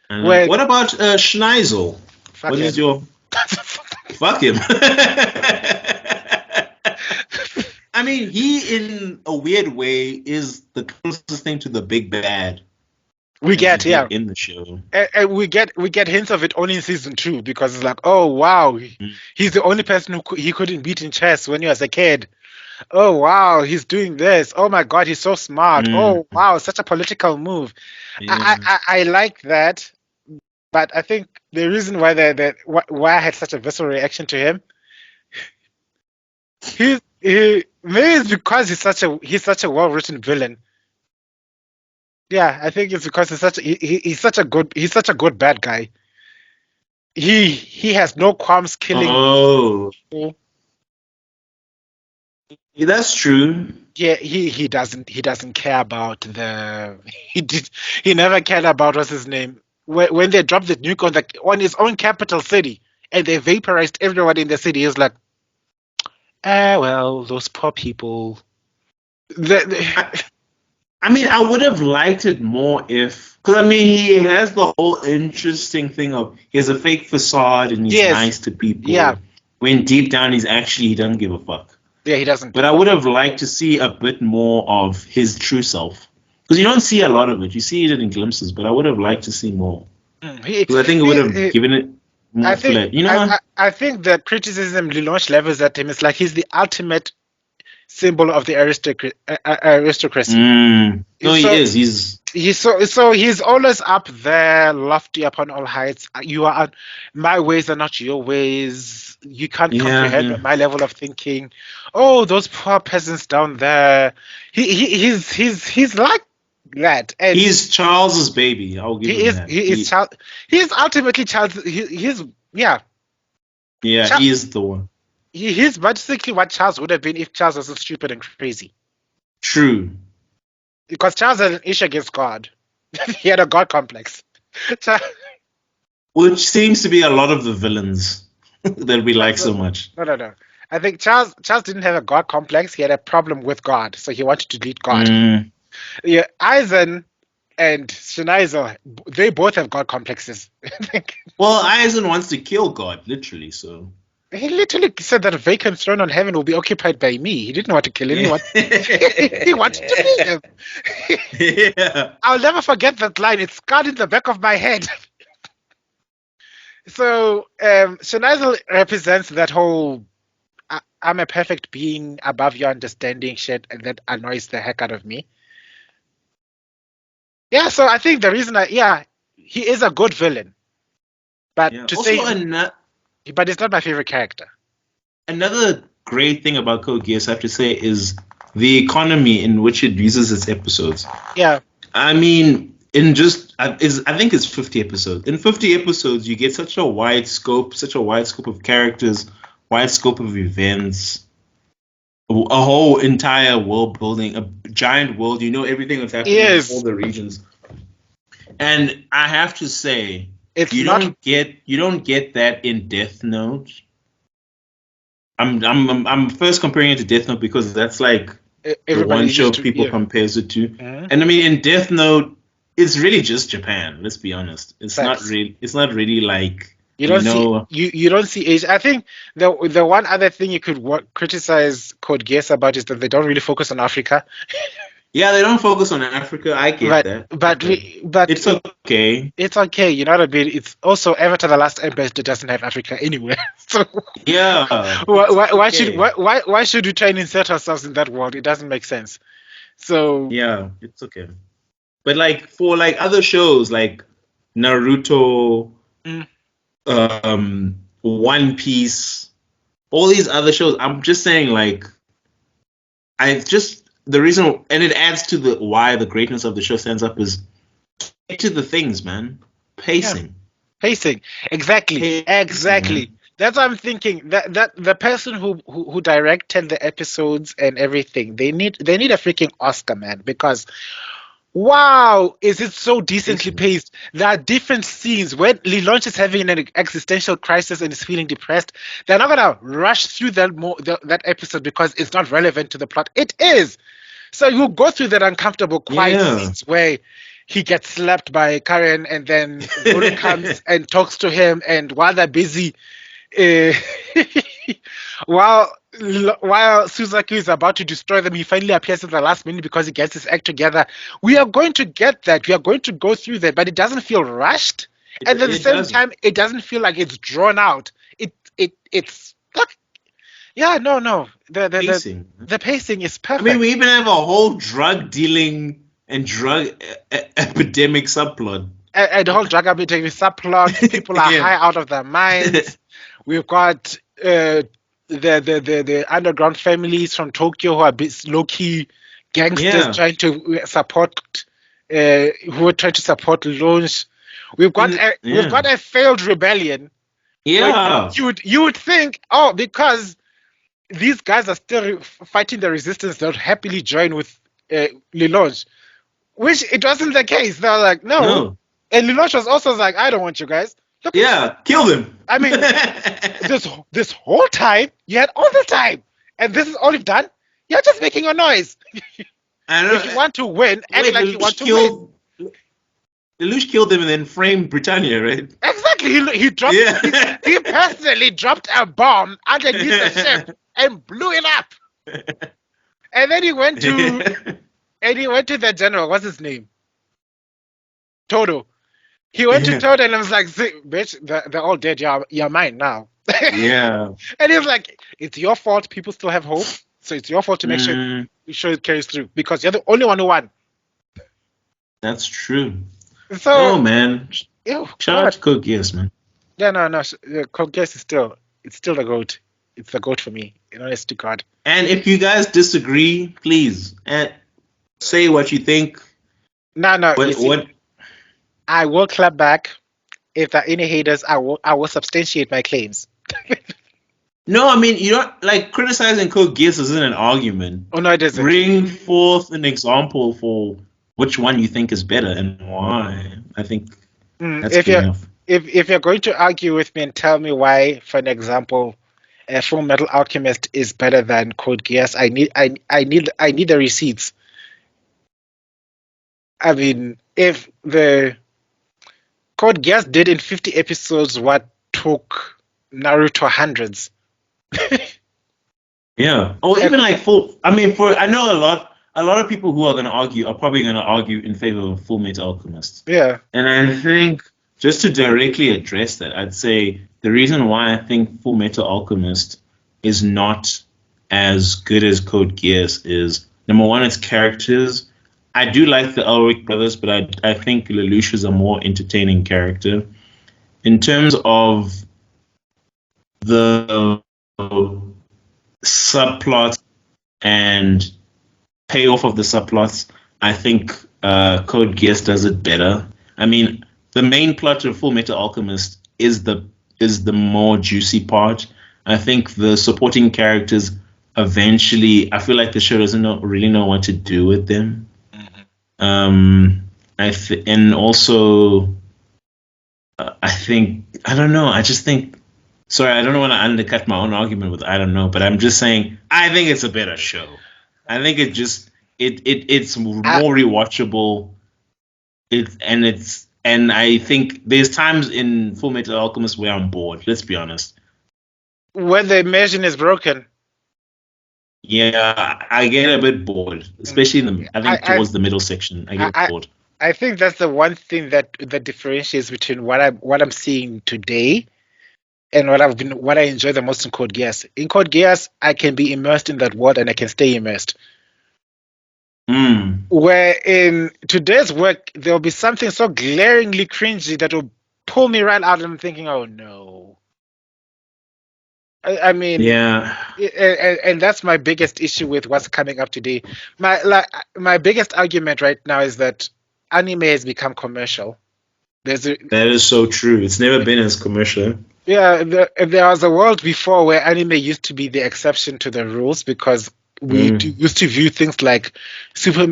What about Schneisel? What is your... Fuck him. I mean, he, in a weird way, is the closest thing to the big bad we get in the show. And we get hints of it only in season 2, because it's like, oh wow, he's the only person who he couldn't beat in chess when he was a kid. Oh wow, he's doing this. Oh my god, he's so smart. Oh wow, such a political move. I like that. But I think the reason why why I had such a visceral reaction to him, maybe it's because he's such a well-written villain. Yeah, I think it's because he's such a good bad guy. He has no qualms killing. Oh, yeah, that's true. Yeah, he doesn't care about he never cared about what's his name. When they dropped the nuke on his own capital city and they vaporized everyone in the city, he's like, well, those poor people. I mean, I would have liked it more because I mean, he has the whole interesting thing of he has a fake facade and he's nice to people. Yeah. When deep down he doesn't give a fuck. Yeah, he doesn't. But I would have liked to see a bit more of his true self. Because you don't see a lot of it. You see it in glimpses, but I would have liked to see more. Because I think it would have given it more flair. I think the criticism Lelouch levels at him is like he's the ultimate symbol of the aristocracy. No, he is. He's always up there, lofty upon all heights. You are my ways are not your ways. You can't comprehend my level of thinking. Oh, those poor peasants down there. He's like that, and he's Charles's baby. I'll give him that. He's ultimately Charles. He's yeah. He is the one. He's basically what Charles would have been if Charles wasn't stupid and crazy. True. Because Charles had an issue against God. He had a God complex. Which seems to be a lot of the villains that we like so much. No. I think Charles didn't have a God complex. He had a problem with God, so he wanted to delete God. Yeah, Eisen and Schneider, they both have God complexes. Well, Eisen wants to kill God, literally, so... He literally said that a vacant throne on heaven will be occupied by me. He didn't want to kill anyone. He wanted to be him. Yeah. I'll never forget that line. It's scarred in the back of my head. So, Schneider represents that whole I'm a perfect being above your understanding shit, and that annoys the heck out of me. Yeah, so I think the reason he is a good villain. But but it's not my favorite character. Another great thing about Code Geass, I have to say, is the economy in which it uses its episodes. Yeah. I mean, I think it's 50 episodes. In 50 episodes, you get such a wide scope of characters, wide scope of events, a whole entire world building, a giant world. You know everything that's happening in all the regions. And I have to say, you don't get that in Death Note. I'm first comparing it to Death Note because that's like the one show people compares it to. And I mean, in Death Note, it's really just Japan. Let's be honest. It's not really like you don't see Asia. I think the one other thing you could criticize Code Geass about is that they don't really focus on Africa. Yeah, they don't focus on Africa. I get that. But it's okay. It's okay. You know what I mean? It's also Avatar: The Last Airbender doesn't have Africa anywhere. So yeah. Why should we try and insert ourselves in that world? It doesn't make sense. So yeah, it's okay. But like for like other shows like Naruto, One Piece, all these other shows, I'm just saying like the reason, and it adds to why the greatness of the show stands up, is get to the things, man. Pacing. Yeah. Pacing. Exactly. That's what I'm thinking. That the person who directed the episodes and everything, they need a freaking Oscar, man, because wow, is it so decently paced? There are different scenes when Lelouch is having an existential crisis and is feeling depressed. They're not gonna rush through that episode because it's not relevant to the plot. It is. So you go through that uncomfortable quiet scenes where he gets slapped by Karen, and then Guru comes and talks to him, and while they're busy, while Suzaku is about to destroy them, he finally appears at the last minute because he gets his act together. We are going to get that. We are going to go through that, but it doesn't feel rushed. And at the same time, it doesn't feel like it's drawn out. It's like, yeah, no. The pacing is perfect. I mean, we even have a whole drug dealing and drug epidemic subplot. And the whole drug epidemic subplot. People are high out of their minds. We've got the underground families from Tokyo who are low-key gangsters trying to support Lelouch. We've got a failed rebellion. Yeah. You would think, because these guys are still fighting the resistance, they'll happily join with Lelouch, which it wasn't the case. They were like, no. And Lelouch was also like, I don't want you guys. Look, kill them. I mean, this whole time, you had all the time, and this is all you've done? You're just making a noise. I know. If you want to win, act like you want to win. Lelouch killed them and then framed Britannia, right? Exactly. He dropped. He personally dropped a bomb underneath the ship and blew it up. And then he went to the general. What's his name? Todo. He went to Todo and I was like, bitch, they're all dead. You're mine now. Yeah. And he was like, it's your fault. People still have hope. So it's your fault to make sure it carries through because you're the only one who won. That's true. So, Oh man, ew, shout out to CODE GEASS, man. Yeah, no. CODE GEASS is still the goat. It's the goat for me. Honest to God. And if you guys disagree, please say what you think. No. You see, What? I will clap back. If there are any haters, I will substantiate my claims. No, I mean you don't like criticizing CODE GEASS isn't an argument. Oh no, it isn't. Bring forth an example for which one you think is better and why. I think that's If good you're enough. if you're going to argue with me and tell me why, for an example, Full Metal Alchemist is better than Code Geass, I need the receipts. I mean, if the Code Geass did in 50 episodes what took Naruto hundreds. Yeah. Or even like full. I mean, I know a lot of people who are going to argue are probably going to argue in favor of Full Metal Alchemist. Yeah. And I think just to directly address that, I'd say the reason why I think Full Metal Alchemist is not as good as Code Geass is number one, its characters. I do like the Elric brothers, but I think Lelouch is a more entertaining character. In terms of the subplots and payoff of the subplots, I think Code Geass does it better. I mean, the main plot of Full Metal Alchemist is the more juicy part. I think the supporting characters eventually, I feel like the show doesn't really know what to do with them. And also, I don't know. I just think. Sorry, I don't want to undercut my own argument with I don't know, but I'm just saying I think it's a better show. I think it's more rewatchable. And I think there's times in Full Metal Alchemist where I'm bored. Let's be honest. When the immersion is broken. Yeah, I get a bit bored, especially towards the middle section. I get bored. I think that's the one thing that differentiates between what I'm seeing today and what I enjoy the most in Code Geass. In Code Geass, I can be immersed in that world and I can stay immersed. Where in today's work, there'll be something so glaringly cringy that will pull me right out, and I'm thinking, oh no. I mean, yeah, and that's my biggest issue with what's coming up today. My biggest argument right now is that anime has become commercial. That is so true. It's never been as commercial. Yeah, there was a world before where anime used to be the exception to the rules because we used to view things like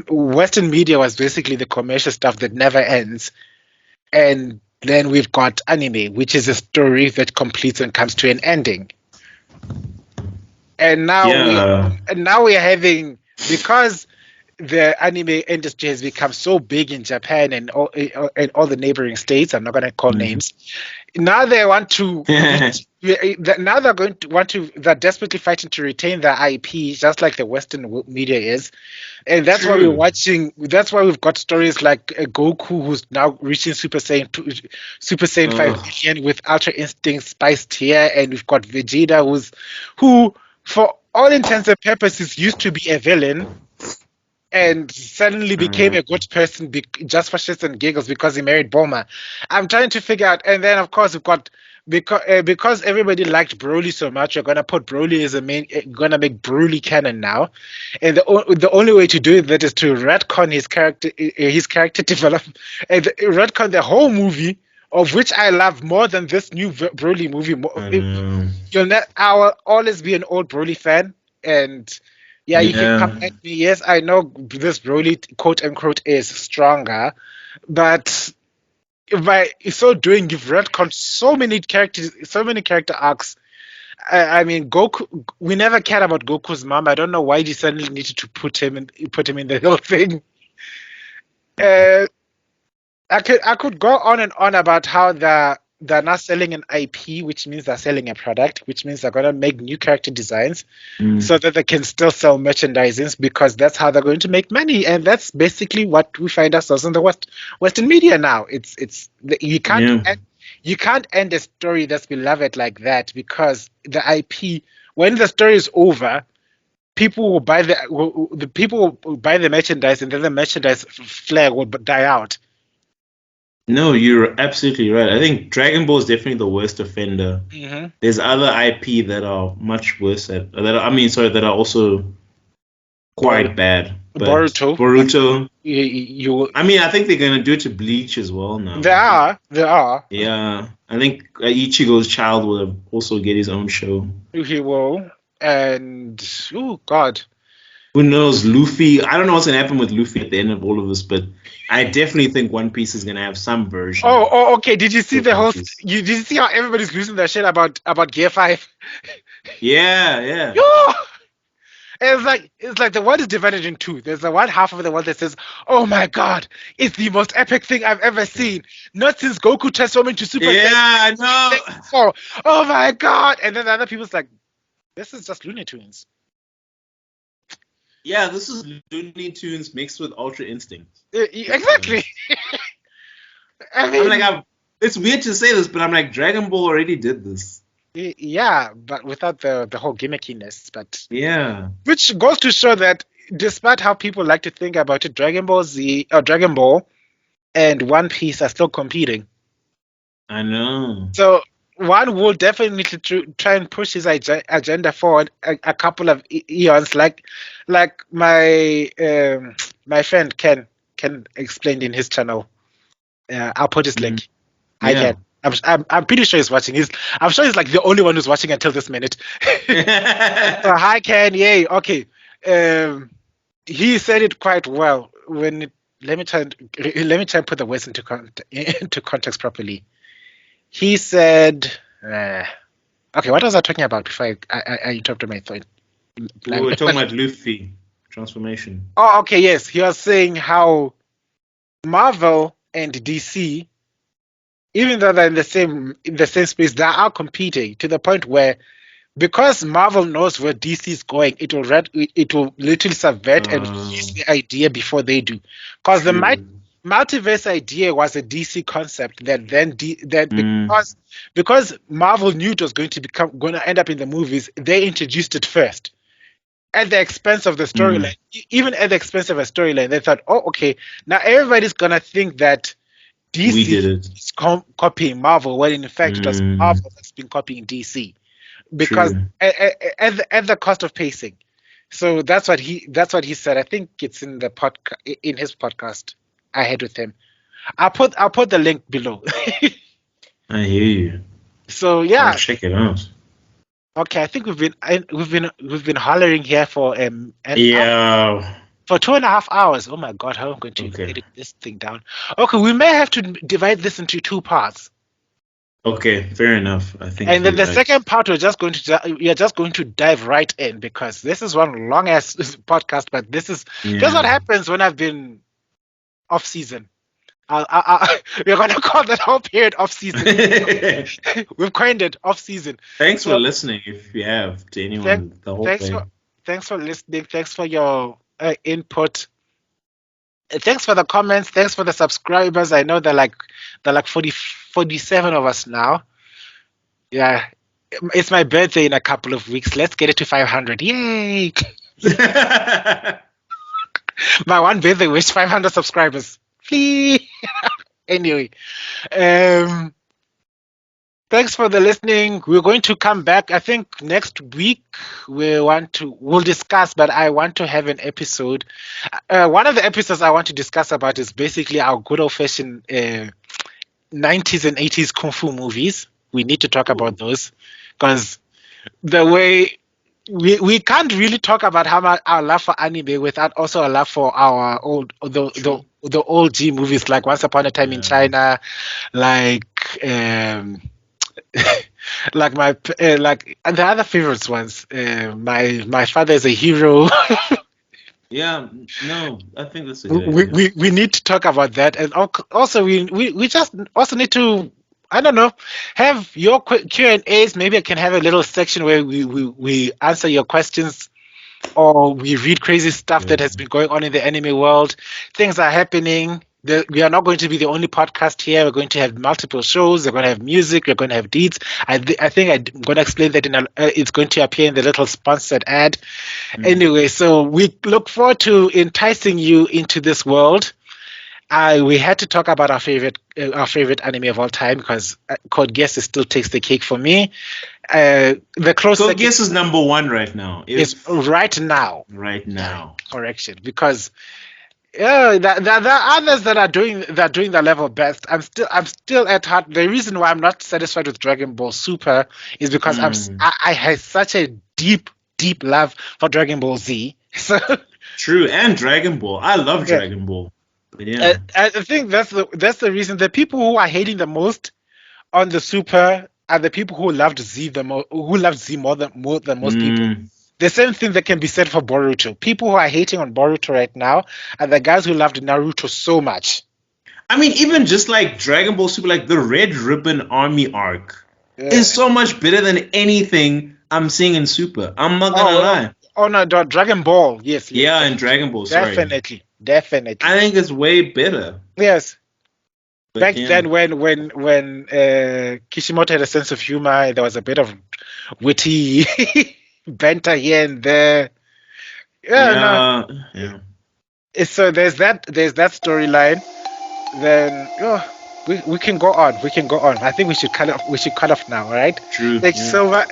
Western media was basically the commercial stuff that never ends, and then we've got anime, which is a story that completes and comes to an ending. And now we are having, because the anime industry has become so big in Japan and all the neighboring states. I'm not going to call names. Now they want to. Now they're going to want to. They're desperately fighting to retain their IP, just like the Western media is, and that's why we're watching. That's why we've got stories like Goku, who's now reaching Super Saiyan 5 million with Ultra Instinct spiced here, and we've got Vegeta, who, for all intents and purposes, used to be a villain. And suddenly became a good person just for shits and giggles because he married Bulma. I'm trying to figure out, and then of course we've got because everybody liked Broly so much, we're gonna put Broly as gonna make Broly canon now, and the only way to do that is to retcon his character development and retcon the whole movie, of which I love more than this new Broly movie. I will always be an old Broly fan, and. Yeah, you can come at me. Yes, I know this Broly, quote unquote, is stronger, but by so doing, you've retconned so many character arcs. I mean, Goku. We never cared about Goku's mom. I don't know why they suddenly needed to put him in the whole thing. I could go on and on about how they're not selling an IP, which means they're selling a product, which means they're going to make new character designs so that they can still sell merchandising, because that's how they're going to make money. And that's basically what we find ourselves in the Western media now. You can't end a story that's beloved like that, because the IP, when the story is over, people will buy the people will buy the merchandise, and then the merchandise flag will die out. No, you're absolutely right. I think Dragon Ball is definitely the worst offender. Mm-hmm. There's other IP that are much worse that are also quite bad. But Boruto. I mean, I think they're gonna do it to Bleach as well now. They are. Yeah, I think Ichigo's child will also get his own show. He will, and oh God. Who knows, Luffy? I don't know what's gonna happen with Luffy at the end of all of this, but I definitely think One Piece is gonna have some version. Oh, okay. Did you see the whole? Did you see how everybody's losing their shit about Gear 5? Yeah. It's like the world is divided in two. There's the one half of the world that says, "Oh my God, it's the most epic thing I've ever seen. Not since Goku transformed into Super Saiyan." Yeah, I know. Oh my God! And then the other people's like, "This is just Looney Tunes." Yeah, this is Looney Tunes mixed with Ultra Instinct. Exactly. I mean, it's weird to say this, but I'm like, Dragon Ball already did this. Yeah, but without the whole gimmickiness. But yeah, which goes to show that despite how people like to think about it, Dragon Ball, and One Piece are still competing. I know. So one will definitely try and push his agenda forward a couple of eons, like my my friend Ken explained in his channel. I'll put his link. Hi Ken. I'm pretty sure he's watching. I'm sure he's like the only one who's watching until this minute. So hi Ken, yay. Okay. He said it quite well. Let me try and put the words into context properly. He said, okay, what was I talking about before I interrupted my thought? We were talking about Luffy transformation. Oh, okay, yes. He was saying how Marvel and DC, even though they're in the same space, they are competing to the point where, because Marvel knows where DC is going, it will literally subvert and release the idea before they do. Because the multiverse idea was a DC concept that then because Marvel knew it was going to end up in the movies, they introduced it first at the expense of the storyline. Even at the expense of a storyline, they thought, oh, okay, now everybody's gonna think that DC is copying Marvel, when in fact it was Marvel that's been copying DC, because at the cost of pacing. So that's what he said. I think it's in his podcast I had with him. I'll put the link below. I hear you. So yeah, I'll check it out. Okay, I think we've been hollering here for for 2.5 hours. Oh my God, how am I going to edit this thing down? Okay, we may have to divide this into 2 parts. Okay, fair enough. I think. And then the second part, we're just going to dive right in, because this is one long ass podcast. But this is just what happens when I've been off season. We're gonna call that whole period off season. We've coined it off season. Thanks for listening. If you have to anyone, the whole thing. Thanks for listening. Thanks for your input. Thanks for the comments. Thanks for the subscribers. I know they're like 47 of us now. Yeah, it's my birthday in a couple of weeks. Let's get it to 500. Yay! My one birthday wish, 500 subscribers. Please. Anyway, thanks for the listening. We're going to come back. I think next week we'll discuss, but I want to have an episode. One of the episodes I want to discuss about is basically our good old fashioned 90s and 80s kung fu movies. We need to talk about those, because the way we can't really talk about how much our love for anime without also a love for our the old G movies, like Once Upon a Time in China, like like my and the other favorites ones. My Father is a Hero. Yeah, no, I think that's a good idea. We need to talk about that, and also we just also need to, I don't know, have your Q&As. Maybe I can have a little section where we answer your questions, or we read crazy stuff that has been going on in the anime world. Things are happening. we are not going to be the only podcast here. We're going to have multiple shows. We're going to have music. We're going to have deeds. I think I'm going to explain that it's going to appear in the little sponsored ad. Anyway, so we look forward to enticing you into this world. We had to talk about our favorite anime of all time because Code Geass still takes the cake for me. The close Code Geass is number one right now. Is right now. Right now. Correction, because there are others that are doing the level best. I'm still at heart. The reason why I'm not satisfied with Dragon Ball Super is because I have such a deep love for Dragon Ball Z. So true, and Dragon Ball. I love Dragon Ball. Yeah, I think that's the reason. The people who are hating the most on the Super are the people who loved Z more than most people. The same thing that can be said for Boruto. People who are hating on Boruto right now are the guys who loved Naruto so much. I mean, even just like Dragon Ball Super, like the Red Ribbon Army arc is so much better than anything I'm seeing in Super. I'm not gonna lie. Oh no, Dragon Ball, yes. Yeah, and Dragon Ball, sorry. Definitely. I think it's way better. Yes. But back then, when Kishimoto had a sense of humor, there was a bit of witty banter here and there. Yeah. So there's that storyline. Then we can go on. I think we should cut off now, all right? True. Thanks so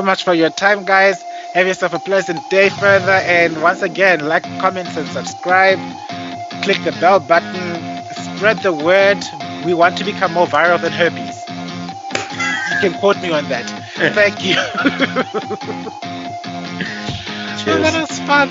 much for your time, guys. Have yourself a pleasant day further, and once again, like, comment, and subscribe. Click the bell button. Spread the word. We want to become more viral than herpes. You can quote me on that. Thank you. Cheers. That was fun.